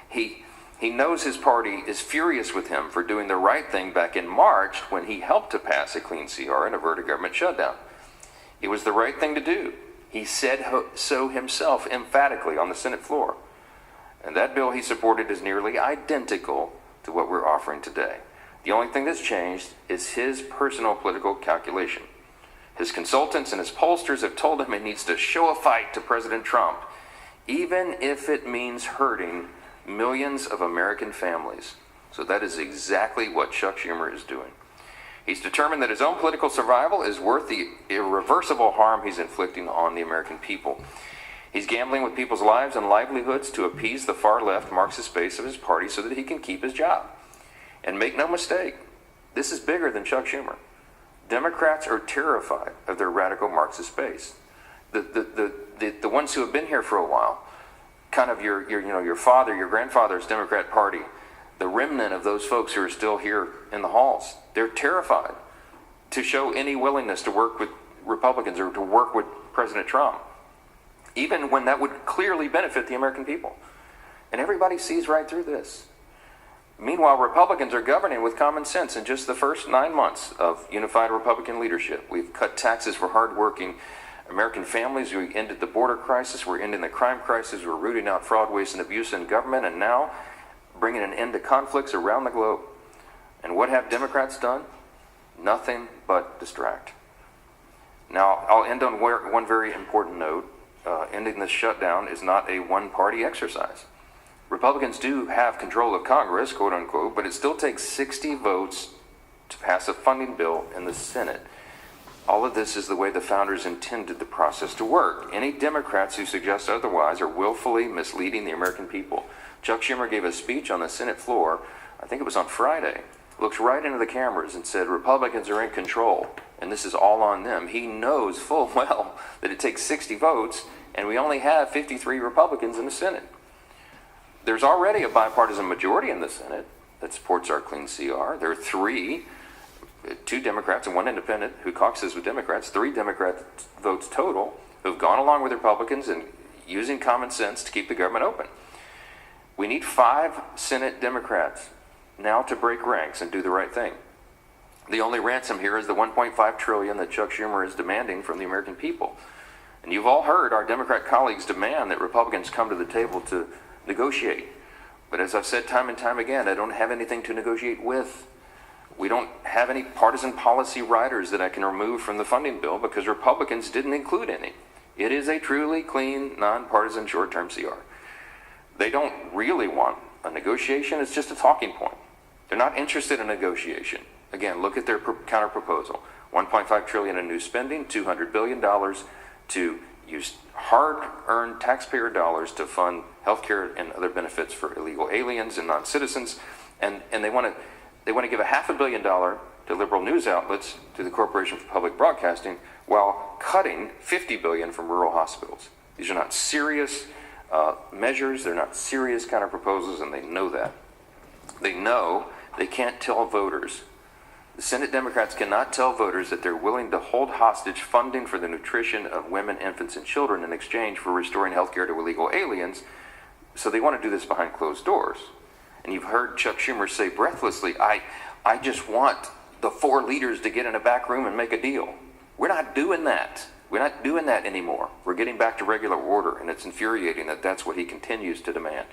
He knows his party is furious with him for doing the right thing back in March when he helped to pass a clean CR and avert a government shutdown. It was the right thing to do. He said so himself emphatically on the Senate floor. And that bill he supported is nearly identical to what we're offering today. The only thing that's changed is his personal political calculation. His consultants and his pollsters have told him he needs to show a fight to President Trump, even if it means hurting millions of American families. So that is exactly what Chuck Schumer is doing. He's determined that his own political survival is worth the irreversible harm he's inflicting on the American people. He's gambling with people's lives and livelihoods to appease the far-left Marxist base of his party so that he can keep his job. And make no mistake, this is bigger than Chuck Schumer. Democrats are terrified of their radical Marxist base. The ones who have been here for a while, kind of your father, your grandfather's Democrat Party, the remnant of those folks who are still here in the halls, they're terrified to show any willingness to work with Republicans or to work with President Trump, even when that would clearly benefit the American people. And everybody sees right through this. Meanwhile, Republicans are governing with common sense. In just the first 9 months of unified Republican leadership, we've cut taxes for hardworking American families. We ended the border crisis. We're ending the crime crisis. We're rooting out fraud, waste, and abuse in government, and now bringing an end to conflicts around the globe. And what have Democrats done? Nothing but distract. Now, I'll end on one very important note. Ending this shutdown is not a one-party exercise. Republicans do have control of Congress, quote unquote, but it still takes 60 votes to pass a funding bill in the Senate. All of this is the way the founders intended the process to work. Any Democrats who suggest otherwise are willfully misleading the American people. Chuck Schumer gave a speech on the Senate floor, I think it was on Friday, looked right into the cameras and said Republicans are in control and this is all on them. He knows full well that it takes 60 votes and we only have 53 Republicans in the Senate. There's already a bipartisan majority in the Senate that supports our clean CR. There are two Democrats and one independent who caucuses with Democrats, 3 Democrat votes total, who've gone along with Republicans and using common sense to keep the government open. We need 5 Senate Democrats now to break ranks and do the right thing. The only ransom here is the $1.5 trillion that Chuck Schumer is demanding from the American people. And you've all heard our Democrat colleagues demand that Republicans come to the table to negotiate. But as I've said time and time again, I don't have anything to negotiate with. We don't have any partisan policy riders that I can remove from the funding bill because Republicans didn't include any. It is a truly clean, nonpartisan short-term CR. They don't really want a negotiation. It's just a talking point. They're not interested in negotiation. Again, look at their counter proposal. $1.5 trillion in new spending, $200 billion to use hard-earned taxpayer dollars to fund health care and other benefits for illegal aliens and non-citizens, and they want to give $500 million to liberal news outlets, to the Corporation for Public Broadcasting, while cutting $50 billion from rural hospitals. These are not serious measures. They're not serious counter-proposals, and they know that. They know they can't tell voters. The Senate Democrats cannot tell voters that they're willing to hold hostage funding for the nutrition of women, infants, and children in exchange for restoring health care to illegal aliens. So they want to do this behind closed doors. And you've heard Chuck Schumer say breathlessly, I just want the 4 leaders to get in a back room and make a deal. We're not doing that. We're not doing that anymore. We're getting back to regular order, and it's infuriating that that's what he continues to demand.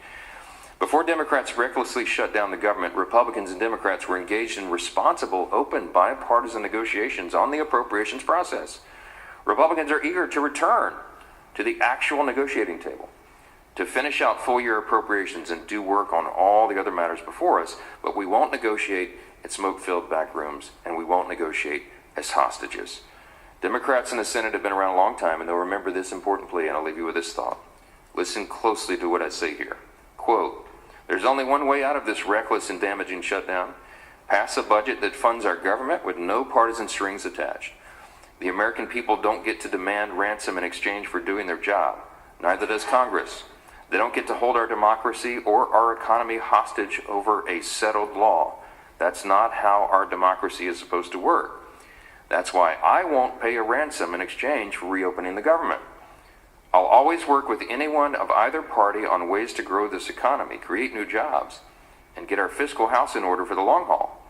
Before Democrats recklessly shut down the government, Republicans and Democrats were engaged in responsible, open, bipartisan negotiations on the appropriations process. Republicans are eager to return to the actual negotiating table, to finish out full-year appropriations and do work on all the other matters before us, but we won't negotiate at smoke-filled back rooms, and we won't negotiate as hostages. Democrats in the Senate have been around a long time, and they'll remember this important plea, and I'll leave you with this thought. Listen closely to what I say here. Quote, there's only one way out of this reckless and damaging shutdown. Pass a budget that funds our government with no partisan strings attached. The American people don't get to demand ransom in exchange for doing their job. Neither does Congress. They don't get to hold our democracy or our economy hostage over a settled law. That's not how our democracy is supposed to work. That's why I won't pay a ransom in exchange for reopening the government. I'll always work with anyone of either party on ways to grow this economy, create new jobs, and get our fiscal house in order for the long haul,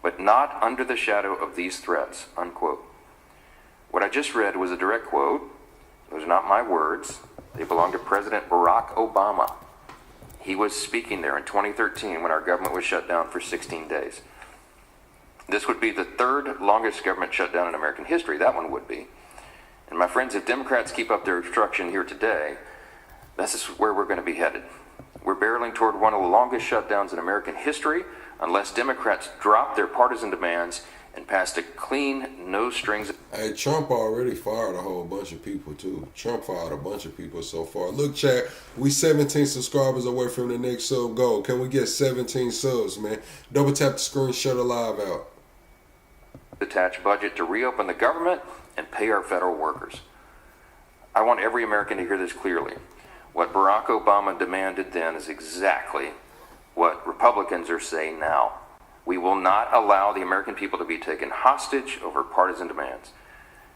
but not under the shadow of these threats, unquote. What I just read was a direct quote. Those are not my words. They belong to President Barack Obama. He was speaking there in 2013 when our government was shut down for 16 days. This would be the third longest government shutdown in American history. That one would be. And my friends, if Democrats keep up their obstruction here today, this is where we're going to be headed. We're barreling toward one of the longest shutdowns in American history unless Democrats drop their partisan demands and pass a clean, no strings. Hey, Trump already fired a whole bunch of people, too. Trump fired a bunch of people so far. Look, chat, we 17 subscribers away from the next sub goal. Can we get 17 subs, man? Double tap the screen, shut the live out. Attach budget to reopen the government and pay our federal workers. I want every American to hear this clearly. What Barack Obama demanded then is exactly what Republicans are saying now. We will not allow the American people to be taken hostage over partisan demands.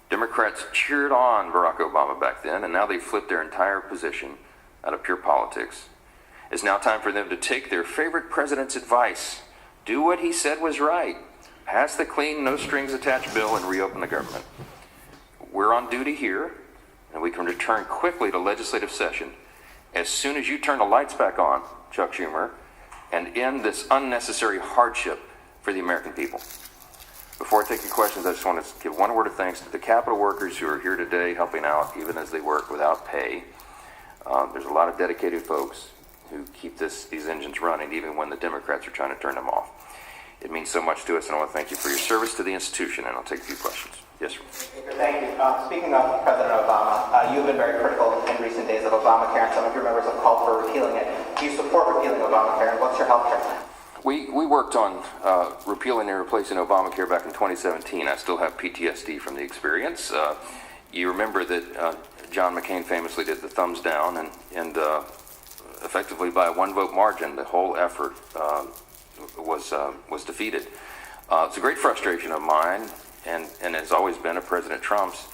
Democrats cheered on Barack Obama back then, and now they've flipped their entire position out of pure politics. It's now time for them to take their favorite president's advice. Do what he said was right. Pass the clean, no strings attached bill and reopen the government. We're on duty here, and we can return quickly to legislative session as soon as you turn the lights back on, Chuck Schumer, and end this unnecessary hardship for the American people. Before I take your questions, I just want to give one word of thanks to the Capitol workers who are here today helping out even as they work without pay. There's a lot of dedicated folks who keep these engines running even when the Democrats are trying to turn them off. It means so much to us, and I want to thank you for your service to the institution, and I'll take a few questions. Yes, sir. Thank you. Speaking of President Obama, you've been very critical in recent days of Obamacare, and some of your members have called for repealing it. Do you support repealing Obamacare, and what's your health care plan? We worked on repealing and replacing Obamacare back in 2017. I still have PTSD from the experience. You remember that John McCain famously did the thumbs down, and effectively by a one-vote margin, the whole effort was defeated. It's a great frustration of mine, and has always been of President Trump's.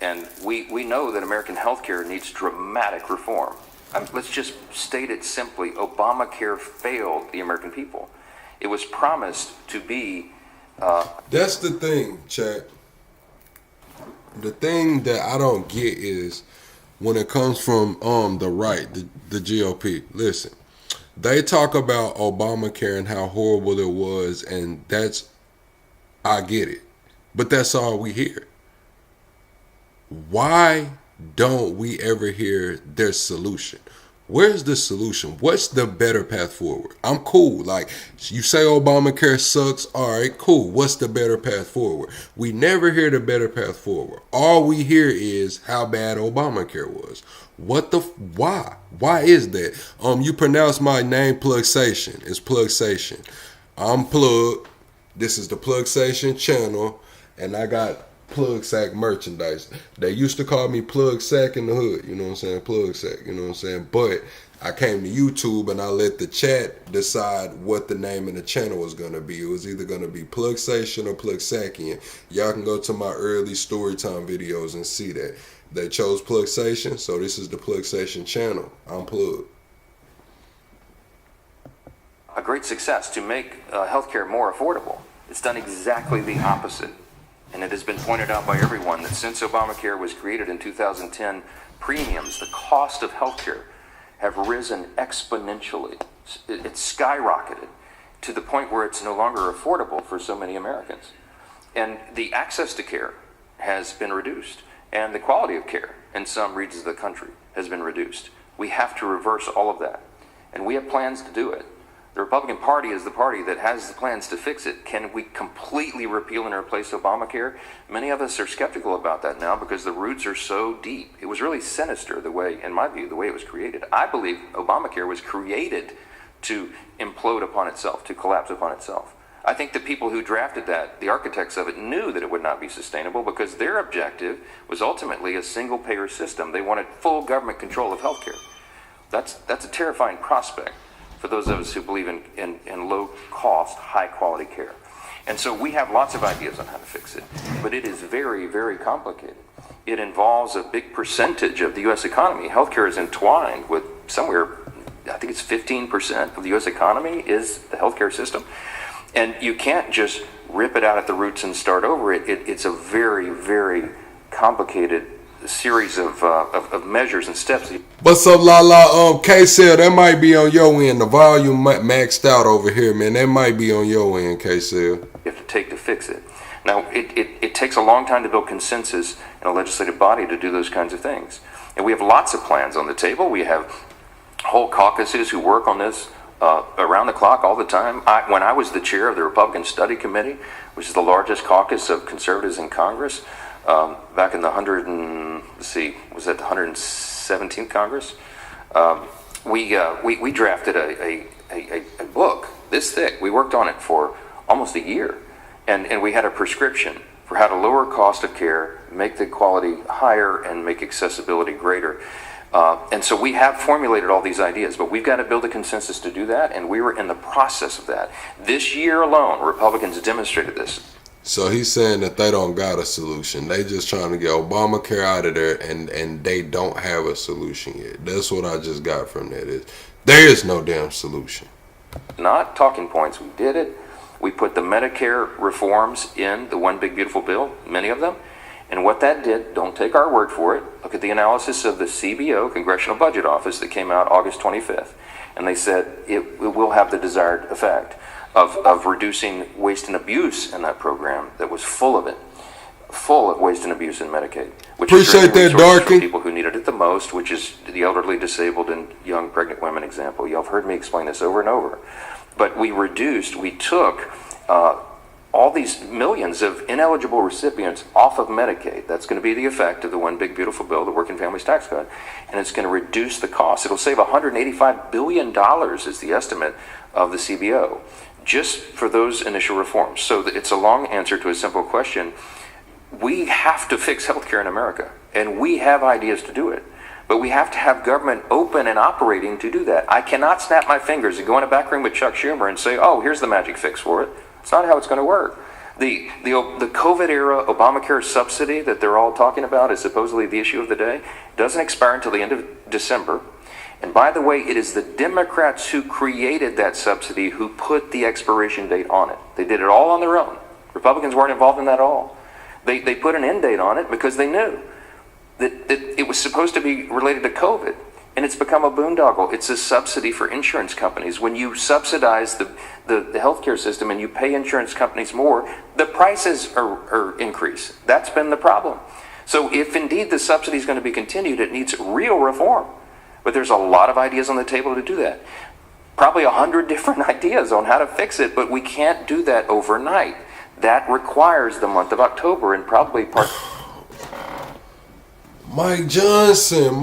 And we know that American healthcare needs dramatic reform. Let's just state it simply. Obamacare failed the American people. It was promised to be... That's the thing, Chad. The thing that I don't get is when it comes from the right, the GOP. Listen, they talk about Obamacare and how horrible it was, and I get it. But that's all we hear. Why don't we ever hear their solution? Where's the solution? What's the better path forward? I'm cool. Like, you say Obamacare sucks. All right, cool. What's the better path forward? We never hear the better path forward. All we hear is how bad Obamacare was. Why? Why is that? You pronounce my name Plugsation. It's Plugsation. I'm Plug. This is the Plugsation channel, and I got Plug Sack merchandise. They used to call me Plug Sack in the hood, you know what I'm saying? Plug Sack, you know what I'm saying? But I came to YouTube and I let the chat decide what the name of the channel was going to be. It was either going to be Plugsation or Plugsackian. Y'all can go to my early storytime videos and see that. They chose Plugsation, so this is the Plugsation channel. I'm Plug. A great success to make healthcare more affordable. It's done exactly the opposite. And it has been pointed out by everyone that since Obamacare was created in 2010, premiums, the cost of healthcare, have risen exponentially. It's skyrocketed to the point where it's no longer affordable for so many Americans. And the access to care has been reduced, and the quality of care in some regions of the country has been reduced. We have to reverse all of that, and we have plans to do it. The Republican Party is the party that has the plans to fix it. Can we completely repeal and replace Obamacare? Many of us are skeptical about that now because the roots are so deep. It was really sinister the way, in my view, the way it was created. I believe Obamacare was created to implode upon itself, to collapse upon itself. I think the people who drafted that, the architects of it, knew that it would not be sustainable because their objective was ultimately a single-payer system. They wanted full government control of healthcare. That's a terrifying prospect for those of us who believe in low-cost, high-quality care. And so we have lots of ideas on how to fix it, but it is very, very complicated. It involves a big percentage of the U.S. economy. Healthcare is entwined with somewhere, I think it's 15% of the U.S. economy is the healthcare system. And you can't just rip it out at the roots and start over it. It's a very, very complicated series of measures and steps. What's up, Lala? K-Cell, that might be on your end. The volume maxed out over here, man. That might be on your end, K-Cell. You have to take to fix it. Now, it takes a long time to build consensus in a legislative body to do those kinds of things. And we have lots of plans on the table. We have whole caucuses who work on this around the clock all the time. When I was the chair of the Republican Study Committee, which is the largest caucus of conservatives in Congress, back in the 117th Congress, we drafted a book this thick. We worked on it for almost a year, and we had a prescription for how to lower cost of care, make the quality higher, and make accessibility greater. And so we have formulated all these ideas, but we've got to build a consensus to do that, and we were in the process of that. This year alone, Republicans demonstrated this. So he's saying that they don't got a solution. They just trying to get Obamacare out of there, and they don't have a solution yet. That's what I just got from that. There is no damn solution. Not talking points. We did it. We put the Medicare reforms in the One Big Beautiful Bill, many of them. And what that did, don't take our word for it, look at the analysis of the CBO, Congressional Budget Office, that came out August 25th. And they said it will have the desired effect of reducing waste and abuse in that program that was full of waste and abuse in Medicaid. Which appreciate that, Darky. For people who needed it the most, which is the elderly, disabled, and young pregnant women example. Y'all have heard me explain this over and over. But we took all these millions of ineligible recipients off of Medicaid. That's going to be the effect of the One Big Beautiful Bill, the Working Families Tax Cut, and it's going to reduce the cost. It'll save $185 billion is the estimate of the CBO, just for those initial reforms. So it's a long answer to a simple question. We have to fix healthcare in America, and we have ideas to do it. But we have to have government open and operating to do that. I cannot snap my fingers and go in a back room with Chuck Schumer and say, oh, here's the magic fix for it. It's not how it's going to work. The COVID era Obamacare subsidy that they're all talking about is supposedly the issue of the day. It doesn't expire until the end of December. And by the way, it is the Democrats who created that subsidy who put the expiration date on it. They did it all on their own. Republicans weren't involved in that at all. They put an end date on it because they knew that it was supposed to be related to COVID. And it's become a boondoggle. It's a subsidy for insurance companies. When you subsidize the healthcare system and you pay insurance companies more, the prices are increase. That's been the problem. So if indeed the subsidy is going to be continued, it needs real reform. But there's a lot of ideas on the table to do that. Probably 100 different ideas on how to fix it, but we can't do that overnight. That requires the month of October and probably part... Mike Johnson,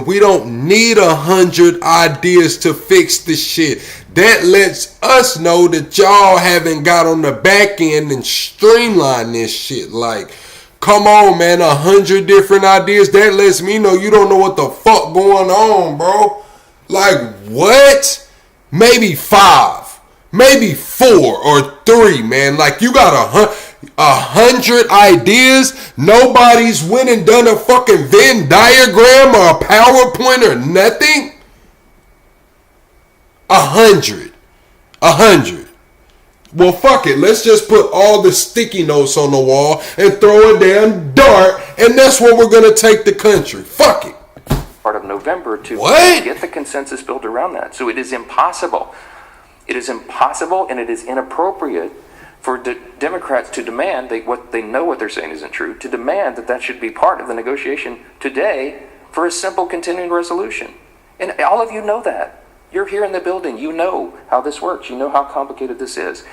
we don't need 100 ideas to fix the shit. That lets us know that y'all haven't got on the back end and streamlined this shit. Like, come on, man, 100 different ideas. That lets me know you don't know what the fuck going on, bro. Like, what? Maybe 5, maybe 4 or 3, man. Like, you got 100 ideas. Nobody's went and done a fucking Venn diagram or a PowerPoint or nothing. 100. Well, fuck it. Let's just put all the sticky notes on the wall and throw a damn dart, and that's where we're gonna take the country. Fuck it. Part of November to get the consensus built around that. So it is impossible. It is impossible, and it is inappropriate for Democrats to demand what they know what they're saying isn't true, to demand that should be part of the negotiation today for a simple continuing resolution. And all of you know that. You're here in the building. You know how this works. You know how complicated this is.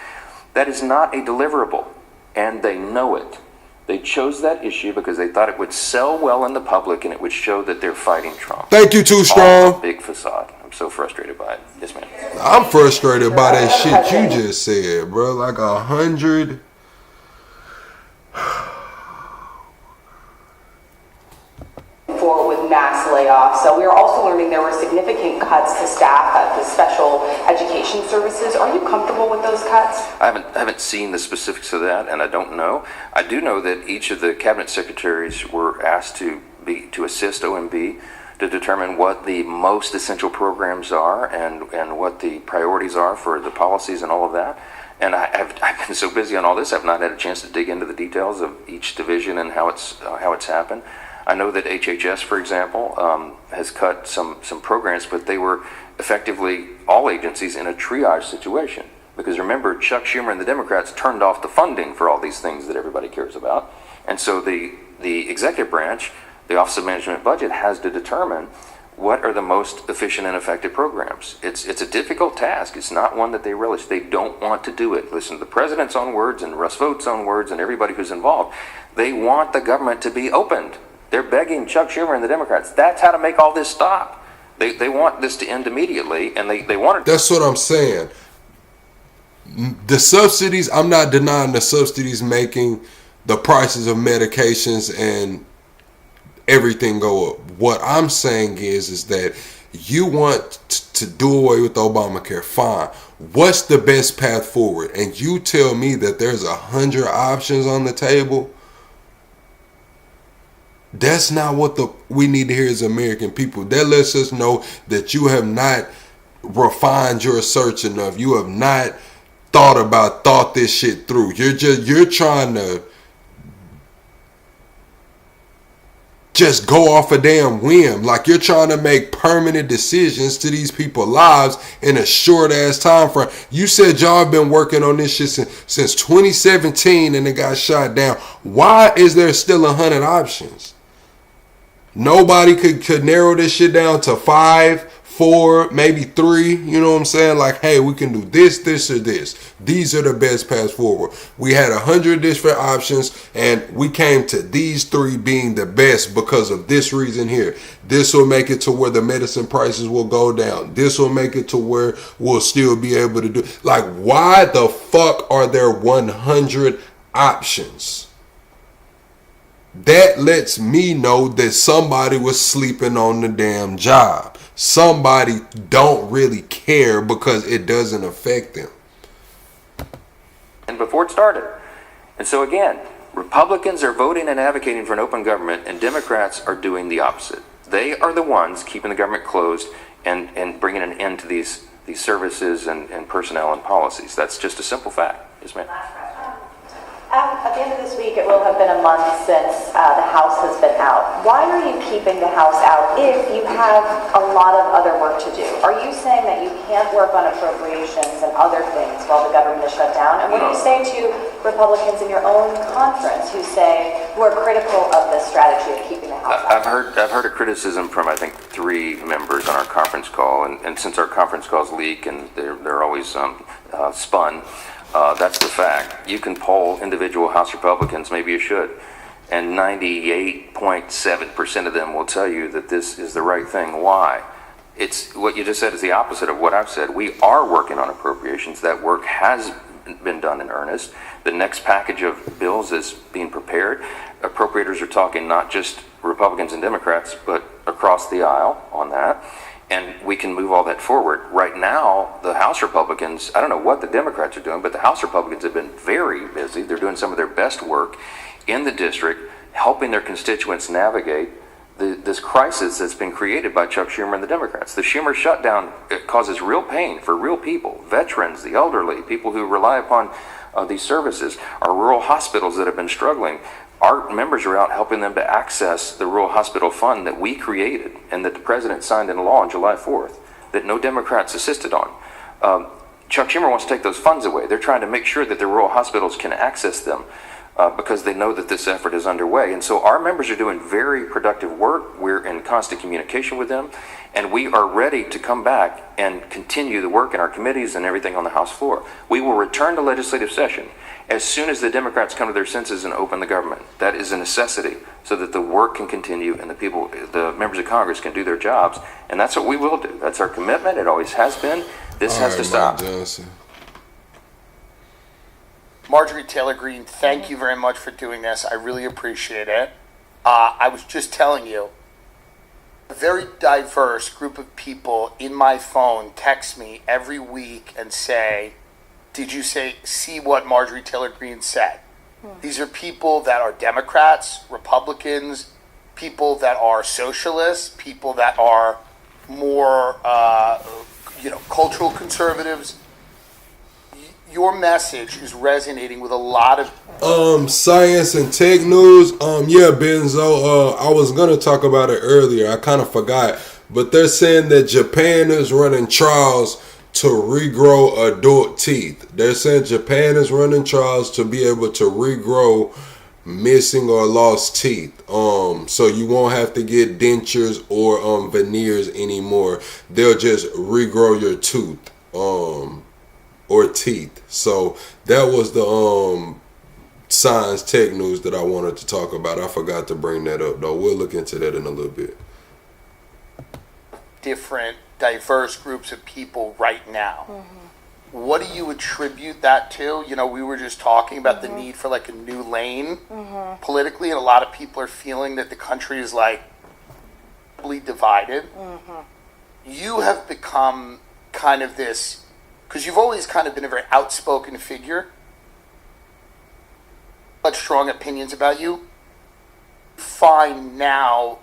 That is not a deliverable, and they know it. They chose that issue because they thought it would sell well in the public and it would show that they're fighting Trump. Thank you, Too Strong. Big facade. I'm so frustrated by it. Yes, ma'am. I'm frustrated by that shit you just said, bro. Like 100. Forward with mass layoffs. So we are also learning there were significant cuts to staff at the special education services. Are you comfortable with those cuts? I haven't seen the specifics of that, and I don't know. I do know that each of the cabinet secretaries were asked to assist OMB to determine what the most essential programs are and what the priorities are for the policies and all of that. And I've been so busy on all this, I've not had a chance to dig into the details of each division and how it's happened. I know that HHS, for example, has cut some programs, but they were effectively all agencies in a triage situation. Because remember, Chuck Schumer and the Democrats turned off the funding for all these things that everybody cares about. And so the executive branch, the Office of Management and Budget, has to determine what are the most efficient and effective programs. It's a difficult task. It's not one that they relish. They don't want to do it. Listen to the president's own words and Russ Vought's own words and everybody who's involved. They want the government to be opened. They're begging Chuck Schumer and the Democrats. That's how to make all this stop. They want this to end immediately, and they want it. That's what I'm saying. The subsidies, I'm not denying the subsidies making the prices of medications and everything go up. What I'm saying is that you want to do away with Obamacare. Fine. What's the best path forward? And you tell me that there's 100 options on the table. That's not what we need to hear as American people. That lets us know that you have not refined your search enough. You have not thought this shit through. You're trying to just go off a damn whim. Like you're trying to make permanent decisions to these people's lives in a short ass time frame. You said y'all have been working on this shit since 2017 and it got shot down. Why is there still 100 options? Nobody could narrow this shit down to 5, 4, maybe 3. You know what I'm saying? Like, hey, we can do this, or this. These are the best paths forward. We had 100 different options, and we came to these 3 being the best because of this reason here. This will make it to where the medicine prices will go down. This will make it to where we'll still be able to do. Like, why the fuck are there 100 options? That lets me know that somebody was sleeping on the damn job. Somebody don't really care because it doesn't affect them. And before it started. And so again, Republicans are voting and advocating for an open government, and Democrats are doing the opposite. They are the ones keeping the government closed and bringing an end to these services and personnel and policies. That's just a simple fact. Yes, ma'am. At the end of this week, it will have been a month since the House has been out. Why are you keeping the House out if you have a lot of other work to do? Are you saying that you can't work on appropriations and other things while the government is shut down? And what do you say to Republicans in your own conference who are critical of the strategy of keeping the House out? I've heard a criticism from I think 3 members on our conference call, and since our conference calls leak and they're always spun. That's the fact. You can poll individual House Republicans, maybe you should, and 98.7% of them will tell you that this is the right thing. Why? It's what you just said is the opposite of what I've said. We are working on appropriations. That work has been done in earnest. The next package of bills is being prepared. Appropriators are talking not just Republicans and Democrats, but across the aisle on that. And we can move all that forward. Right now, the House Republicans, I don't know what the Democrats are doing, but the House Republicans have been very busy. They're doing some of their best work in the district, helping their constituents navigate this crisis that's been created by Chuck Schumer and the Democrats. The Schumer shutdown, it causes real pain for real people, veterans, the elderly, people who rely upon these services, our rural hospitals that have been struggling. Our members are out helping them to access the Rural Hospital Fund that we created and that the president signed into law on July 4th, that no Democrats assisted on. Chuck Schumer wants to take those funds away. They're trying to make sure that the rural hospitals can access them because they know that this effort is underway. And so our members are doing very productive work. We're in constant communication with them. And we are ready to come back and continue the work in our committees and everything on the House floor. We will return to legislative session as soon as the Democrats come to their senses and open the government. That is a necessity so that the work can continue and the members of Congress can do their jobs. And that's what we will do. That's our commitment. It always has been. This has to stop. Marjorie Taylor Greene, thank you very much for doing this. I really appreciate it. I was just telling you, a very diverse group of people in my phone text me every week and say, did you see what Marjorie Taylor Greene said? These are people that are Democrats, Republicans, people that are socialists, people that are more, cultural conservatives. Your message is resonating with a lot of science and tech news. Yeah, Benzo. I was gonna talk about it earlier. I kind of forgot, but they're saying that Japan is running trials to regrow adult teeth. They're saying Japan is running trials to be able to regrow missing or lost teeth. So you won't have to get dentures or veneers anymore. They'll just regrow your tooth. Or teeth. So that was the science tech news that I wanted to talk about. I forgot to bring that up though. We'll look into that in a little bit. Different, diverse groups of people right now. What do you attribute that to? You know, we were just talking about the need for like a new lane politically, and a lot of people are feeling that the country is like divided. You have become kind of this, because you've always kind of been a very outspoken figure, but strong opinions about you. Find now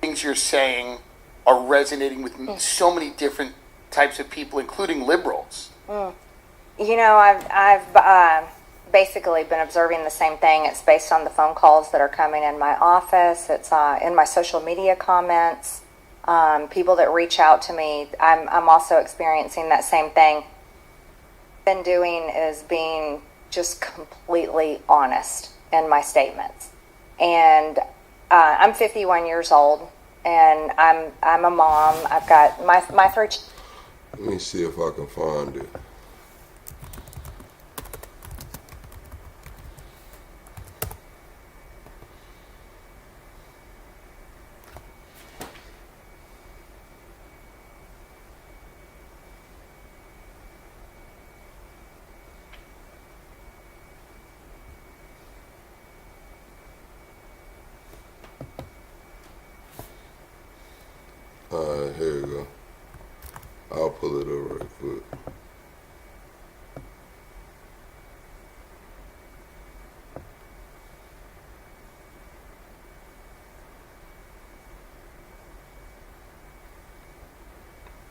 things you're saying are resonating with so many different types of people, including liberals. You know, I've basically been observing the same thing. It's based on the phone calls that are coming in my office. It's in my social media comments. People that reach out to me, I'm also experiencing that same thing. Been doing is being just completely honest in my statements. And I'm 51 years old, and I'm a mom. I've got my 3 Let me see if I can find it. Here you go. I'll pull it up right quick.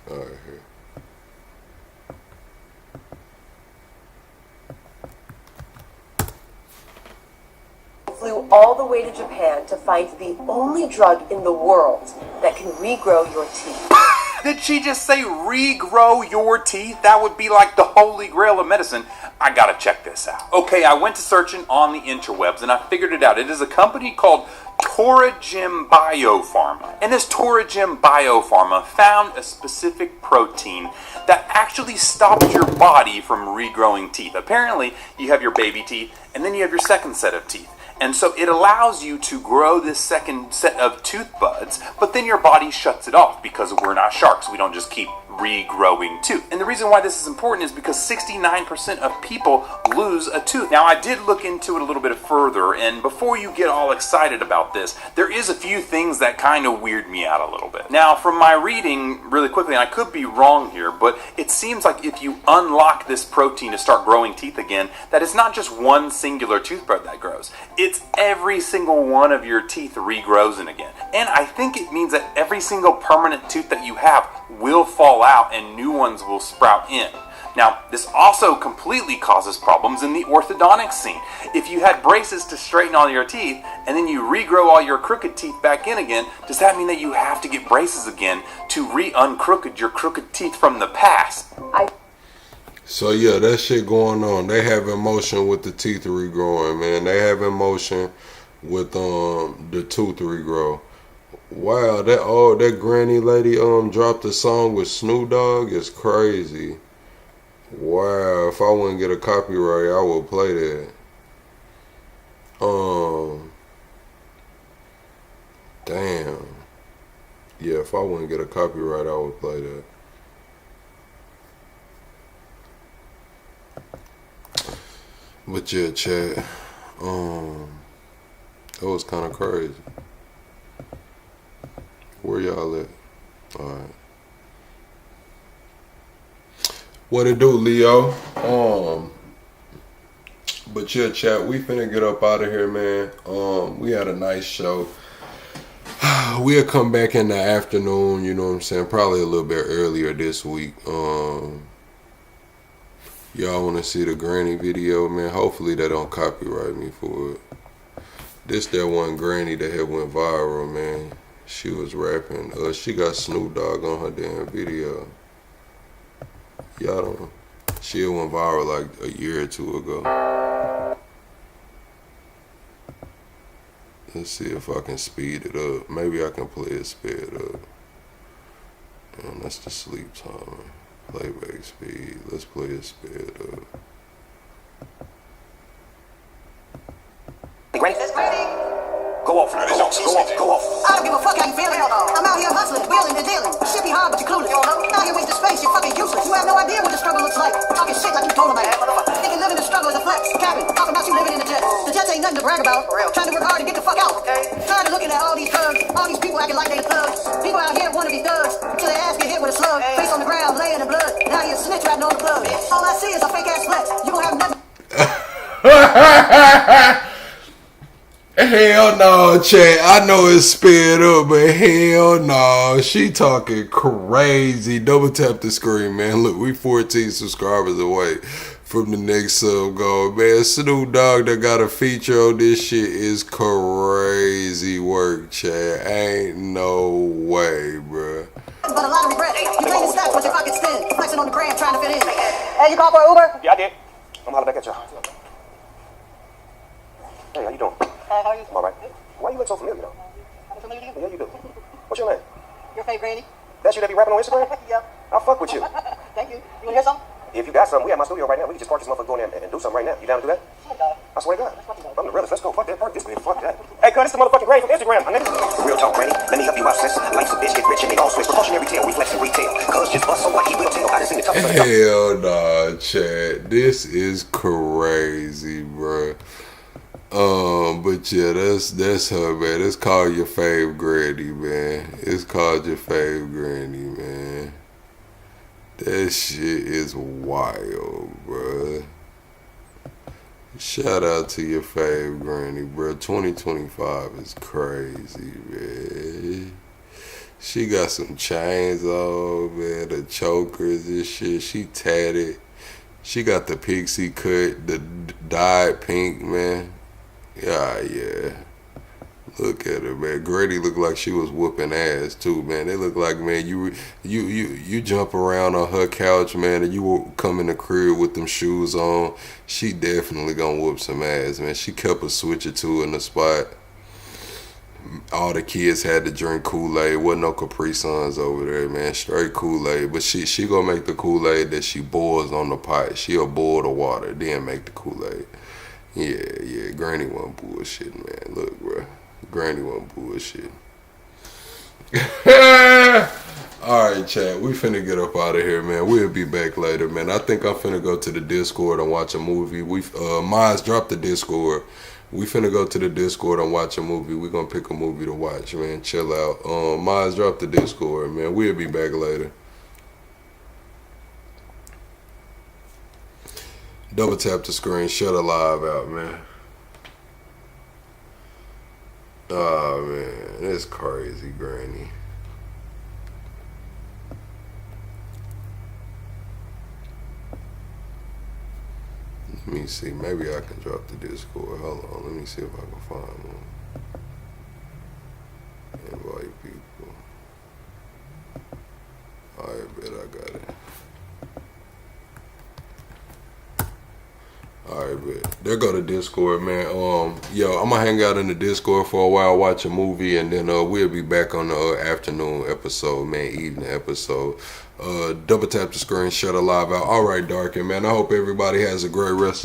All right, here. Flew all the way to Japan to find the only drug in the world that can regrow your teeth. Did she just say regrow your teeth? That would be like the holy grail of medicine. I gotta check this out. Okay, I went to searching on the interwebs and I figured it out. It is a company called Toragem Biopharma. And this Toragem Biopharma found a specific protein that actually stops your body from regrowing teeth. Apparently, you have your baby teeth and then you have your second set of teeth. And so it allows you to grow this second set of tooth buds, but then your body shuts it off because we're not sharks. We don't just keep regrowing tooth. And the reason why this is important is because 69% of people lose a tooth. Now, I did look into it a little bit further, and before you get all excited about this, there is a few things that kind of weird me out a little bit. Now, from my reading, really quickly, and I could be wrong here, but it seems like if you unlock this protein to start growing teeth again, that it's not just one singular tooth bud that grows. It's every single one of your teeth regrows in again. And I think it means that every single permanent tooth that you have will fall out and new ones will sprout in. Now, this also completely causes problems in the orthodontic scene. If you had braces to straighten all your teeth and then you regrow all your crooked teeth back in again, does that mean that you have to get braces again to re-uncrooked your crooked teeth from the past? So yeah, that shit going on. They have emotion with the teeth regrowing, man. They have emotion with the tooth regrow. Wow, that granny lady dropped a song with Snoop Dogg is crazy. Wow, if I wouldn't get a copyright, I would play that. Damn. Yeah, if I wouldn't get a copyright, I would play that. But yeah, chat. That was kind of crazy. Where y'all at? Alright. What it do, Leo? But yeah, chat, we finna get up out of here, man. We had a nice show. We'll come back in the afternoon, you know what I'm saying? Probably a little bit earlier this week. Y'all wanna see the granny video, man? Hopefully they don't copyright me for it. This that one granny that had went viral, man. She was rapping. She got Snoop Dogg on her damn video. Y'all don't. She went viral like a year or two ago. Let's see if I can speed it up. Maybe I can play it sped up. And that's the sleep timer. Playback speed. Let's play it sped up. Go off, go off, go off, go off. I don't give a fuck how you feel. I'm out here hustling, wheeling and dealing. Shit be hard, but you're clueless. Out here wasting space, you're fucking useless. You have no idea what the struggle looks like. Talking shit like you told them about. Thinking living the struggle is a flex. Capping, talking about you living in the jet. The jets ain't nothing to brag about. Trying to work hard to get the fuck out. Tired of looking at all these thugs, all these people acting like they thugs. People out here wanna be thugs, till their ass get hit with a slug. Face on the ground, laying in blood. Now you're a snitch rapping on the plug. All I see is a fake ass flex. You gon' have nothing. Hell no, chat. I know it's sped up, but hell no. She talking crazy. Double tap the screen, man. Look, we 14 subscribers away from the next sub goal, man. Snoop Dogg that got a feature on this shit is crazy work, chat. Ain't no way, bruh. But a lot of regret. You playing the stats with your pockets thin, flexing on the gram, trying to fit in. Hey, you called for Uber? Yeah, I did. I'm hollering back at y'all. Hey, how you doing? How are you? I'm all right. Why you look so familiar, though? I'm familiar to you? Yeah, you do. What's your name? Your favorite granny? That's you that be rapping on Instagram? Yep. I'll fuck with you. Thank you. You wanna hear something? If you got something, we at my studio right now. We can just park this motherfucker going in and do something right now. You down to do that? I swear to God. I'm the realest. Let's go. Fuck that. Park this bitch. Fuck that. Hey, cuz, this the motherfucking granny from Instagram. Real talk, granny. Let me help you out, sis. Life's a bitch. Get rich and they all switch. Precautionary tale. We flex and retail. Cuz just bust so what he will tell. I just seen the top of the Hell nah, chat. This is crazy, bruh. But yeah, that's her, man. It's called Your Fave Granny, man. It's called Your Fave Granny, man. That shit is wild, bruh. Shout out to Your Fave Granny, bruh. 2025 is crazy, man. She got some chains on, man. The chokers and shit. She tatted. She got the pixie cut, the dyed pink, man. Yeah. Look at her, man. Grady looked like she was whooping ass too, man. They look like, man, you jump around on her couch, man, and you will come in the crib with them shoes on. She definitely gonna whoop some ass, man. She kept a switch or two in the spot. All the kids had to drink Kool-Aid. Wasn't no Capri Suns over there, man. Straight Kool-Aid. But she gonna make the Kool-Aid that she boils on the pot. She'll boil the water, then make the Kool-Aid. Yeah, Granny wasn't bullshit, man. Look, bro. Granny wasn't bullshit. Alright, chat. We finna get up out of here, man. We'll be back later, man. I think I'm finna go to the Discord and watch a movie. Miles dropped the Discord. We finna go to the Discord and watch a movie. We gonna pick a movie to watch, man. Chill out. Miles dropped the Discord, man. We'll be back later. Double tap the screen, shut a live out, man. Oh, man, that's crazy, Granny. Let me see, maybe I can drop the Discord. Hold on, let me see if I can find one. Invite people. Alright, bet I got it. Alright. right, but there go to Discord, man. Yo, I'm gonna hang out in the Discord for a while, watch a movie, and then we'll be back on the afternoon episode, man, evening episode. Double tap the screen, shut the live out. All right, Darkin, man. I hope everybody has a great rest of the